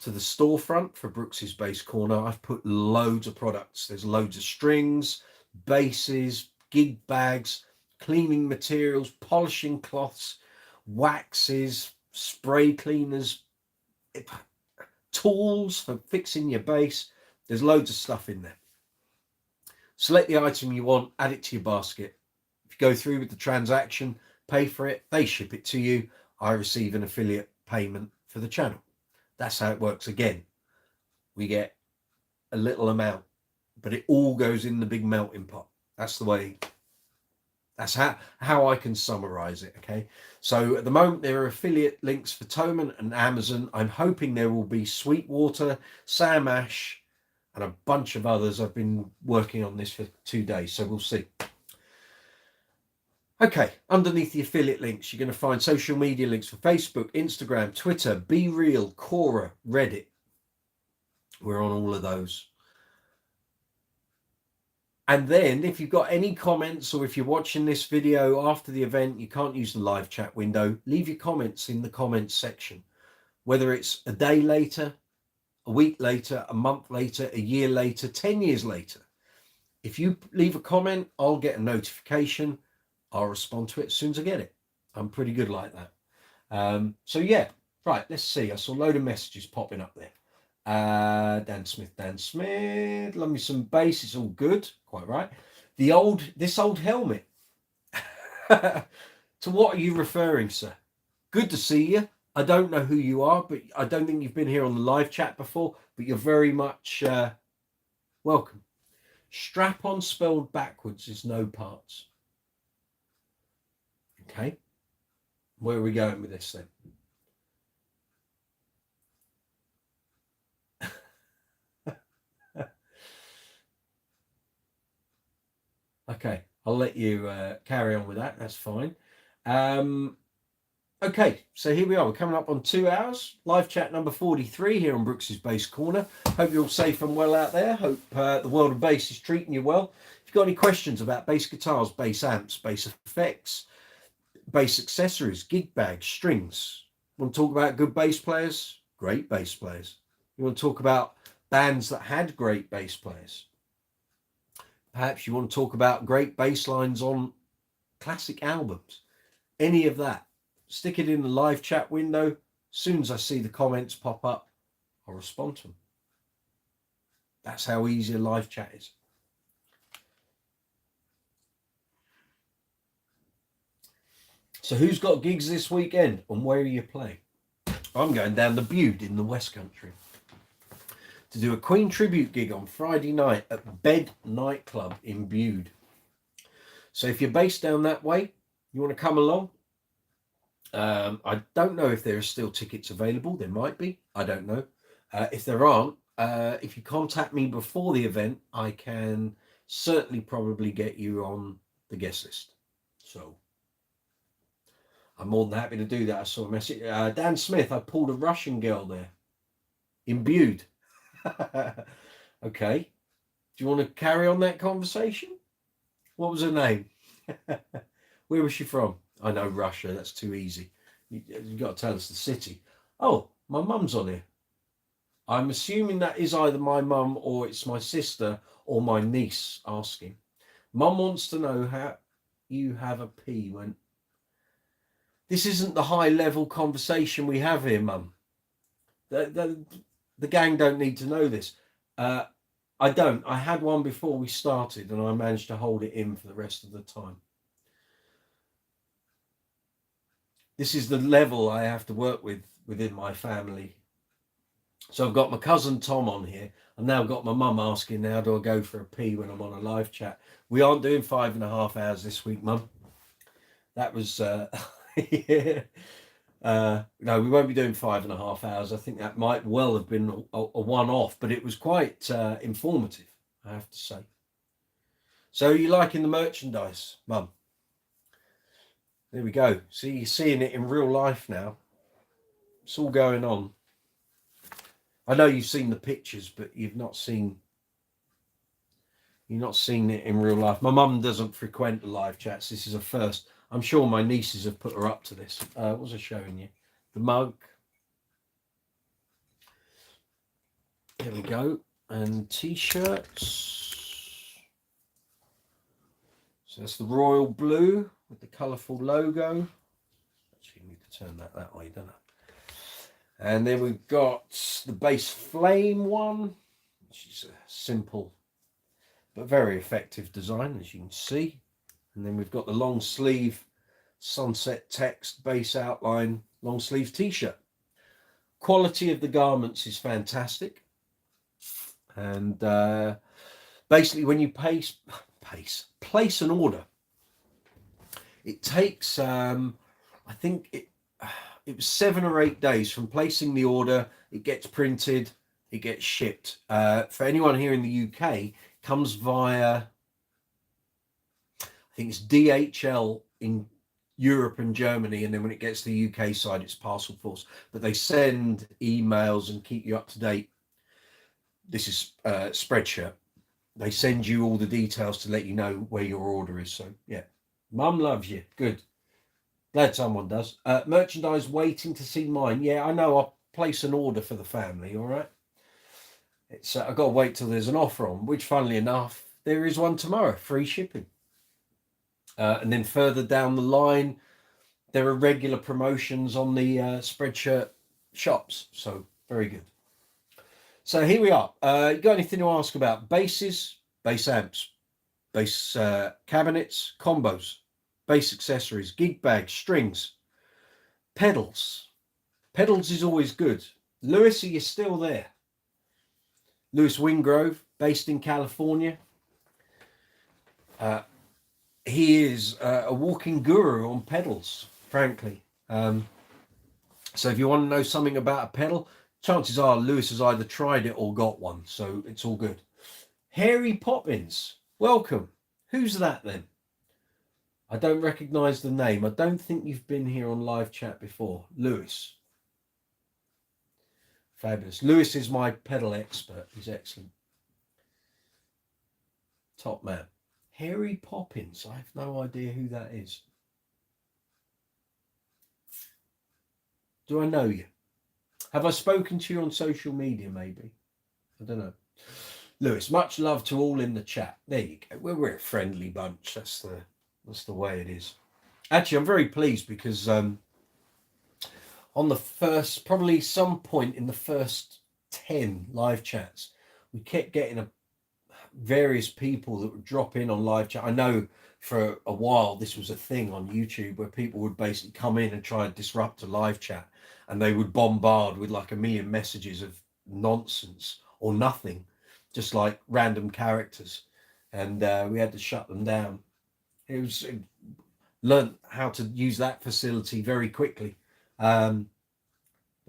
to the storefront for Brooks's Bass Corner. I've put loads of products. There's loads of strings, basses, gig bags, cleaning materials, polishing cloths, waxes, spray cleaners, tools for fixing your bass. There's loads of stuff in there. Select the item you want, add it to your basket. If you go through with the transaction, pay for it, they ship it to you. I receive an affiliate payment for the channel. That's how it works. Again, we get a little amount, but it all goes in the big melting pot. That's the way, that's how I can summarize it. Okay, so at the moment there are affiliate links for Thomann and Amazon. I'm hoping there will be Sweetwater, Sam Ash, and a bunch of others. I've been working on this for 2 days, so we'll see. Okay, underneath the affiliate links, you're going to find social media links for Facebook, Instagram, Twitter, Be Real, Quora, Reddit. We're on all of those. And then if you've got any comments, or if you're watching this video after the event, you can't use the live chat window, leave your comments in the comments section. Whether it's a day later, a week later, a month later, a year later, 10 years later. If you leave a comment, I'll get a notification. I'll respond to it as soon as I get it. I'm pretty good like that. So yeah, right, let's see. I saw a load of messages popping up there. Dan Smith, love me some bass. It's all good, quite right. This old helmet. To what are you referring, sir? Good to see you. I don't know who you are, but I don't think you've been here on the live chat before, but you're very much welcome. Strap-on spelled backwards is no parts. Okay, where are we going with this then? Okay, I'll let you carry on with that. That's fine. Okay, so here we are. We're coming up on 2 hours. Live chat number 43 here on Brooks's Bass Corner. Hope you're all safe and well out there. Hope the world of bass is treating you well. If you've got any questions about bass guitars, bass amps, bass effects, bass accessories, gig bags, strings, want to talk about good bass players, great bass players. You want to talk about bands that had great bass players. Perhaps you want to talk about great bass lines on classic albums. Any of that. Stick it in the live chat window. As soon as I see the comments pop up, I'll respond to them. That's how easy a live chat is. So who's got gigs this weekend and where are you playing? I'm going down the Bude in the West Country to do a Queen tribute gig on Friday night at Bed Nightclub in Bude. So if you're based down that way, you want to come along. I don't know if there are still tickets available. There might be. I don't know. If there aren't, if you contact me before the event, I can certainly probably get you on the guest list. So I'm more than happy to do that. I saw a message. Dan Smith, I pulled a Russian girl there. Imbued. Okay. Do you want to carry on that conversation? What was her name? Where was she from? I know Russia. That's too easy. You've got to tell us the city. Oh, my mum's on here. I'm assuming that is either my mum or it's my sister or my niece asking. Mum wants to know how you have a pee when... This isn't the high level conversation we have here, Mum. The gang don't need to know this. I don't. I had one before we started and I managed to hold it in for the rest of the time. This is the level I have to work with within my family. So I've got my cousin Tom on here. I've now got my mum asking, how do I go for a pee when I'm on a live chat? We aren't doing 5.5 hours this week, Mum. That was... yeah. No, we won't be doing 5.5 hours. I think that might well have been a one-off, but it was quite informative, I have to say. So are you liking the merchandise, Mum? There we go. See, you're seeing it in real life now. It's all going on. I know you've seen the pictures, but you've not seen it in real life. My mum doesn't frequent the live chats. This is a first. I'm sure my nieces have put her up to this. What was I showing you? The mug. There we go. And t-shirts. So that's the royal blue with the colourful logo. Actually, you need to turn that way, don't I? And then we've got the base flame one, which is a simple but very effective design, as you can see. And then we've got the long sleeve sunset text base outline long sleeve t-shirt. Quality of the garments is fantastic. And basically when you place an order, it takes, I think it was 7 or 8 days from placing the order. It gets printed, it gets shipped. For anyone here in the UK, comes via, I think it's DHL in Europe and Germany, and then when it gets to the UK side, it's Parcel Force. But they send emails and keep you up to date. This is Spreadshirt. They send you all the details to let you know where your order is. So yeah, Mum loves you. Good. Glad someone does. Merchandise waiting to see mine. Yeah, I know. I'll place an order for the family. All right. It's I've got to wait till there's an offer on, which funnily enough, there is one tomorrow, free shipping. And then further down the line, there are regular promotions on the Spreadshirt shops. So very good. So here we are. You got anything to ask about? Basses, bass amps, bass cabinets, combos, bass accessories, gig bags, strings, pedals. Pedals is always good. Lewis, are you still there? Lewis Wingrove, based in California. He is a walking guru on pedals, frankly. So if you want to know something about a pedal, chances are Lewis has either tried it or got one, so it's all good. Harry Poppins, welcome. Who's that then? I don't recognise the name. I don't think you've been here on live chat before. Lewis. Fabulous. Lewis is my pedal expert. He's excellent. Top man. Harry Poppins. I have no idea who that is. Do I know you? Have I spoken to you on social media, maybe? I don't know. Lewis, much love to all in the chat. There you go. We're a friendly bunch. That's the way it is. Actually, I'm very pleased because on the first, probably some point in the first 10 live chats, we kept getting various people that would drop in on live chat. I know for a while this was a thing on YouTube where people would basically come in and try and disrupt a live chat, and they would bombard with like a million messages of nonsense or nothing, just like random characters, and we had to shut them down. Learned how to use that facility very quickly, but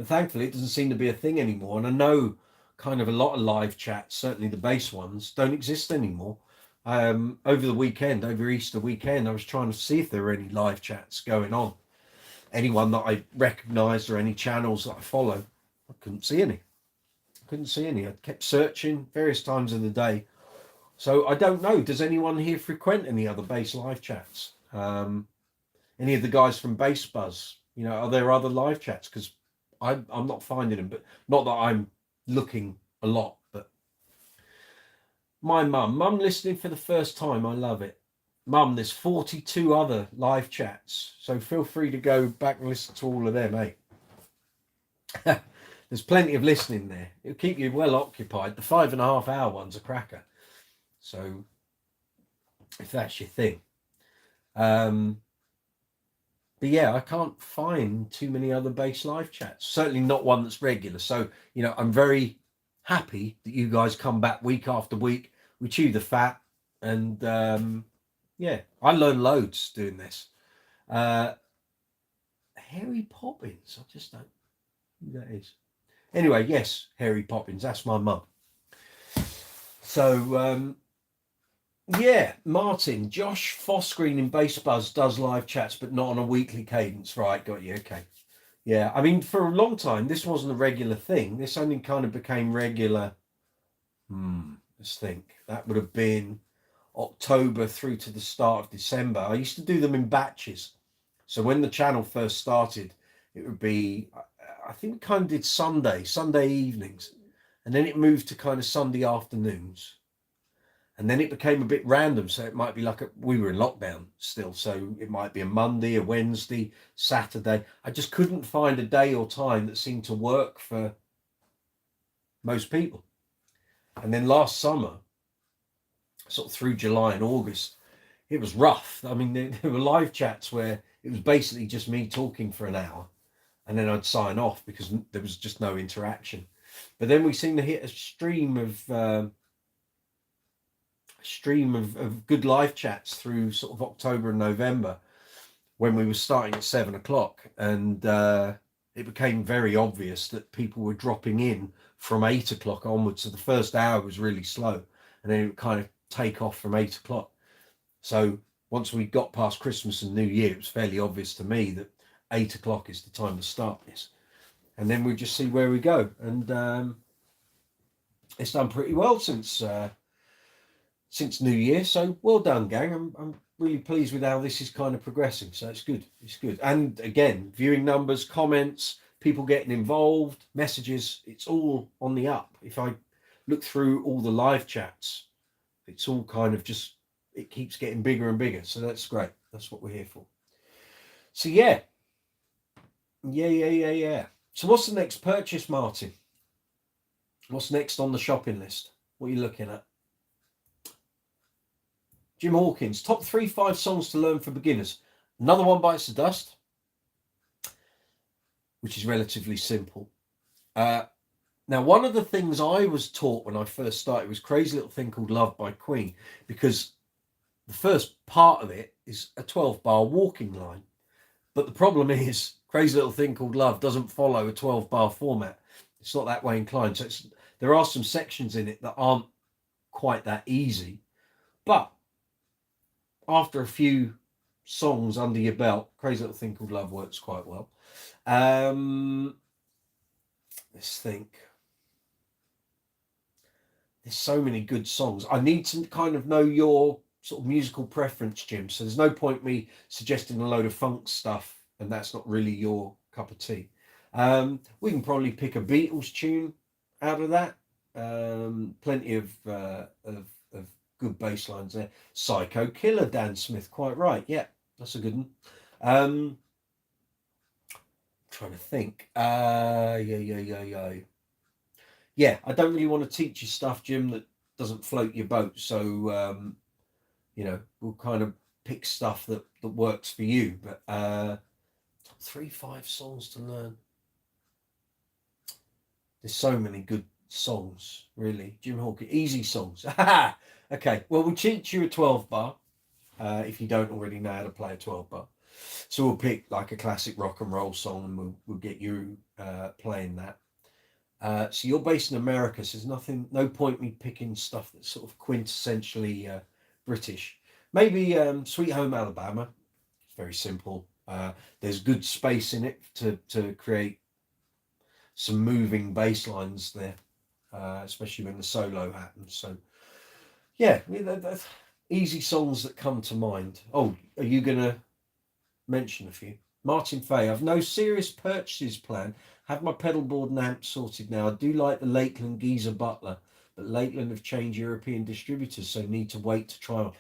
thankfully it doesn't seem to be a thing anymore. And I know kind of a lot of live chats, certainly the bass ones, don't exist anymore. Over the weekend, over Easter weekend, I was trying to see if there were any live chats going on. Anyone that I recognised or any channels that I follow. I couldn't see any. I kept searching various times of the day. So I don't know. Does anyone here frequent any other bass live chats? Any of the guys from Bass Buzz? You know, are there other live chats? Because I'm not finding them, but not that I'm looking a lot. But my mum listening for the first time. I love it. Mum, there's 42 other live chats, so feel free to go back and listen to all of them, eh? There's plenty of listening there. It'll keep you well occupied. The 5.5 hour one's a cracker. So if that's your thing. But yeah, I can't find too many other bass live chats. Certainly not one that's regular. So, you know, I'm very happy that you guys come back week after week. We chew the fat. And yeah, I learn loads doing this. Harry Poppins. I just don't know who that is. Anyway, yes, Harry Poppins. That's my mum. So, yeah, Martin, Josh Fosgreen in Bass Buzz does live chats, but not on a weekly cadence. Right, got you. Okay. Yeah, I mean, for a long time, this wasn't a regular thing. This only kind of became regular. Let's think. That would have been October through to the start of December. I used to do them in batches. So when the channel first started, it would be, I think we kind of did Sunday evenings, and then it moved to kind of Sunday afternoons. And then it became a bit random. So it might be like we were in lockdown still. So it might be a Monday, a Wednesday, Saturday. I just couldn't find a day or time that seemed to work for most people. And then last summer, sort of through July and August, it was rough. I mean, there were live chats where it was basically just me talking for an hour, and then I'd sign off because there was just no interaction. But then we seemed to hit a stream of good live chats through sort of October and November, when we were starting at 7 o'clock, and it became very obvious that people were dropping in from 8 o'clock onwards. So the first hour was really slow, and then it would kind of take off from 8 o'clock. So once we got past Christmas and New Year, it was fairly obvious to me that 8 o'clock is the time to start this, and then we just see where we go. And it's done pretty well since New Year. So well done, gang. I'm really pleased with how this is kind of progressing. So it's good. And again, viewing numbers, comments, people getting involved, messages, it's all on the up. If I look through all the live chats, it's all kind of just, it keeps getting bigger and bigger. So that's great. That's what we're here for. So yeah. So what's the next purchase, Martin? What's next on the shopping list? What are you looking at? Jim Hawkins, top 3-5 songs to learn for beginners. Another One Bites the Dust, which is relatively simple. Now, one of the things I was taught when I first started was Crazy Little Thing Called Love by Queen, because the first part of it is a 12-bar walking line. But the problem is Crazy Little Thing Called Love doesn't follow a 12-bar format. It's not that way inclined. So there are some sections in it that aren't quite that easy. But after a few songs under your belt, Crazy Little Thing Called Love works quite well. Let's think. There's so many good songs. I need to kind of know your sort of musical preference, Jim. So there's no point me suggesting a load of funk stuff, and that's not really your cup of tea. We can probably pick a Beatles tune out of that. Plenty of good bass lines there. Psycho Killer, Dan Smith, quite right. Yeah, that's a good one. Trying to think. Yeah, I don't really want to teach you stuff, Jim, that doesn't float your boat. So, you know, we'll kind of pick stuff that works for you. But top 3-5 songs to learn. There's so many good songs, really. Jim Hawkins, easy songs. Okay, well, we'll teach you a 12-bar if you don't already know how to play a 12-bar. So we'll pick like a classic rock and roll song, and we'll get you playing that. So you're based in America, so there's no point me picking stuff that's sort of quintessentially British. Maybe Sweet Home Alabama. It's very simple. There's good space in it to create some moving bass lines there, especially when the solo happens. So, yeah, that's easy songs that come to mind. Oh, are you going to mention a few? Martin Fay, I've no serious purchases planned. Have my pedal board and amp sorted now. I do like the Lakeland Geezer Butler, but Lakeland have changed European distributors, so need to wait to try.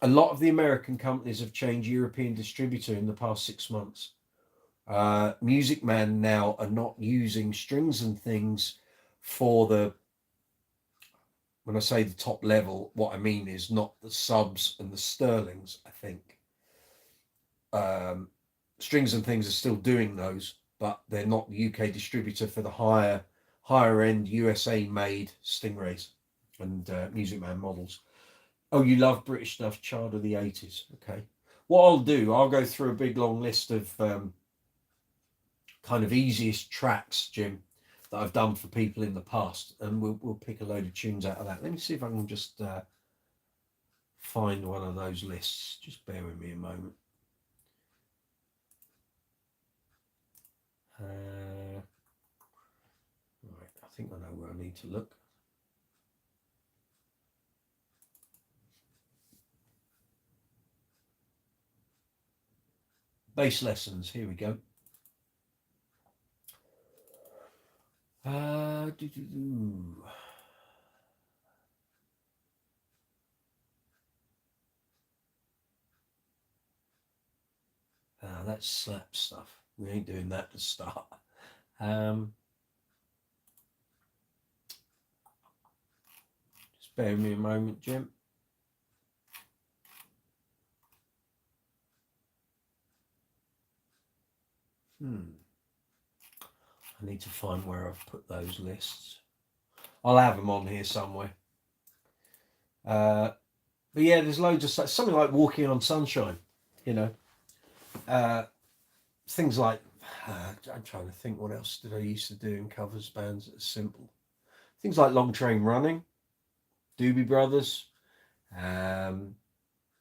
A lot of the American companies have changed European distributor in the past 6 months. Music Man now are not using Strings and Things for the, when I say the top level, what I mean is not the subs and the sterlings, I think. Strings and Things are still doing those, but they're not the UK distributor for the higher end USA made Stingrays and Music Man models. Oh, you love British stuff, child of the 80s. Okay. What I'll do, I'll go through a big long list of kind of easiest tracks, Jim, that I've done for people in the past, and we'll pick a load of tunes out of that. Let me see if I can just find one of those lists. Just bear with me a moment. Right, I think I know where I need to look. Bass lessons, here we go. That's slap stuff. We ain't doing that to start. Just bear with me a moment, Jim. I need to find where I've put those lists. I'll have them on here somewhere. But yeah, there's loads of stuff. Something like Walking on Sunshine, you know. Things like, I'm trying to think what else did I used to do in covers bands that are simple. Things like Long Train Running, Doobie Brothers,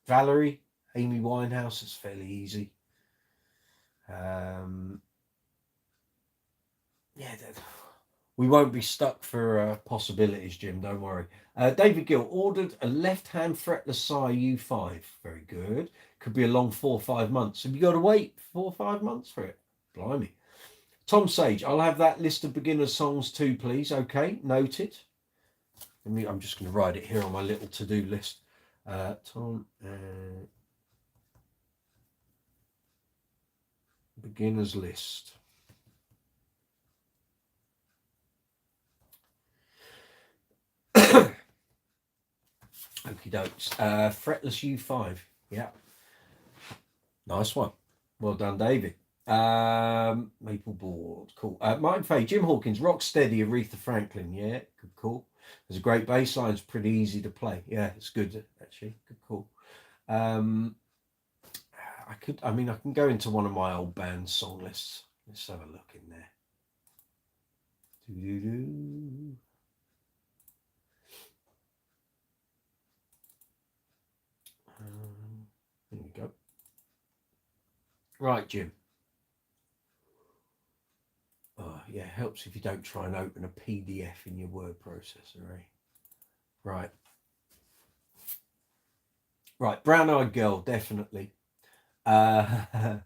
Valerie, Amy Winehouse, it's fairly easy. Yeah, we won't be stuck for possibilities, Jim, don't worry. David Gill ordered a left-hand fretless Psy U5. Very good. Could be a long 4 or 5 months. Have you got to wait 4 or 5 months for it? Blimey. Tom Sage, I'll have that list of beginner songs too, please. Okay, noted. I'm just going to write it here on my little to-do list. Tom, beginner's list. Okie dokes. Fretless U5. Yeah. Nice one. Well done, David. Maple board. Cool. Martin Fay, Jim Hawkins, Rocksteady, Aretha Franklin. Yeah, good call. There's a great bass line. It's pretty easy to play. Yeah, it's good, actually. Good call. I can go into one of my old band song lists. Let's have a look in there. Doo-doo-doo. There we go. Right, Jim. Oh, yeah, helps if you don't try and open a PDF in your word processor, eh? Right. Right, Brown Eyed Girl, definitely. Dancing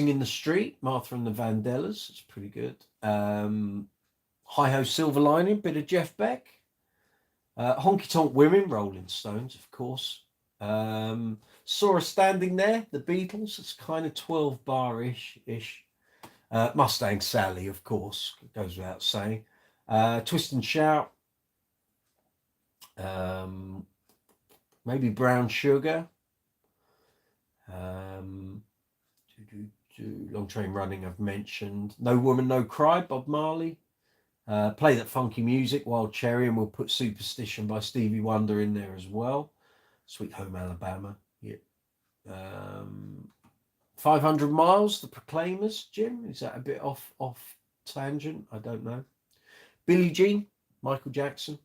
in the Street, Martha and the Vandellas, it's pretty good. Hi-Ho Silver Lining, bit of Jeff Beck. Honky Tonk Women, Rolling Stones, of course. Saw Her Standing There, the Beatles. It's kind of 12 bar-ish. Mustang Sally, of course, goes without saying. Twist and Shout. Maybe Brown Sugar. Long Train Running, I've mentioned. No Woman, No Cry, Bob Marley. Play That Funky Music, Wild Cherry, and we'll put Superstition by Stevie Wonder in there as well. Sweet Home Alabama. Yeah. 500 Miles, The Proclaimers, Jim. Is that a bit off tangent? I don't know. Billie Jean, Michael Jackson.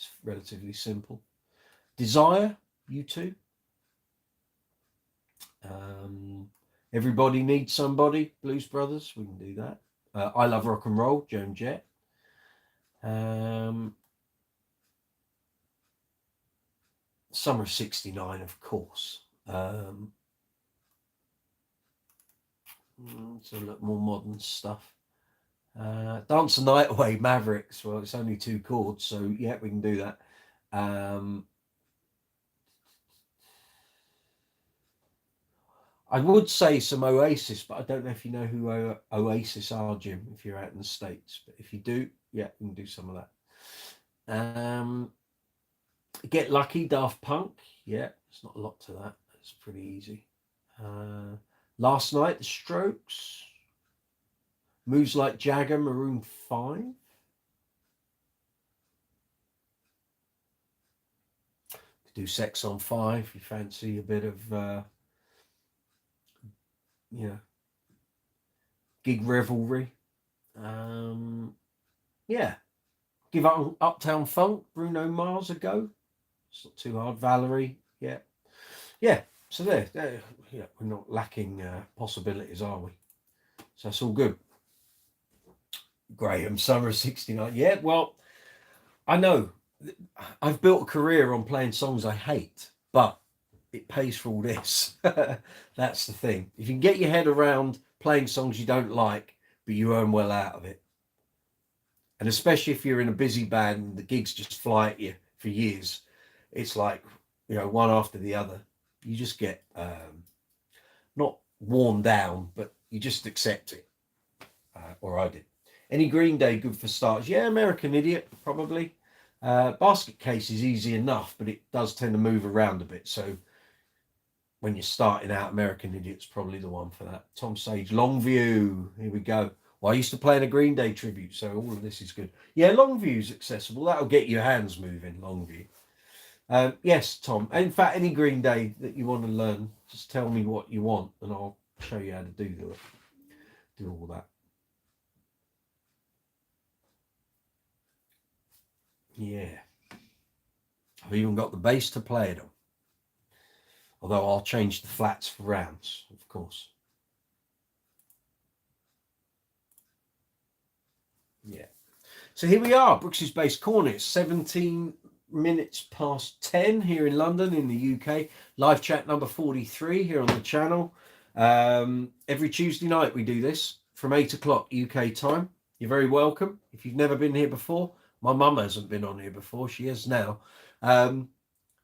It's relatively simple. Desire, U2. Everybody Needs Somebody, Blues Brothers. We can do that. I Love Rock and Roll, Joan Jett. Summer of '69, of course. It's a little more modern stuff. Dance the Night Away, Mavericks. Well, it's only 2 chords, so yeah, we can do that. I would say some Oasis, but I don't know if you know who Oasis are, Jim, if you're out in the States. But if you do, yeah, we can do some of that. Get Lucky, Daft Punk. Yeah, it's not a lot to that. It's pretty easy. Last Night, The Strokes. Moves Like Jagger, Maroon 5. Could do Sex on Fire if you fancy a bit of, gig revelry. Yeah. Give Up Uptown Funk, Bruno Mars a go. It's not too hard. Valerie, yeah. Yeah, so there yeah, we're not lacking possibilities, are we? So that's all good. Graham, Summer of '69. Yeah, well, I know I've built a career on playing songs I hate, but it pays for all this. That's the thing. If you can get your head around playing songs you don't like, but you earn well out of it, and especially if you're in a busy band and the gigs just fly at you for years, it's like, one after the other. You just get not worn down, but you just accept it. Or I did. Any Green Day good for starters? Yeah, American Idiot, probably. Basket Case is easy enough, but it does tend to move around a bit. So when you're starting out, American Idiot's probably the one for that. Tom Sage, Longview. Here we go. Well, I used to play in a Green Day tribute, so all of this is good. Yeah, Longview's accessible. That'll get your hands moving, Longview. Yes, Tom. In fact, any Green Day that you want to learn, just tell me what you want, and I'll show you how to do all that. Yeah. I've even got the bass to play it on. Although I'll change the flats for rounds, of course. Yeah. So here we are, Brooks's Bass Corner. It's 17 minutes past 10 here in London, in the UK. Live chat number 43 here on the channel. Every Tuesday night we do this from 8 o'clock UK time. You're very welcome. If you've never been here before, my mum hasn't been on here before. She is now.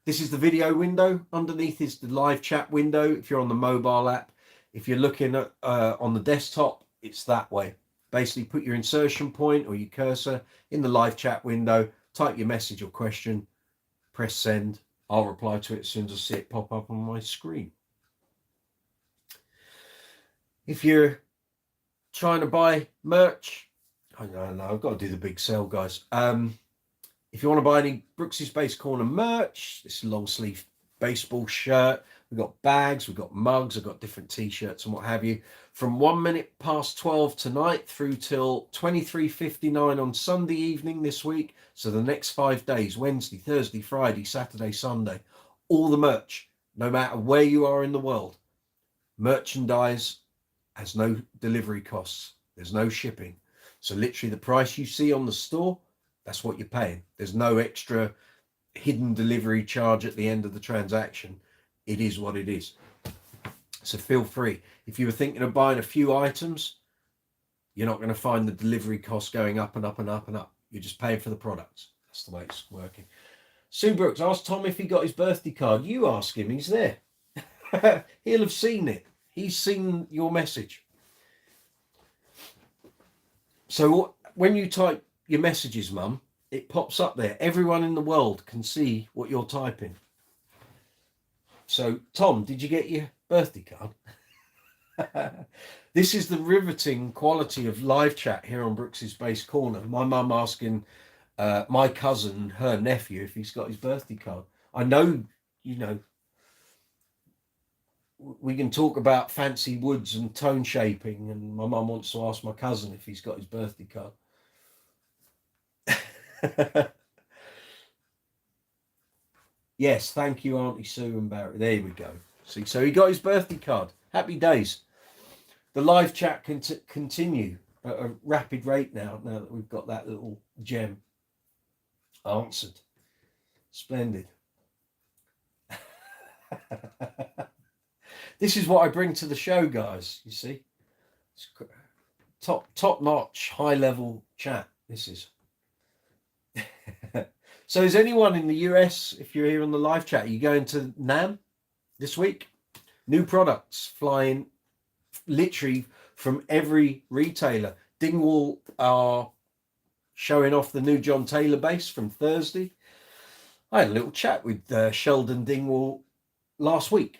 This is the video window. Underneath is the live chat window if you're on the mobile app. If you're looking at on the desktop, it's that way. Basically, put your insertion point or your cursor in the live chat window, type your message or question, press send. I'll reply to it as soon as I see it pop up on my screen. If you're trying to buy merch, I don't know, I've got to do the big sale, guys. If you want to buy any Brooks's Bass Corner merch, this is a long sleeve baseball shirt. We've got bags, we've got mugs, I've got different t-shirts and what have you. From 1 minute past 12 tonight through till 23:59 on Sunday evening this week. So the next 5 days, Wednesday, Thursday, Friday, Saturday, Sunday, all the merch, no matter where you are in the world. Merchandise has no delivery costs. There's no shipping. So literally the price you see on the store, that's what you're paying. There's no extra hidden delivery charge at the end of the transaction. It is what it is. So feel free. If you were thinking of buying a few items, you're not going to find the delivery costs going up and up and up and up. You're just paying for the products. That's the way it's working. Sue Brooks, ask Tom if he got his birthday card. You ask him, he's there. He'll have seen it. He's seen your message. So when you type your messages, Mum, it pops up there. Everyone in the world can see what you're typing. So, Tom, did you get your birthday card? This is the riveting quality of live chat here on Brooks's Bass Corner. My mum asking my cousin, her nephew, if he's got his birthday card. I know, we can talk about fancy woods and tone shaping, and my mum wants to ask my cousin if he's got his birthday card. Yes, thank you, Auntie Sue and Barry. There we go. See, so he got his birthday card. Happy days. The live chat can continue at a rapid rate now that we've got that little gem answered. Splendid. This is what I bring to the show, guys. You see, it's top notch, high level chat. This is. So, is anyone in the US? If you're here on the live chat, are you going to NAMM this week? New products flying, literally from every retailer. Dingwall are showing off the new John Taylor bass from Thursday. I had a little chat with Sheldon Dingwall last week,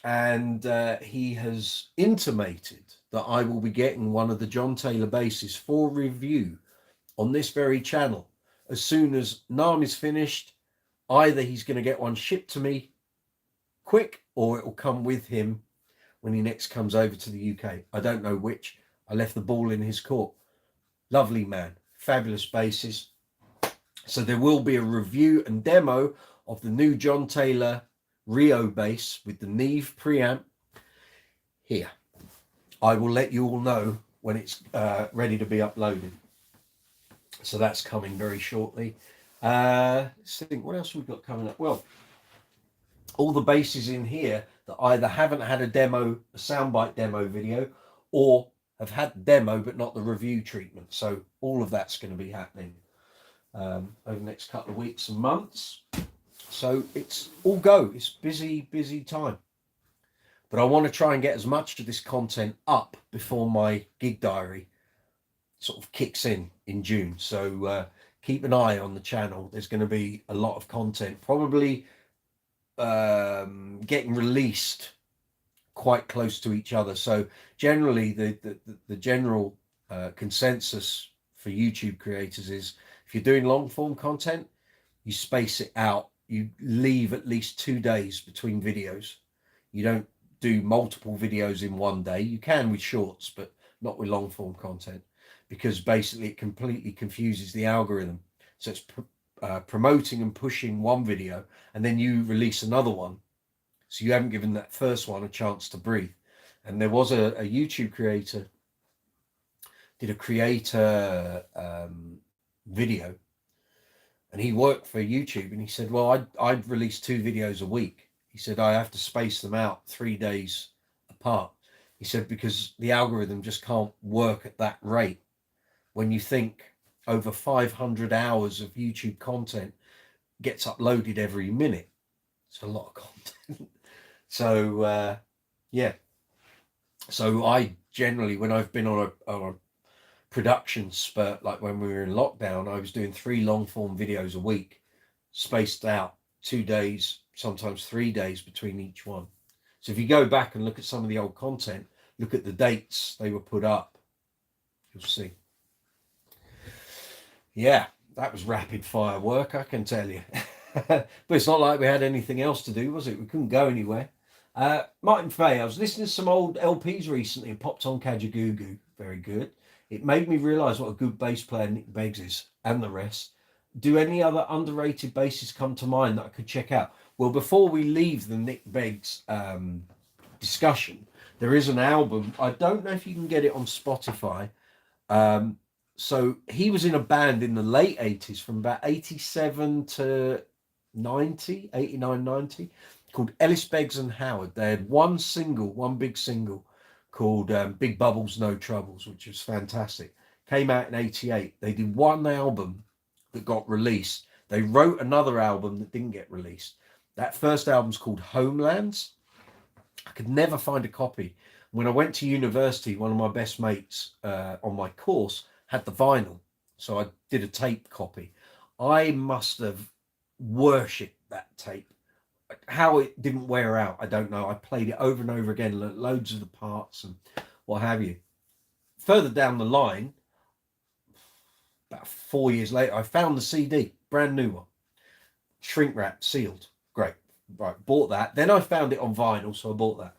and he has intimated that I will be getting one of the John Taylor basses for review on this very channel as soon as NAMM is finished. Either he's going to get one shipped to me quick, or it will come with him when he next comes over to the UK. I don't know which. I left the ball in his court. Lovely man, fabulous basses. So there will be a review and demo of the new John Taylor Rio bass with the Neve preamp here. I will let you all know when it's ready to be uploaded. So that's coming very shortly. Let's think, what else we've got coming up? Well, all the basses in here that either haven't had a soundbite demo video, or have had the demo but not the review treatment. So all of that's going to be happening over the next couple of weeks and months. So it's all go. It's busy time. But I want to try and get as much of this content up before my gig diary sort of kicks in June. So keep an eye on the channel. There's going to be a lot of content, probably getting released quite close to each other. So generally the general consensus for YouTube creators is, if you're doing long form content, you space it out. You leave at least 2 days between videos. You don't do multiple videos in one day. You can with shorts, but not with long form content, because basically it completely confuses the algorithm. So it's promoting and pushing one video, and then you release another one. So you haven't given that first one a chance to breathe. And there was a YouTube creator, did a creator video, and he worked for YouTube, and he said, well, I'd release 2 videos a week. He said, I have to space them out 3 days apart. He said, because the algorithm just can't work at that rate. When you think over 500 hours of YouTube content gets uploaded every minute, it's a lot of content. So, yeah. So I generally, when I've been on a production spurt, like when we were in lockdown, I was doing 3 long form videos a week, spaced out 2 days, sometimes 3 days between each one. So if you go back and look at some of the old content, look at the dates they were put up, you'll see. Yeah, that was rapid fire work, I can tell you. But it's not like we had anything else to do, was it? We couldn't go anywhere. Martin Fay, I was listening to some old LPs recently and popped on Kajagoogoo. Very good. It made me realise what a good bass player Nick Beggs is, and the rest. Do any other underrated basses come to mind that I could check out? Well, before we leave the Nick Beggs discussion, there is an album. I don't know if you can get it on Spotify. So he was in a band in the late 80s, from about 87 to 90, 89, 90, called Ellis Beggs and Howard. They had one big single called Big Bubbles, No Troubles, which was fantastic. Came out in 88. They did one album that got released. They wrote another album that didn't get released. That first album's called Homelands. I could never find a copy. When I went to university, one of my best mates on my course had the vinyl, so I did a tape copy. I must have worshipped that tape. How it didn't wear out, I don't know. I played it over and over again, learned loads of the parts and what have you. Further down the line, about 4 years later, I found the CD, brand new one, shrink wrap, sealed. Great. Right, bought that. Then I found it on vinyl, so I bought that.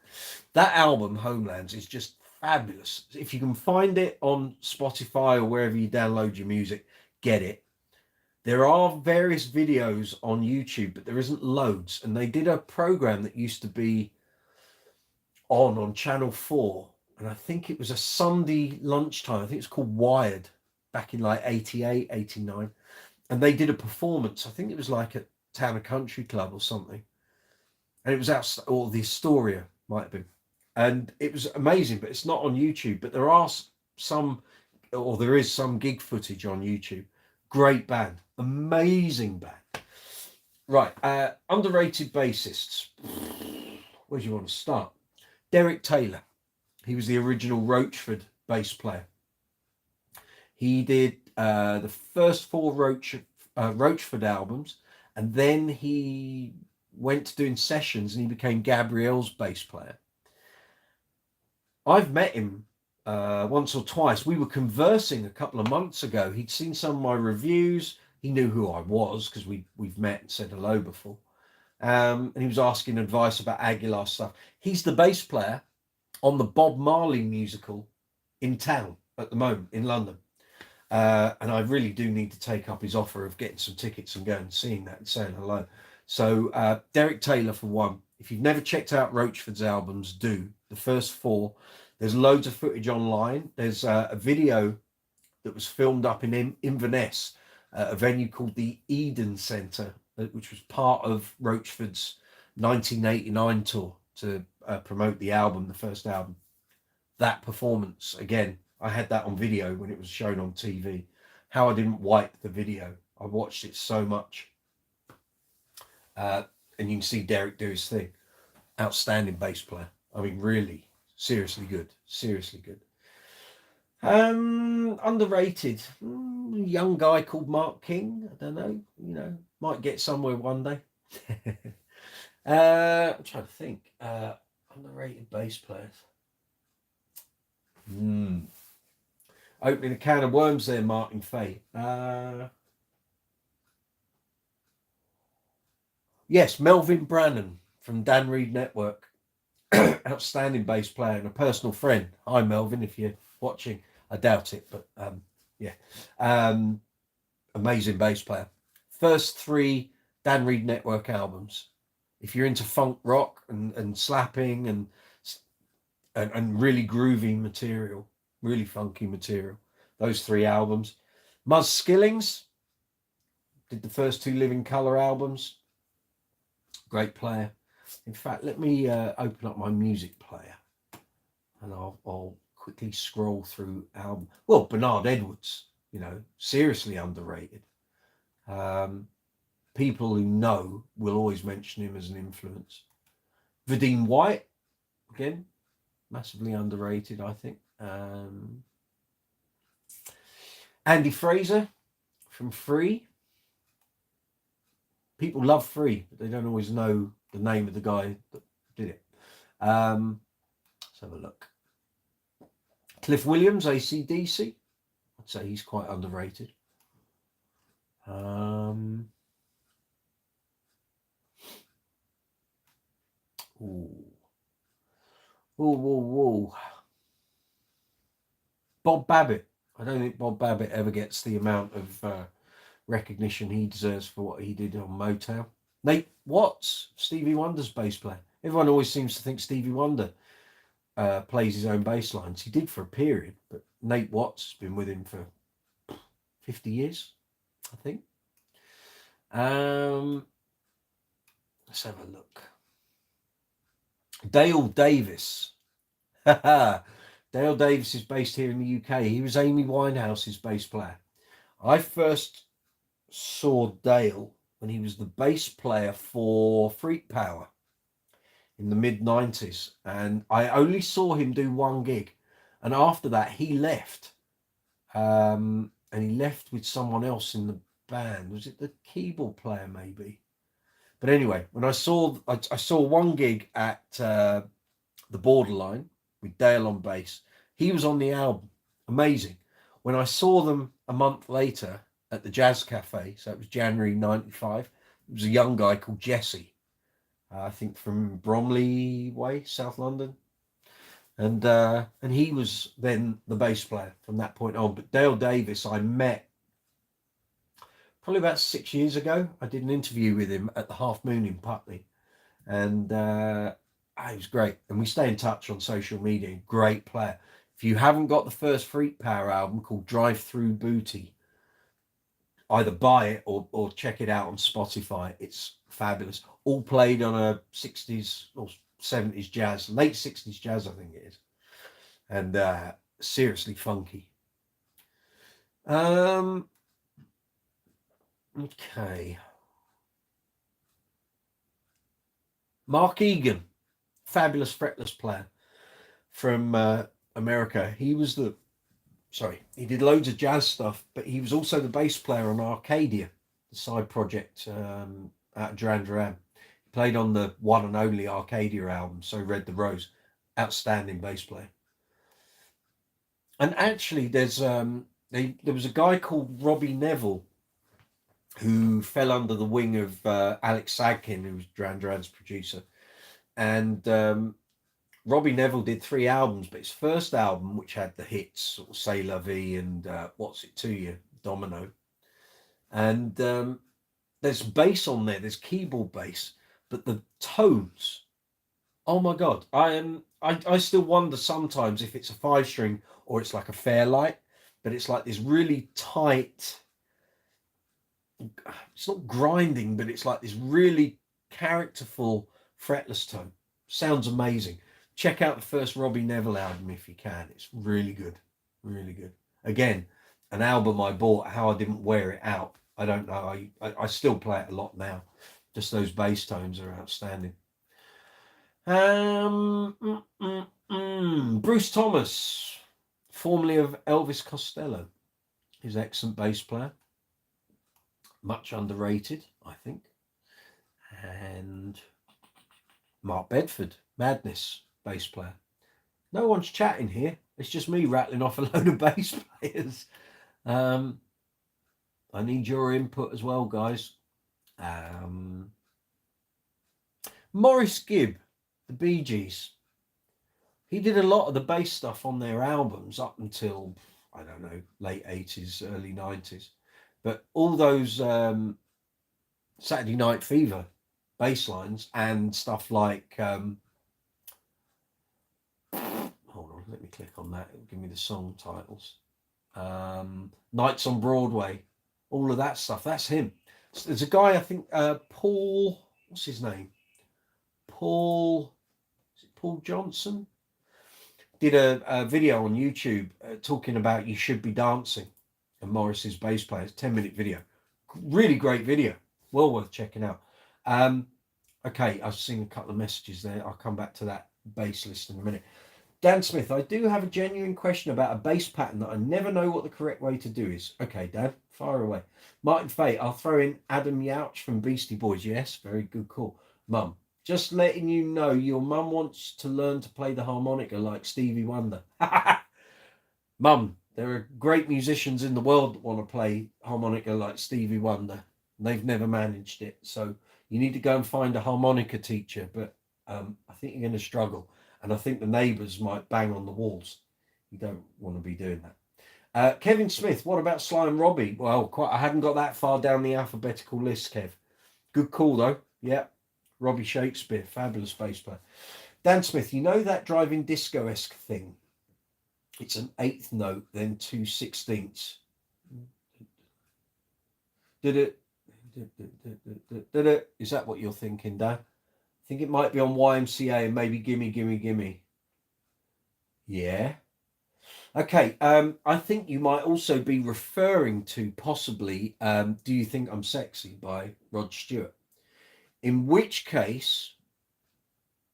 That album, Homelands, is just fabulous. If you can find it on Spotify or wherever you download your music, get it. There are various videos on YouTube, but there isn't loads. And they did a program that used to be on Channel 4. And I think it was a Sunday lunchtime. I think it's called Wired, back in like 88, 89. And they did a performance. I think it was like at Town and Country Club or something. And it was out, or the Astoria might have been. And it was amazing, but it's not on YouTube. But there are some, or there is some gig footage on YouTube. Great band, amazing band. Right, underrated bassists. Where do you want to start? Derek Taylor. He was the original Roachford bass player. He did the first 4 Roachford albums, and then he went to doing sessions and he became Gabrielle's bass player. I've met him once or twice. We were conversing a couple of months ago. He'd seen some of my reviews. He knew who I was because we've met and said hello before. And he was asking advice about Aguilar stuff. He's the bass player on the Bob Marley musical in town at the moment in London. And I really do need to take up his offer of getting some tickets and going and seeing that and saying hello. So Derek Taylor for one. If you've never checked out Roachford's albums, do. The first 4. There's loads of footage online. There's a video that was filmed up in Inverness, a venue called the Eden Centre, which was part of Roachford's 1989 tour to promote the album, the first album. That performance, again, I had that on video when it was shown on TV. How I didn't wipe the video. I watched it so much. And you can see Derek do his thing. Outstanding bass player. I mean, really, seriously good. Seriously good. Underrated. Young guy called Mark King. I don't know. You know, might get somewhere one day. I'm trying to think. Underrated bass players. Opening a can of worms there, Martin Fay. Yes, Melvin Brannan from Dan Reed Network. Outstanding bass player and a personal friend. Hi, Melvin, if you're watching. I doubt it, but yeah. Amazing bass player. First 3 Dan Reed Network albums. If you're into funk rock and slapping and really groovy material, really funky material, those 3 albums. Muzz Skillings did the first 2 Living Colour albums. Great player. In fact, let me open up my music player and I'll quickly scroll through album. Well, Bernard Edwards, you know, seriously underrated. People who know will always mention him as an influence. Vadim White, again, massively underrated, I think. Andy Fraser from Free. People love Free, but they don't always know the name of the guy that did it. Let's have a look. Cliff Williams, AC/DC. I'd say he's quite underrated. Bob Babbitt. I don't think Bob Babbitt ever gets the amount of recognition he deserves for what he did on Motown. Nate Watts, Stevie Wonder's bass player. Everyone always seems to think Stevie Wonder plays his own bass lines. He did for a period, but Nate Watts has been with him for 50 years, I think. Let's have a look. Dale Davis. Dale Davis is based here in the UK. He was Amy Winehouse's bass player. I first saw Dale when he was the bass player for Freak Power in the mid-90s. And I only saw him do 1 gig. And after that, he left. And he left with someone else in the band. Was it the keyboard player, maybe? But anyway, when I saw 1 gig at the Borderline with Dale on bass. He was on the album. Amazing. When I saw them a month later at the Jazz Cafe, so it was January 95, it was a young guy called Jesse, I think from Bromley Way, South London. And he was then the bass player from that point on. But Dale Davis I met probably about 6 years ago. I did an interview with him at the Half Moon in Putney, and it was great. And we stay in touch on social media. Great player. If you haven't got the first Freak Power album called Drive Through Booty, either buy it or check it out on Spotify. It's fabulous. All played on a 60s or 70s jazz, late 60s jazz, I think it is. And seriously funky. Okay. Mark Egan, fabulous fretless player from America. He did loads of jazz stuff, but he was also the bass player on Arcadia, the side project out of Duran Duran. He played on the one and only Arcadia album, So Red the Rose. Outstanding bass player. And actually, there was a guy called Robbie Neville who fell under the wing of Alex Sadkin, who was Duran Duran's producer. And Robbie Neville did 3 albums, but his first album, which had the hits, sort of C'est La Vie and What's It To You, Domino. And there's bass on there, there's keyboard bass, but the tones, oh my God. I still wonder sometimes if it's a 5-string or it's like a Fairlight, but it's like this really tight, it's not grinding, but it's like this really characterful fretless tone. Sounds amazing. Check out the first Robbie Neville album if you can. It's really good. Really good. Again, an album I bought, how I didn't wear it out, I don't know. I still play it a lot now. Just those bass tones are outstanding. Bruce Thomas, formerly of Elvis Costello. He's an excellent bass player. Much underrated, I think. And Mark Bedford, Madness, bass player. No one's chatting here. It's just me rattling off a load of bass players. I need your input as well, guys. Maurice Gibb, the Bee Gees. He did a lot of the bass stuff on their albums up until, I don't know, late 80s, early 90s. But all those Saturday Night Fever bass lines and stuff like, hold on, let me click on that. It'll give me the song titles. Nights on Broadway, all of that stuff. That's him. So there's a guy, I think, Paul, what's his name? Paul Johnson? Did a video on YouTube talking about You Should Be Dancing and Morris's bass player. It's a 10-minute video. Really great video. Well worth checking out. Okay, I've seen a couple of messages there. I'll come back to that bass list in a minute. Dan Smith, I do have a genuine question about a bass pattern that I never know what the correct way to do is. Okay, Dan, fire away. Martin Fate, I'll throw in Adam Yauch from Beastie Boys. Yes, very good call. Mum, just letting you know your mum wants to learn to play the harmonica like Stevie Wonder. Mum, there are great musicians in the world that want to play harmonica like Stevie Wonder. They've never managed it. So you need to go and find a harmonica teacher. But I think you're going to struggle. And I think the neighbours might bang on the walls. You don't want to be doing that. Kevin Smith, what about Sly and Robbie? Well, I hadn't got that far down the alphabetical list, Kev. Good call, though. Yeah. Robbie Shakespeare, fabulous bass player. Dan Smith, you know that driving disco-esque thing? It's an 8th note, then 2 16ths. Did it? Is that what you're thinking, Dan? I think it might be on YMCA and maybe Gimme, Gimme, Gimme. Yeah. Okay. I think you might also be referring to possibly Do You Think I'm Sexy by Rod Stewart. In which case,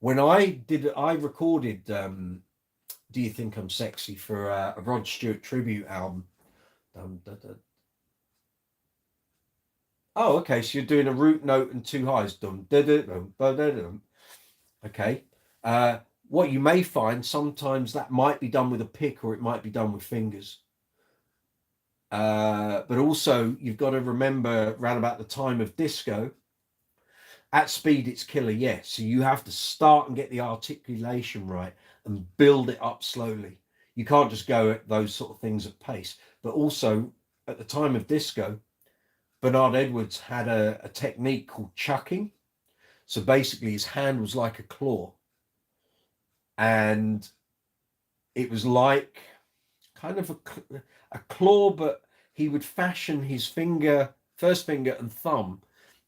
when I recorded Do You Think I'm Sexy for a Rod Stewart tribute album. Oh, okay. So you're doing a root note and 2 highs. Okay. What you may find, sometimes that might be done with a pick or it might be done with fingers. But also, you've got to remember, around about the time of disco, at speed it's killer, yes. So you have to start and get the articulation right and build it up slowly. You can't just go at those sort of things at pace. But also, at the time of disco, Bernard Edwards had a technique called chucking. So basically his hand was like a claw, and it was like kind of a claw, but he would fashion his first finger and thumb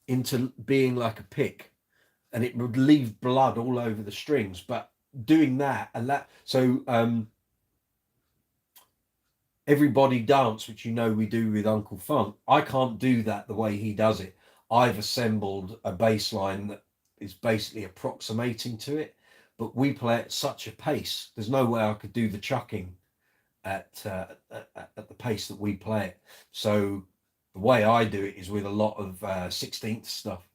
into being like a pick, and it would leave blood all over the strings. But doing that, and that, so Everybody Dance, which you know we do with Uncle Funk, I can't do that the way he does it. I've assembled a bass line that is basically approximating to it, but we play at such a pace. There's no way I could do the chucking at the pace that we play it. So the way I do it is with a lot of 16th stuff.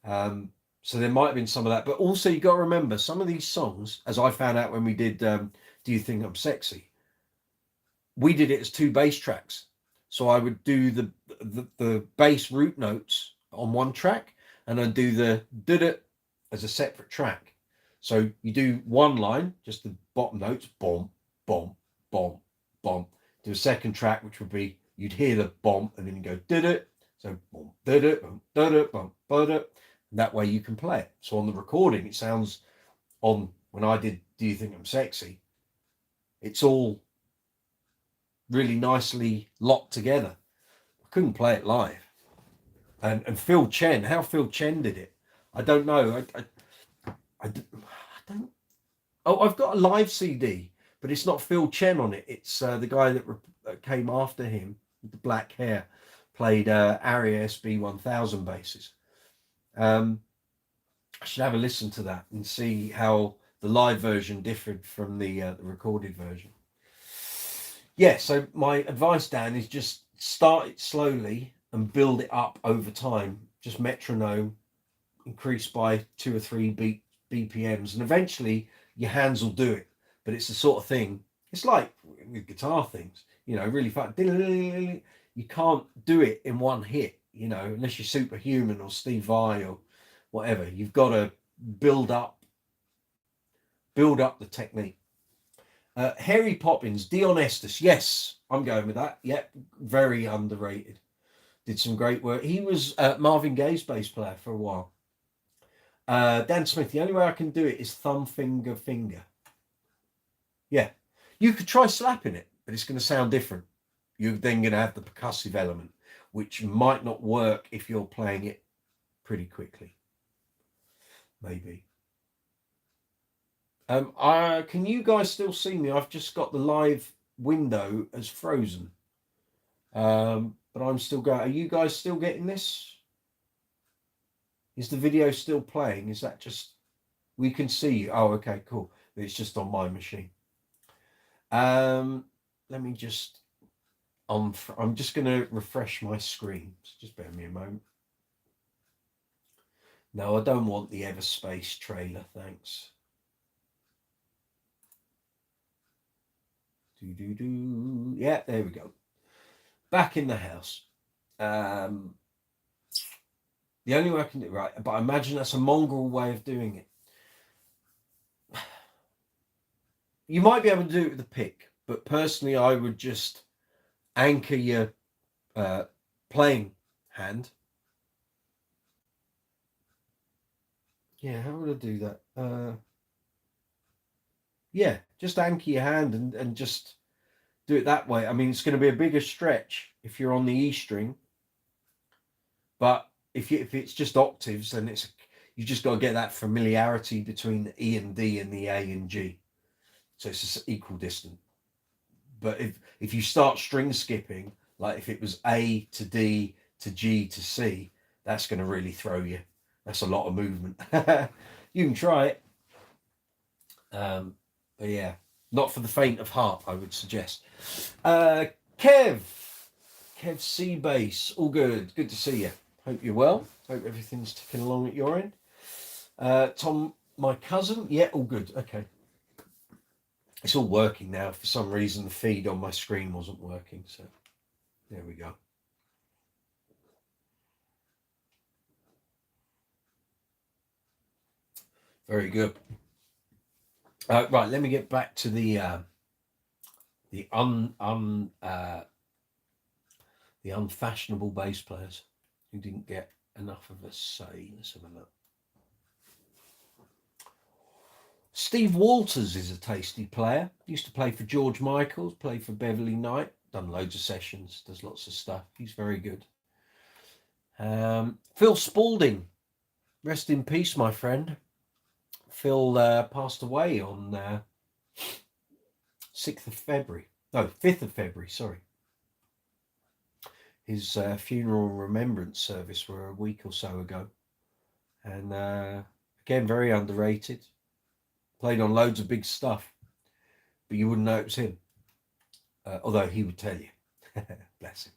So there might have been some of that, but also you got to remember some of these songs, as I found out when we did Do You Think I'm Sexy, we did it as 2 bass tracks. So I would do the bass root notes on one track, and I'd do the did it as a separate track. So you do one line, just the bottom notes, bomb, bomb, bomb, bomb. Do a second track, which would be you'd hear the bomb, and then you go did it. So bomb, did it, bomb, did it, bomb, did it. That way you can play it. So on the recording, it sounds on when I did Do You Think I'm Sexy, it's all really nicely locked together. I couldn't play it live. And Phil Chen, how Phil Chen did it, I don't know. I don't. Oh, I've got a live CD, but it's not Phil Chen on it. It's the guy that came after him with the black hair, played Aria SB 1000 basses. I should have a listen to that and see how the live version differed from the recorded version. Yeah, so my advice, Dan, is just start it slowly and build it up over time. Just metronome, increase by 2 or 3 BPMs, and eventually your hands will do it. But it's the sort of thing, it's like with guitar things, you know, really fun. You can't do it in one hit, you know, unless you're Superhuman or Steve Vai or whatever. You've got to build up the technique. Harry Poppins, Dion Estes. Yes, I'm going with that. Yep, very underrated. Did some great work. He was Marvin Gaye's bass player for a while. Dan Smith, the only way I can do it is thumb, finger, finger. Yeah, you could try slapping it, but it's going to sound different. You're then going to have the percussive element, which might not work if you're playing it pretty quickly. Maybe. Can you guys still see me? I've just got the live window as frozen. But I'm still going. Are you guys still getting this? Is the video still playing? Is that just we can see you? Oh, okay, cool. It's just on my machine. Let me just I'm just going to refresh my screen. Just bear me a moment. No, I don't want the Everspace trailer, thanks. Yeah, there we go. Back in the house. The only way I can do it, right, but I imagine that's a mongrel way of doing it. You might be able to do it with a pick, but personally I would just anchor your playing hand. Yeah, how would I do that? Yeah, just anchor your hand and just do it that way. I mean, it's going to be a bigger stretch if you're on the E string, but if it's just octaves, then you just got to get that familiarity between the E and D and the A and G, so it's just equal distant. But if you start string skipping, like if it was A to D to G to C, that's going to really throw you. That's a lot of movement. You can try it. But yeah, not for the faint of heart, I would suggest. Kev C Bass, all good. Good to see you. Hope you're well. Hope everything's ticking along at your end. Tom, my cousin, yeah, all good. Okay. It's all working now. For some reason, the feed on my screen wasn't working, so there we go. Very good. Right, let me get back to the The unfashionable bass players who didn't get enough of a say. Let's have a look. Steve Walters is a tasty player. Used to play for George Michael, played for Beverly Knight, done loads of sessions, does lots of stuff. He's very good. Phil Spalding, rest in peace, my friend. Phil passed away on 6th of February. No, 5th of February, sorry. His funeral and remembrance service were a week or so ago. And again, very underrated. Played on loads of big stuff, but you wouldn't know it was him. Although he would tell you. Bless him.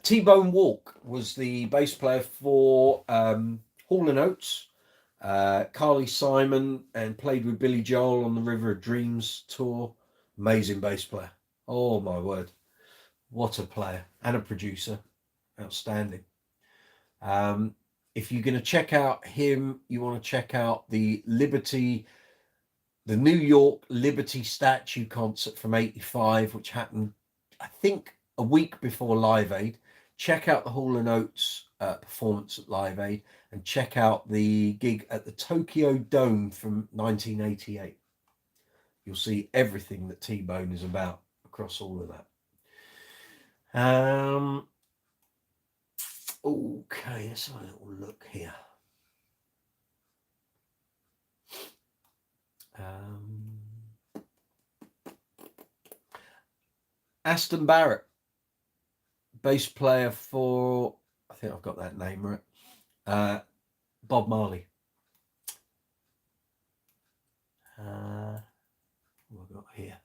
T-Bone Walk was the bass player for Hall & Oates, Carly Simon, and played with Billy Joel on the River of Dreams tour. Amazing bass player. Oh, my word. What a player. And a producer. Outstanding. If you're going to check out him, you want to check out the New York Liberty Statue concert from '85, which happened, I think, a week before Live Aid. Check out the Hall & Oates performance at Live Aid, and check out the gig at the Tokyo Dome from 1988. You'll see everything that T-Bone is about across all of that. Okay, let's have a little look here. Aston Barrett, bass player for, I think I've got that name right, Bob Marley. What have I got here?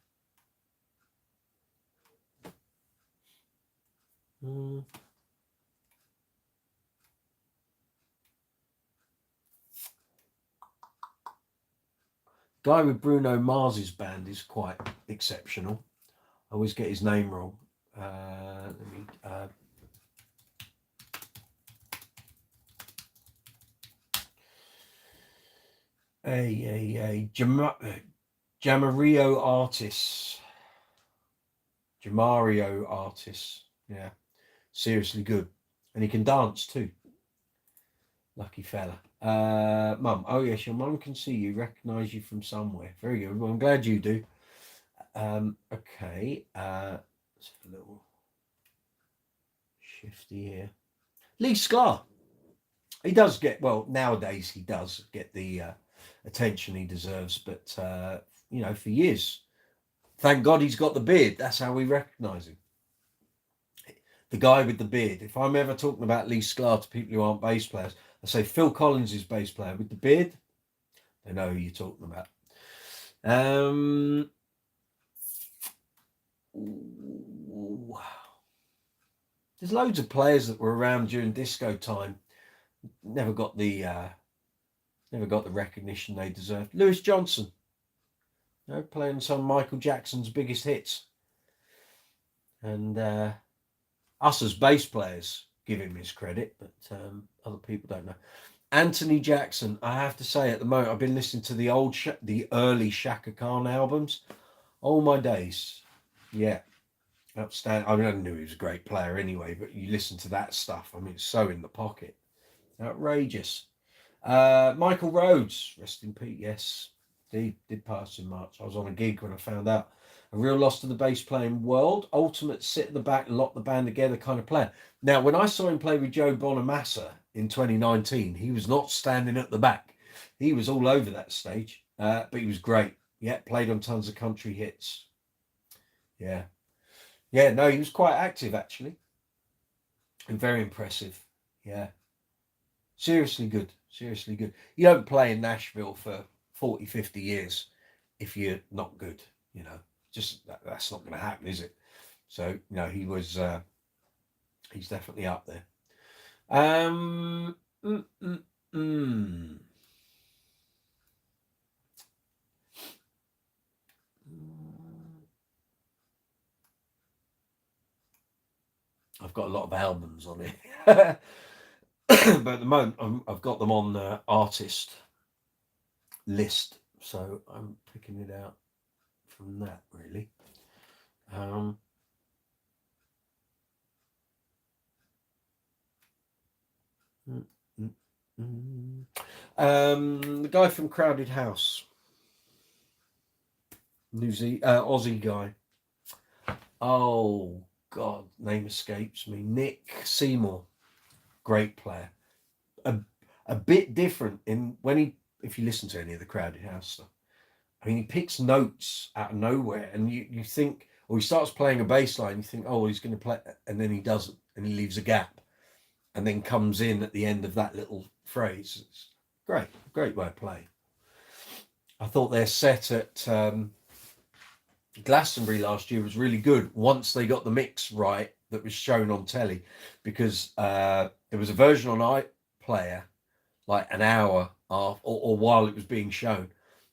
Guy with Bruno Mars's band is quite exceptional. I always get his name wrong. Jamario Artists. Yeah, seriously good. And he can dance too. Lucky fella. Mum, oh yes, your mum can see you, recognise you from somewhere. Very good. Well, I'm glad you do. Okay. Let's have a little shifty here. Lee Sklar. He does get, well, nowadays he does get the attention he deserves, but you know, for years, thank God he's got the beard. That's how we recognise him. The guy with the beard. If I'm ever talking about Lee Sklar to people who aren't bass players, I say Phil Collins is bass player with the beard. They know who you're talking about. There's loads of players that were around during disco time. Never got the recognition they deserved. Louis Johnson, you know, playing some Michael Jackson's biggest hits, and us as bass players give him his credit, but other people don't know. Anthony Jackson, I have to say, at the moment, I've been listening to the early Shaka Khan albums. All my days, yeah, outstanding. I mean, I knew he was a great player anyway, but you listen to that stuff, I mean, it's so in the pocket. Outrageous. Michael Rhodes, rest in peace. Yes, he did pass in March. I was on a gig when I found out. A real loss to the bass playing world. Ultimate sit at the back, lock the band together kind of player. Now, when I saw him play with Joe Bonamassa in 2019, he was not standing at the back. He was all over that stage, but he was great. Yeah, played on tons of country hits. Yeah. Yeah, no, he was quite active, actually. And very impressive. Yeah. Seriously good. Seriously good. You don't play in Nashville for 40, 50 years if you're not good, you know. Just that's not going to happen, is it? So, you know, he was he's definitely up there. I've got a lot of albums on it. But at the moment I've got them on the artist list, so I'm picking it out from that, really. The guy from Crowded House, Aussie guy. Oh God, name escapes me. Nick Seymour, great player. A bit different in when if you listen to any of the Crowded House stuff. I mean, he picks notes out of nowhere, and you think, or he starts playing a bass line, you think, oh, he's going to play, and then he doesn't, and he leaves a gap, and then comes in at the end of that little phrase. It's great way of playing. I thought their set at Glastonbury last year was really good once they got the mix right that was shown on telly, because there was a version on iPlayer like an hour after, or while it was being shown,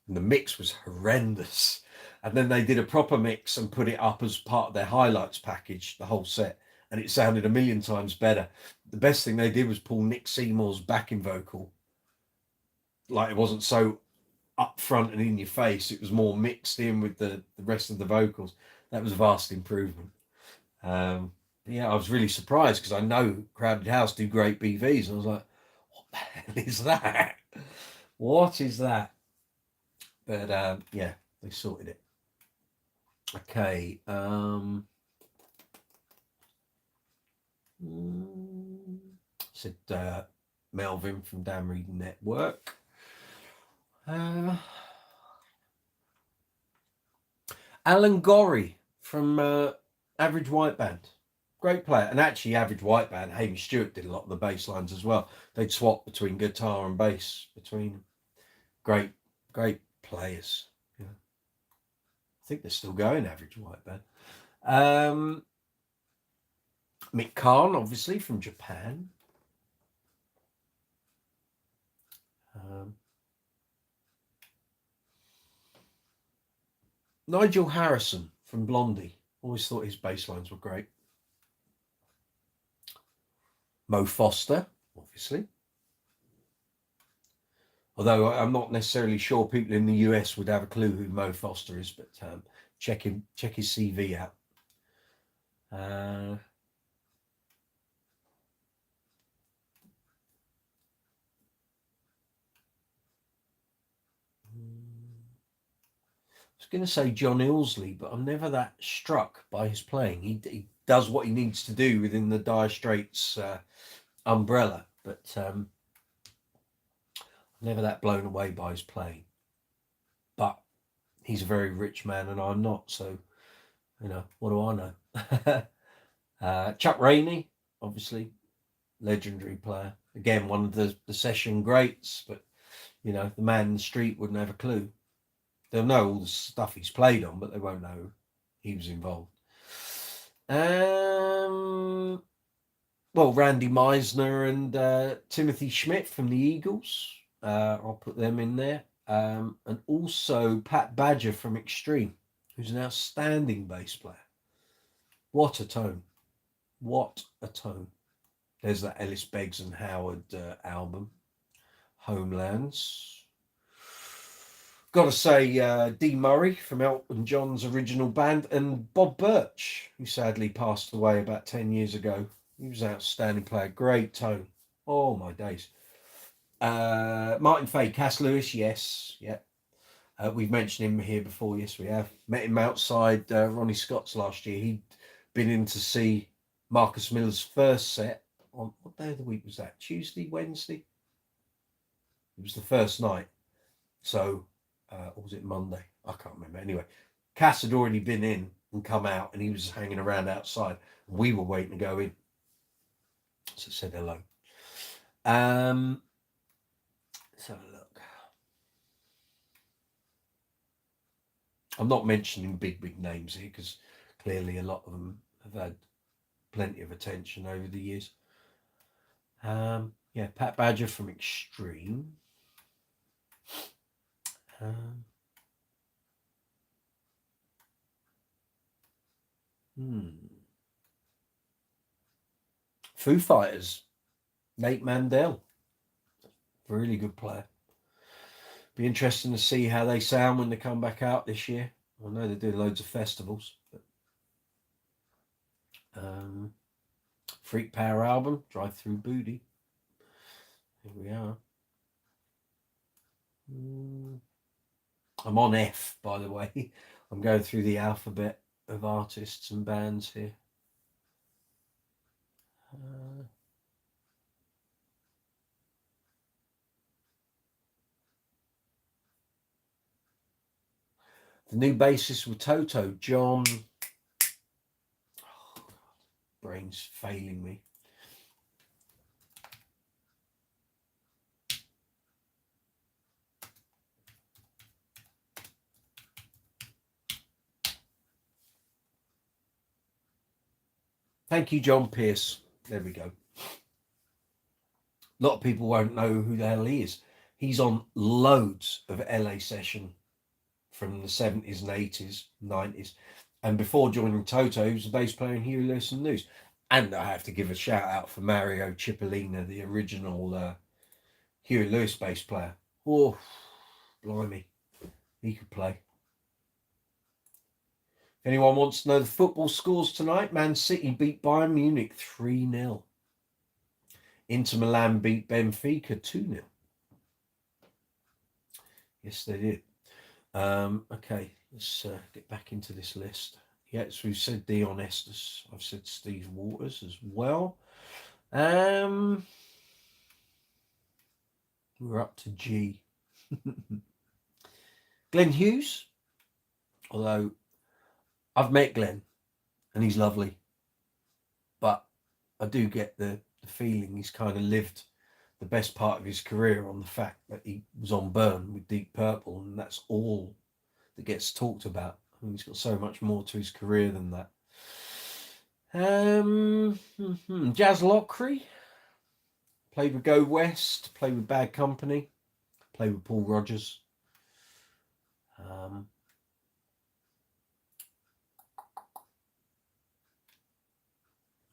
and the mix was horrendous. And then they did a proper mix and put it up as part of their highlights package, the whole set, and it sounded a million times better. The best thing they did was pull Nick Seymour's backing vocal. Like, it wasn't so up front and in your face, it was more mixed in with the rest of the vocals. That was a vast improvement. Yeah, I was really surprised because I know Crowded House do great BVs, and I was like, what the hell is that? What is that? But yeah, they sorted it. Okay. Said Melvin from Dan Reed Network. Alan Gorry from Average White Band. Great player. And actually, Average White Band, Hamish Stewart did a lot of the bass lines as well. They'd swap between guitar and bass between them. Great players. Yeah. I think they're still going, Average White Band. Mick Kahn, obviously, from Japan. Nigel Harrison from Blondie. Always thought his bass lines were great. Mo Foster, obviously. Although I'm not necessarily sure people in the US would have a clue who Mo Foster is, but check his CV out. I was going to say John Ilsley, but I'm never that struck by his playing. He does what he needs to do within the Dire Straits umbrella, but never that blown away by his playing. But he's a very rich man and I'm not, so what do I know? Chuck Rainey, obviously, legendary player. Again, one of the session greats, but the man in the street wouldn't have a clue. They'll know all the stuff he's played on, but they won't know he was involved. Well, Randy Meisner and Timothy Schmidt from the Eagles. I'll put them in there. And also Pat Badger from Extreme, who's an outstanding bass player. What a tone. What a tone. There's that Ellis Beggs and Howard album, Homelands. Got to say, Dee Murray from Elton John's original band, and Bob Birch, who sadly passed away about 10 years ago. He was an outstanding player, great tone. Oh, my days. Martin Fay, Cass Lewis, yes, yeah. We've mentioned him here before, yes, we have. Met him outside Ronnie Scott's last year. He'd been in to see Marcus Miller's first set on, what day of the week was that? Tuesday, Wednesday? It was the first night. So, or was it Monday? I can't remember. Anyway, Cass had already been in and come out, and he was hanging around outside. We were waiting to go in. So I said hello. Let's have a look. I'm not mentioning big names here because clearly a lot of them have had plenty of attention over the years. Yeah, Pat Badger from Extreme. Foo Fighters, Nate Mandel, really good player. Be interesting to see how they sound when they come back out this year. I know they do loads of festivals. But, Freak Power album, Drive Through Booty. we are. I'm on F, by the way. I'm going through the alphabet of artists and bands here. The new bassist with Toto, John. Oh, brain's failing me. Thank you, John Pierce. There we go. A lot of people won't know who the hell he is. He's on loads of LA session from the 70s and 80s, 90s. And before joining Toto, he was a bass player in Huey Lewis and News. And I have to give a shout out for Mario Cipollina, the original Huey Lewis bass player. Oh, blimey. He could play. If anyone wants to know the football scores tonight, Man City beat Bayern Munich 3-0. Inter Milan beat Benfica 2-0. Yes, they did. Okay, let's get back into this list. Yes, we've said Dion Estes. I've said Steve Waters as well. We're up to G. Glenn Hughes. Although I've met Glenn and he's lovely. But I do get the feeling he's kind of lived the best part of his career on the fact that he was on Burn with Deep Purple, and that's all that gets talked about. I mean, he's got so much more to his career than that. Jazz Lockery played with Go West, played with Bad Company, played with Paul Rogers.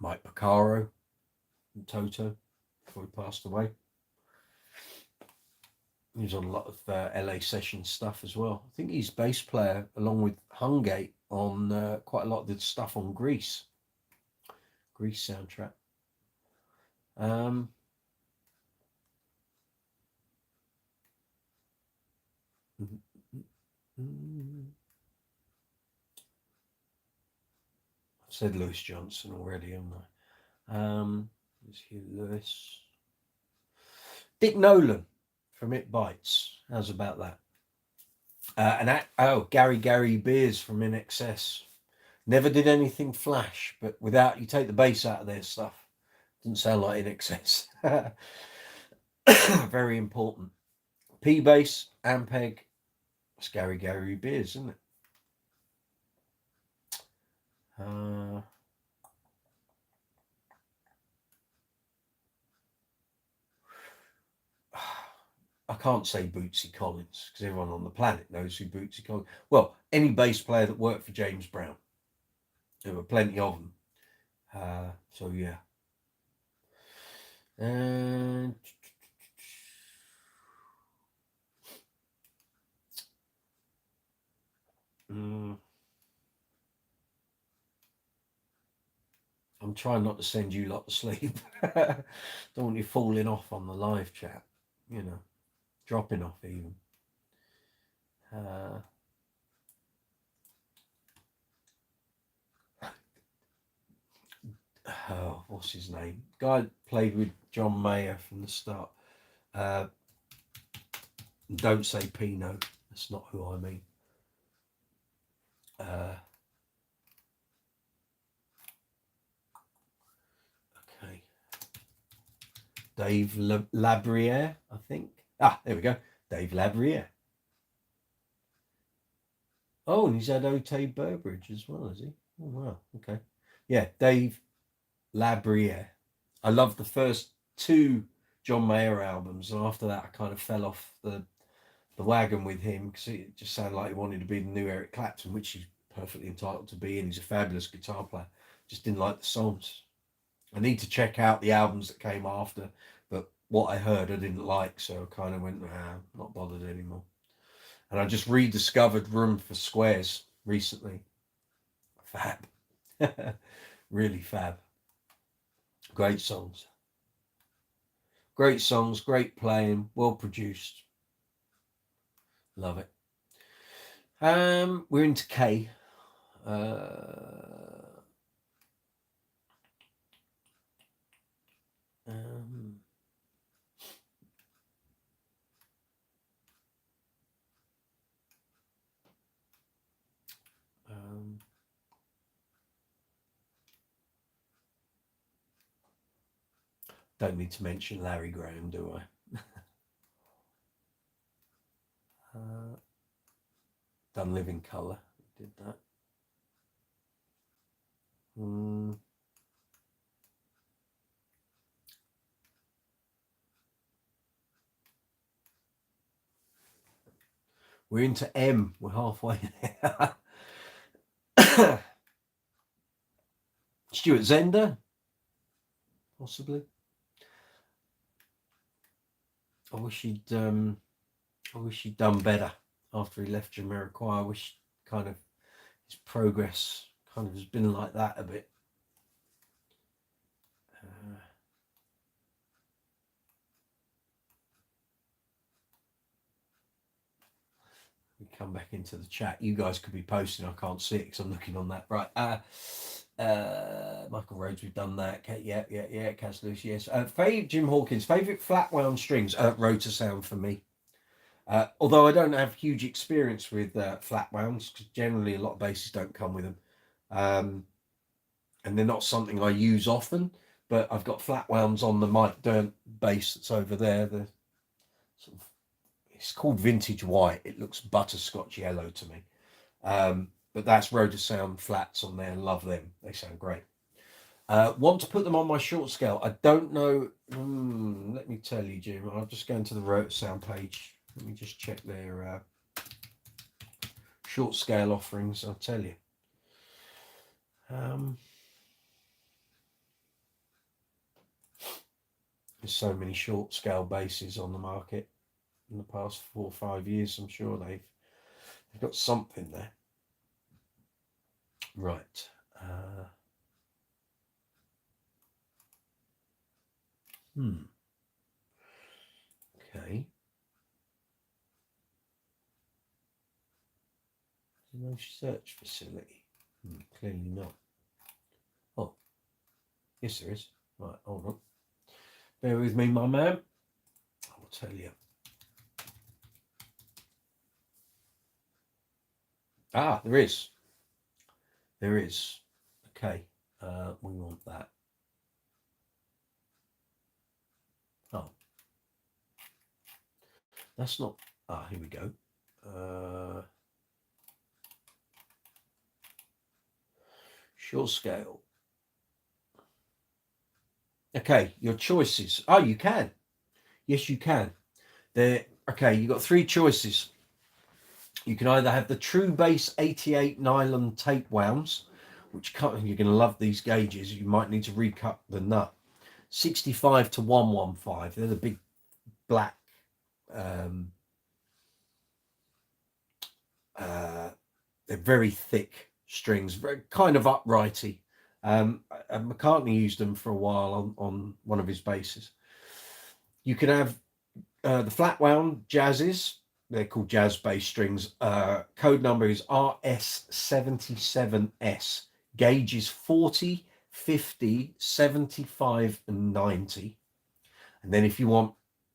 Mike Porcaro from Toto before he passed away. He was on a lot of LA session stuff as well. I think he's bass player along with Hungate on quite a lot of the stuff on Grease soundtrack. I've said Lewis Johnson already, haven't I? There's Hugh Lewis. Dick Nolan from It Bites. How's about that? Gary Beers from In Excess. Never did anything flash, but without, you take the bass out of their stuff, doesn't sound like In Excess. Very important. P bass, Ampeg. It's Gary Beers, isn't it? I can't say Bootsy Collins because everyone on the planet knows who Bootsy Collins. Well, any bass player that worked for James Brown. There were plenty of them. So yeah. And I'm trying not to send you lot to sleep. Don't want you falling off on the live chat, you know, dropping off even. What's his name? Guy played with John Mayer from the start. Don't say Pino. That's not who I mean. Okay. Dave Labriere, I think. There we go. Dave Labriere. Oh, and he's had Otay Burbridge as well, has he? Oh, wow. Okay. Yeah, Dave Labriere. I loved the first two John Mayer albums, and after that I kind of fell off the wagon with him because it just sounded like he wanted to be the new Eric Clapton, which he's perfectly entitled to be, and he's a fabulous guitar player. Just didn't like the songs. I need to check out the albums that came after, but what I heard I didn't like, so I kind of went, not bothered anymore. And I just rediscovered Room for Squares recently. Fab. Really fab. Great songs. Great songs, great playing, well produced. Love it. We're into K. Don't need to mention Larry Graham, do I? Done Living Colour. Did that. We're into M. We're halfway there. Stuart Zender, possibly. I wish he'd done better after he left Jamiroquai. I wish kind of his progress kind of has been like that a bit. We come back into the chat. You guys could be posting. I can't see it because I'm looking on that. Right. Michael Rhodes, we've done that. Yeah. Cas Lewis, yes. Jim Hawkins, favourite flat wound strings? Rotor Sound for me. Although I don't have huge experience with flat wounds, because generally a lot of basses don't come with them. And they're not something I use often, but I've got flat wounds on the Mike Dirnt bass that's over there. The sort of, it's called Vintage White. It looks butterscotch yellow to me. But that's Rotor Sound flats on there. Love them. They sound great. Want to put them on my short scale? I don't know. Let me tell you, Jim. I'll just go into the Rotor Sound page. Let me just check their short scale offerings. I'll tell you. There's so many short scale basses on the market in the past 4 or 5 years. I'm sure they've got something there. Right. Okay. There's no search facility. Clearly not. Oh, yes, there is. Right, hold on. Bear with me, my man. I will tell you. Ah, there is. There is. Okay. We want that. Oh. That's not. Ah, here we go. Short scale. Okay, your choices. Oh, you can. Yes, you can. Okay, you've got 3 choices. You can either have the True Bass 88 nylon tape wounds, which you're going to love these gauges. You might need to recut the nut. 65 to 115. They're the big black. They're very thick strings, very kind of uprighty. McCartney used them for a while on one of his basses. You can have the flat wound jazzes. They're called jazz bass strings. Code number is RS77S. Gauge is 40, 50, 75, and 90. And then if you want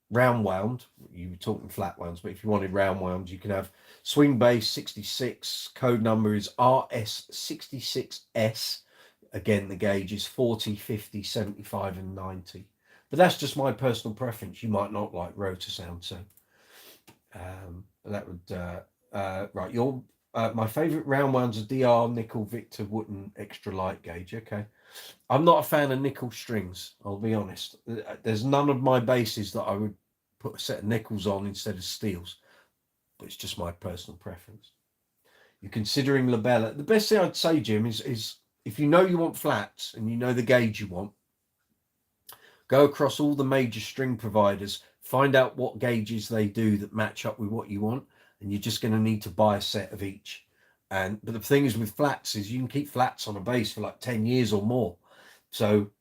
round wound, you were talking flat wounds, but if you wanted round wound, you can have swing bass 66. Code number is RS66S. Again, the gauge is 40, 50, 75, and 90. But that's just my personal preference. You might not like Rotor Sound, so that would right. Your my favourite round wounds are DR Nickel Victor Wooten Extra Light Gauge. Okay, I'm not a fan of nickel strings. I'll be honest. There's none of my basses that I would put a set of nickels on instead of steels. But it's just my personal preference. You're considering labella. The best thing I'd say, Jim, is if you know you want flats and you know the gauge you want, go across all the major string providers, find out what gauges they do that match up with what you want, and you're just going to need to buy a set of each. But the thing is with flats is you can keep flats on a bass for like 10 years or more. So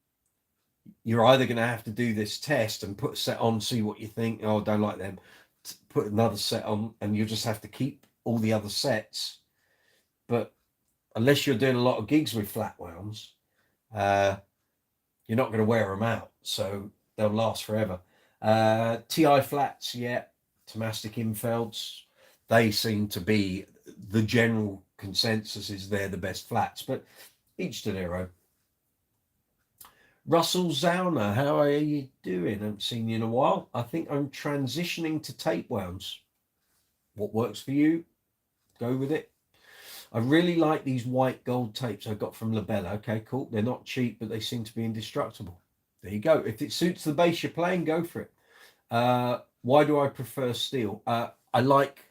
you're either going to have to do this test and put a set on, see what you think. Oh, don't like them. Put another set on, and you just have to keep all the other sets. But unless you're doing a lot of gigs with flat wounds, you're not going to wear them out, so they'll last forever. TI flats, yeah, Tomastic Infelds, they seem to be the general consensus is they're the best flats, but each to their own. Russell Zauner, how are you doing? I haven't seen you in a while. I think I'm transitioning to tape wounds. What works for you? Go with it. I really like these white gold tapes I got from Labella. Okay, cool. They're not cheap, but they seem to be indestructible. There you go. If it suits the bass you're playing, go for it. Why do I prefer steel? I like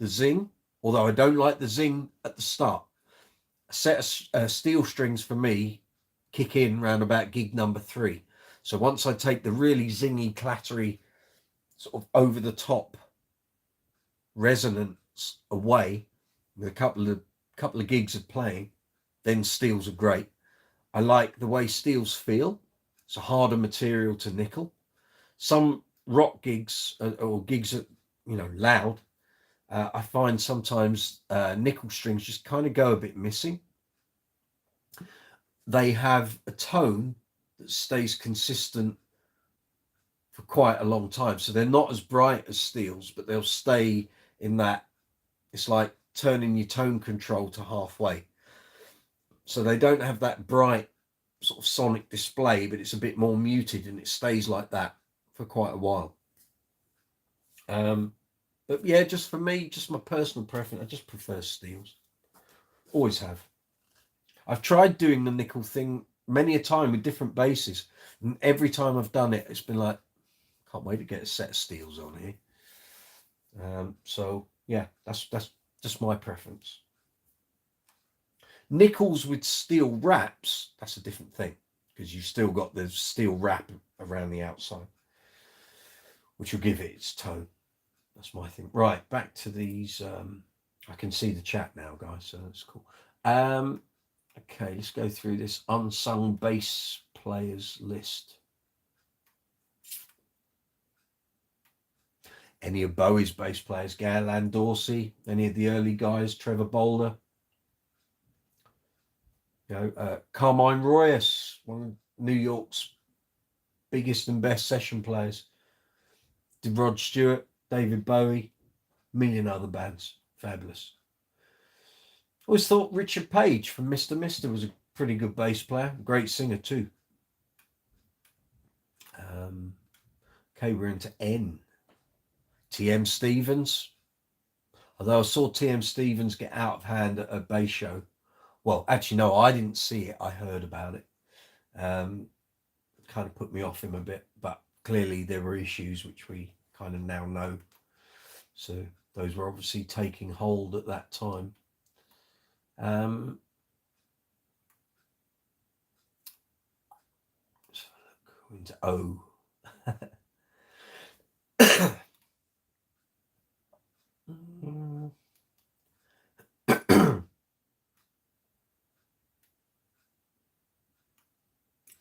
the zing, although I don't like the zing at the start. A set of steel strings for me kick in round about gig number 3. So once I take the really zingy, clattery, sort of over the top resonance away with a couple of gigs of playing, then steels are great. I like the way steels feel. It's a harder material to nickel. Some rock gigs or gigs that, you know, loud, I find sometimes nickel strings just kind of go a bit missing. They have a tone that stays consistent for quite a long time. So they're not as bright as steels, but they'll stay in that. It's like turning your tone control to halfway. So they don't have that bright sort of sonic display, but it's a bit more muted and it stays like that for quite a while. But yeah, just for me, just my personal preference, I just prefer steels. Always have. I've tried doing the nickel thing many a time with different basses, and every time I've done it, it's been like, can't wait to get a set of steels on here. So yeah, that's just my preference. Nickels with steel wraps, that's a different thing, because you've still got the steel wrap around the outside, which will give it its tone. That's my thing. Right, back to these. I can see the chat now, guys, so that's cool. Okay, let's go through this unsung bass players list. Any of Bowie's bass players, Galan Dorsey, any of the early guys, Trevor Boulder, you know, Carmine Royas, one of New York's biggest and best session players, Rod Stewart, David Bowie, a million other bands, fabulous. Always thought Richard Page from Mr. Mister was a pretty good bass player, great singer too. Okay, we're into N. TM Stevens. Although I saw TM Stevens get out of hand at a bass show. Well, actually, no, I didn't see it. I heard about it. Kind of put me off him a bit, but clearly there were issues which we kind of now know. So those were obviously taking hold at that time. Let's look into O.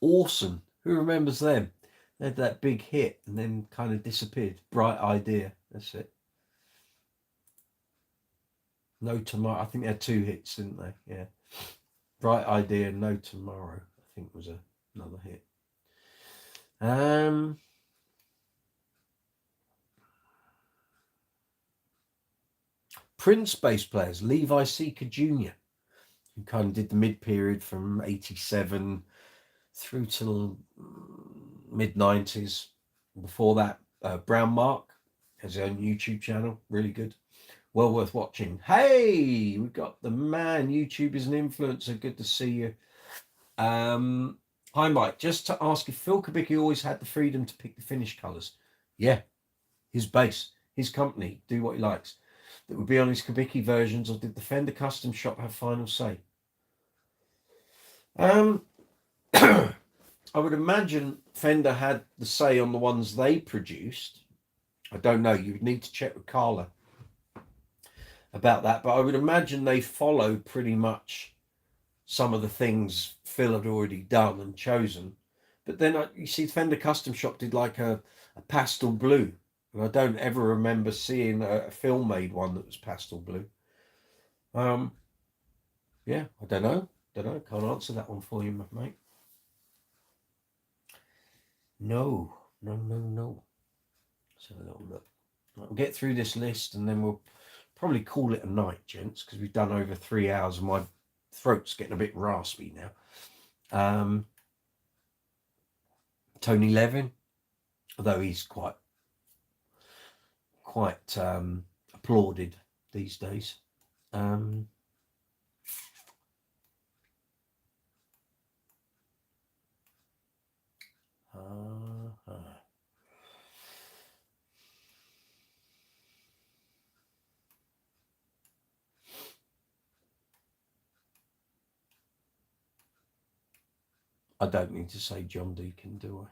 Awesome. Who remembers them? They had that big hit and then kind of disappeared. Bright Idea. That's it. No Tomorrow. I think they had 2 hits, didn't they? Yeah. Bright Idea, No Tomorrow, I think was another hit. Prince bass players, Levi Seeker Jr., who kind of did the mid-period from 87 through till mid-90s. Before that, Brown Mark has his own YouTube channel, really good. Well worth watching. Hey, we've got the man. YouTube is an influencer. Good to see you. Hi, Mike. Just to ask if Phil Kubicki always had the freedom to pick the finish colours. Yeah, his bass, his company, do what he likes. That would be on his Kubicki versions, or did the Fender Custom Shop have final say? I would imagine Fender had the say on the ones they produced. I don't know. You would need to check with Carla about that, but I would imagine they follow pretty much some of the things Phil had already done and chosen, But then you see Fender Custom Shop did like a pastel blue. And I don't ever remember seeing a film made one that was pastel blue. Yeah, I don't know. Can't answer that one for you, mate. No. Let's have a little look. Right, we'll get through this list and then we'll probably call it a night, gents, because we've done over 3 hours and my throat's getting a bit raspy now. Tony Levin, although he's quite applauded these days. I don't need to say John Deacon, do I?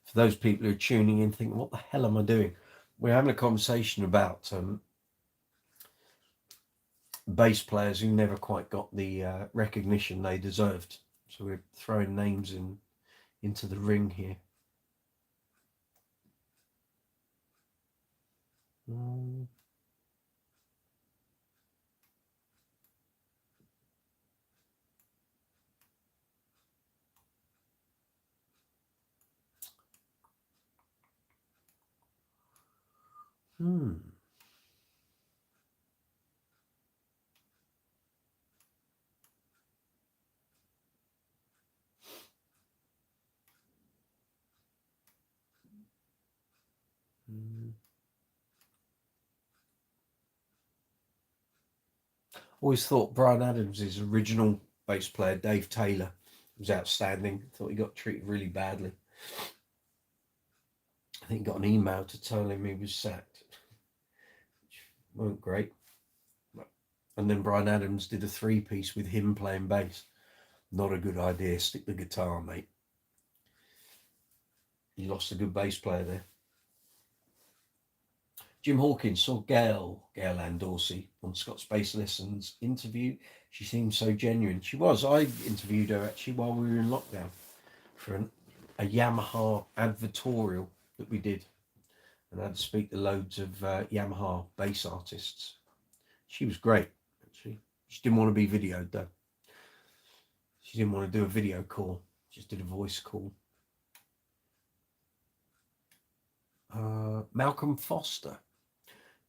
For those people who are tuning in thinking, what the hell am I doing? We're having a conversation about bass players who never quite got the recognition they deserved. So we're throwing names into the ring here. Always thought Bryan Adams' original bass player, Dave Taylor, was outstanding. Thought he got treated really badly. I think he got an email to tell him he was sacked, which weren't great. And then Bryan Adams did a 3-piece with him playing bass. Not a good idea. Stick the guitar, mate. You lost a good bass player there. Jim Hawkins saw Gail Ann Dorsey on Scott's Bass Lessons interview. She seemed so genuine. She was. I interviewed her actually while we were in lockdown for a Yamaha advertorial that we did. And I had to speak to loads of Yamaha bass artists. She was great, actually. She didn't want to be videoed, though. She didn't want to do a video call. She just did a voice call. Malcolm Foster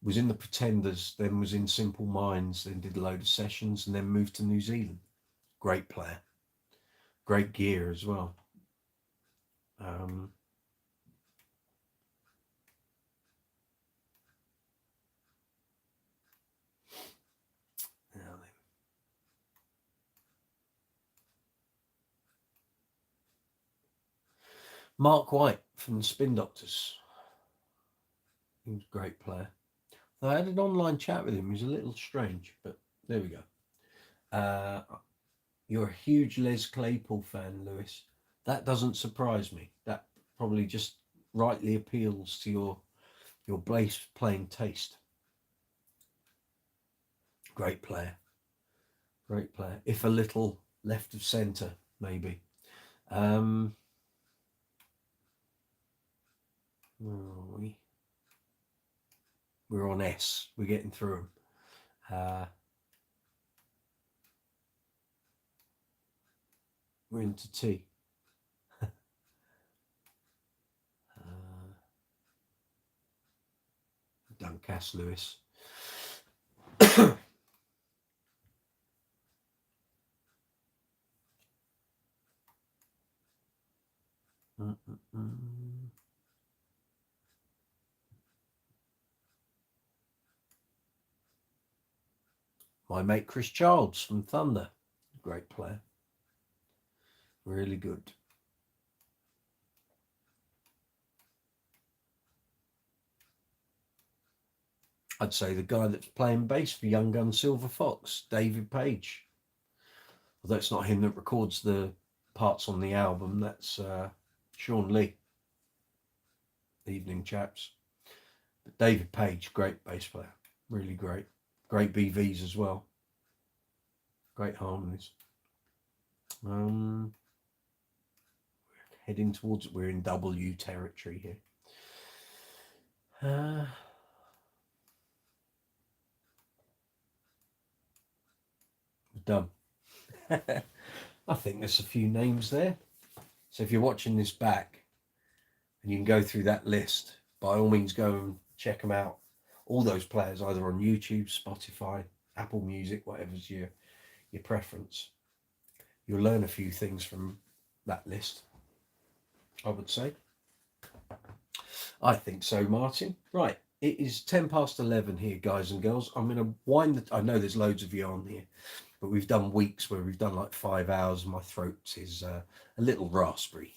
was in the Pretenders, then was in Simple Minds, then did a load of sessions, and then moved to New Zealand. Great player. Great gear as well. Mark White from the Spin Doctors. He was a great player. I had an online chat with him. He was a little strange, but there we go. You're a huge Les Claypool fan, Lewis. That doesn't surprise me. That probably just rightly appeals to your bass playing taste. Great player. Great player. If a little left of centre, maybe. Where are we? We're on S. We're getting through them. We're into T. Done Cass Lewis. My mate Chris Childs from Thunder. Great player. Really good. I'd say the guy that's playing bass for Young Gun Silver Fox, David Page. although it's not him that records the parts on the album. That's Sean Lee. Evening, chaps. But David Page, great bass player, really great. Great BVs as well. Great harmonies. We're heading towards, we're in W territory here. We're done. I think there's a few names there. So if you're watching this back and you can go through that list, by all means go and check them out. All those players, either on YouTube, Spotify, Apple Music, whatever's your preference. You'll learn a few things from that list, I would say. I think so, Martin. Right, it is 11:10 here, guys and girls. I'm going to wind the... I know there's loads of you on here, but we've done weeks where we've done like 5 hours. My throat is a little raspberry.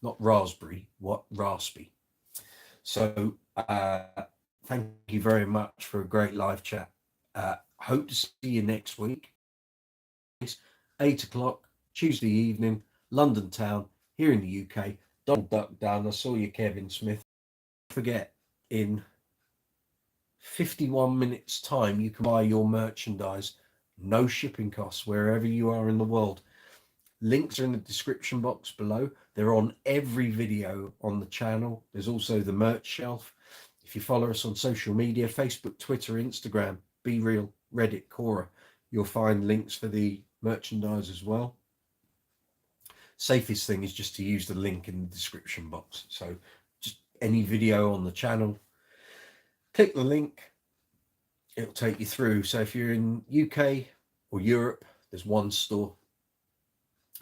Not raspberry, what? Raspy. So thank you very much for a great live chat. Hope to see you next week. 8 o'clock, Tuesday evening, London town, here in the UK. Donald Duck down. I saw you, Kevin Smith. Don't forget, in 51 minutes time, you can buy your merchandise. No shipping costs wherever you are in the world. Links are in the description box below. They're on every video on the channel. There's also the merch shelf. If you follow us on social media, Facebook, Twitter, Instagram, Be Real, Reddit, Quora, you'll find links for the merchandise as well. Safest thing is just to use the link in the description box. So just any video on the channel, click the link, it'll take you through. So if you're in UK or Europe, there's one store.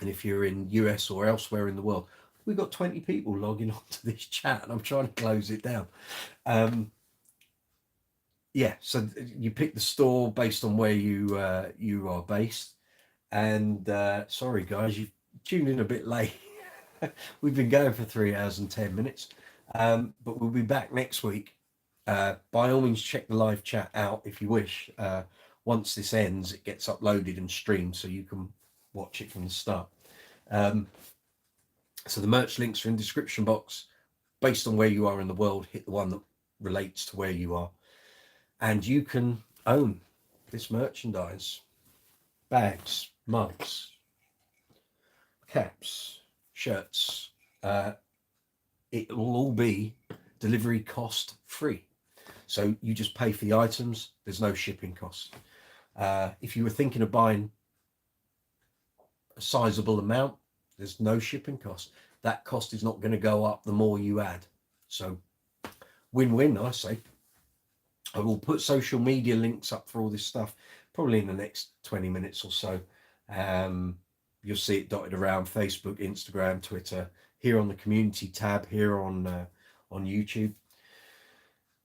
And if you're in US or elsewhere in the world, we've got 20 people logging on to this chat and I'm trying to close it down. Yeah, so you pick the store based on where you are based. And sorry guys, you've tuned in a bit late. We've been going for 3 hours and 10 minutes, but we'll be back next week. By all means, check the live chat out if you wish. Once this ends, it gets uploaded and streamed, so you can watch it from the start. So the merch links are in the description box. Based on where you are in the world, hit the one that relates to where you are, and you can own this merchandise: bags, mugs, caps, shirts. It will all be delivery cost free. So you just pay for the items. There's no shipping costs. If you were thinking of buying a sizable amount, there's no shipping cost. That cost is not going to go up the more you add. So win-win, I say. I will put social media links up for all this stuff probably in the next 20 minutes or so. You'll see it dotted around Facebook, Instagram, Twitter, here on the community tab, here on YouTube.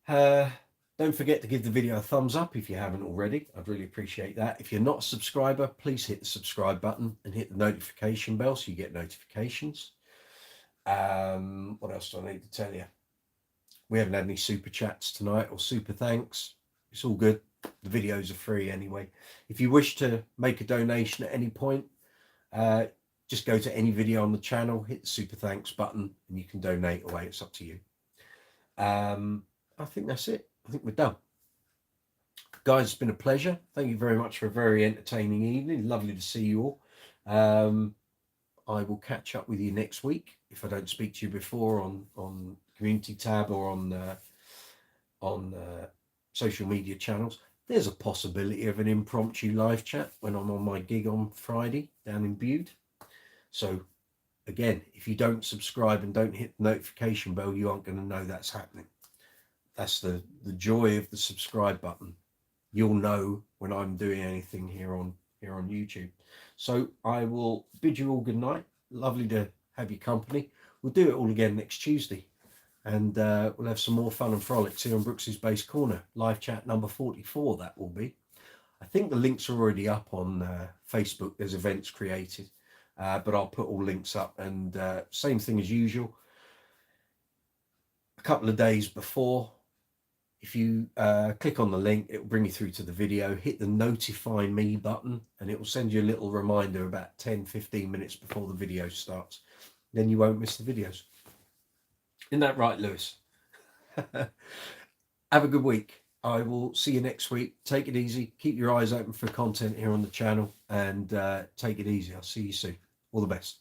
Don't forget to give the video a thumbs up if you haven't already. I'd really appreciate that. If you're not a subscriber, please hit the subscribe button and hit the notification bell so you get notifications. What else do I need to tell you? We haven't had any super chats tonight or super thanks. It's all good. The videos are free anyway. If you wish to make a donation at any point, just go to any video on the channel, hit the super thanks button, and you can donate away. It's up to you. I think that's it. I think we're done. Guys, it's been a pleasure. Thank you very much for a very entertaining evening. Lovely to see you all. I will catch up with you next week if I don't speak to you before on community tab or on social media channels. There's a possibility of an impromptu live chat when I'm on my gig on Friday down in Bude. So again, if you don't subscribe and don't hit the notification bell, you aren't going to know that's happening. That's the joy of the subscribe button. You'll know when I'm doing anything here on YouTube. So I will bid you all good night. Lovely to have your company. We'll do it all again next Tuesday, and we'll have some more fun and frolics here on Brooks's Bass Corner. Live chat number 44, that will be. I think the links are already up on Facebook. There's events created, but I'll put all links up, and same thing as usual. A couple of days before, If you click on the link, it will bring you through to the video. Hit the notify me button and it will send you a little reminder about 10-15 minutes before the video starts. Then you won't miss the videos. Isn't that right, Lewis? Have a good week. I will see you next week. Take it easy. Keep your eyes open for content here on the channel and take it easy. I'll see you soon. All the best.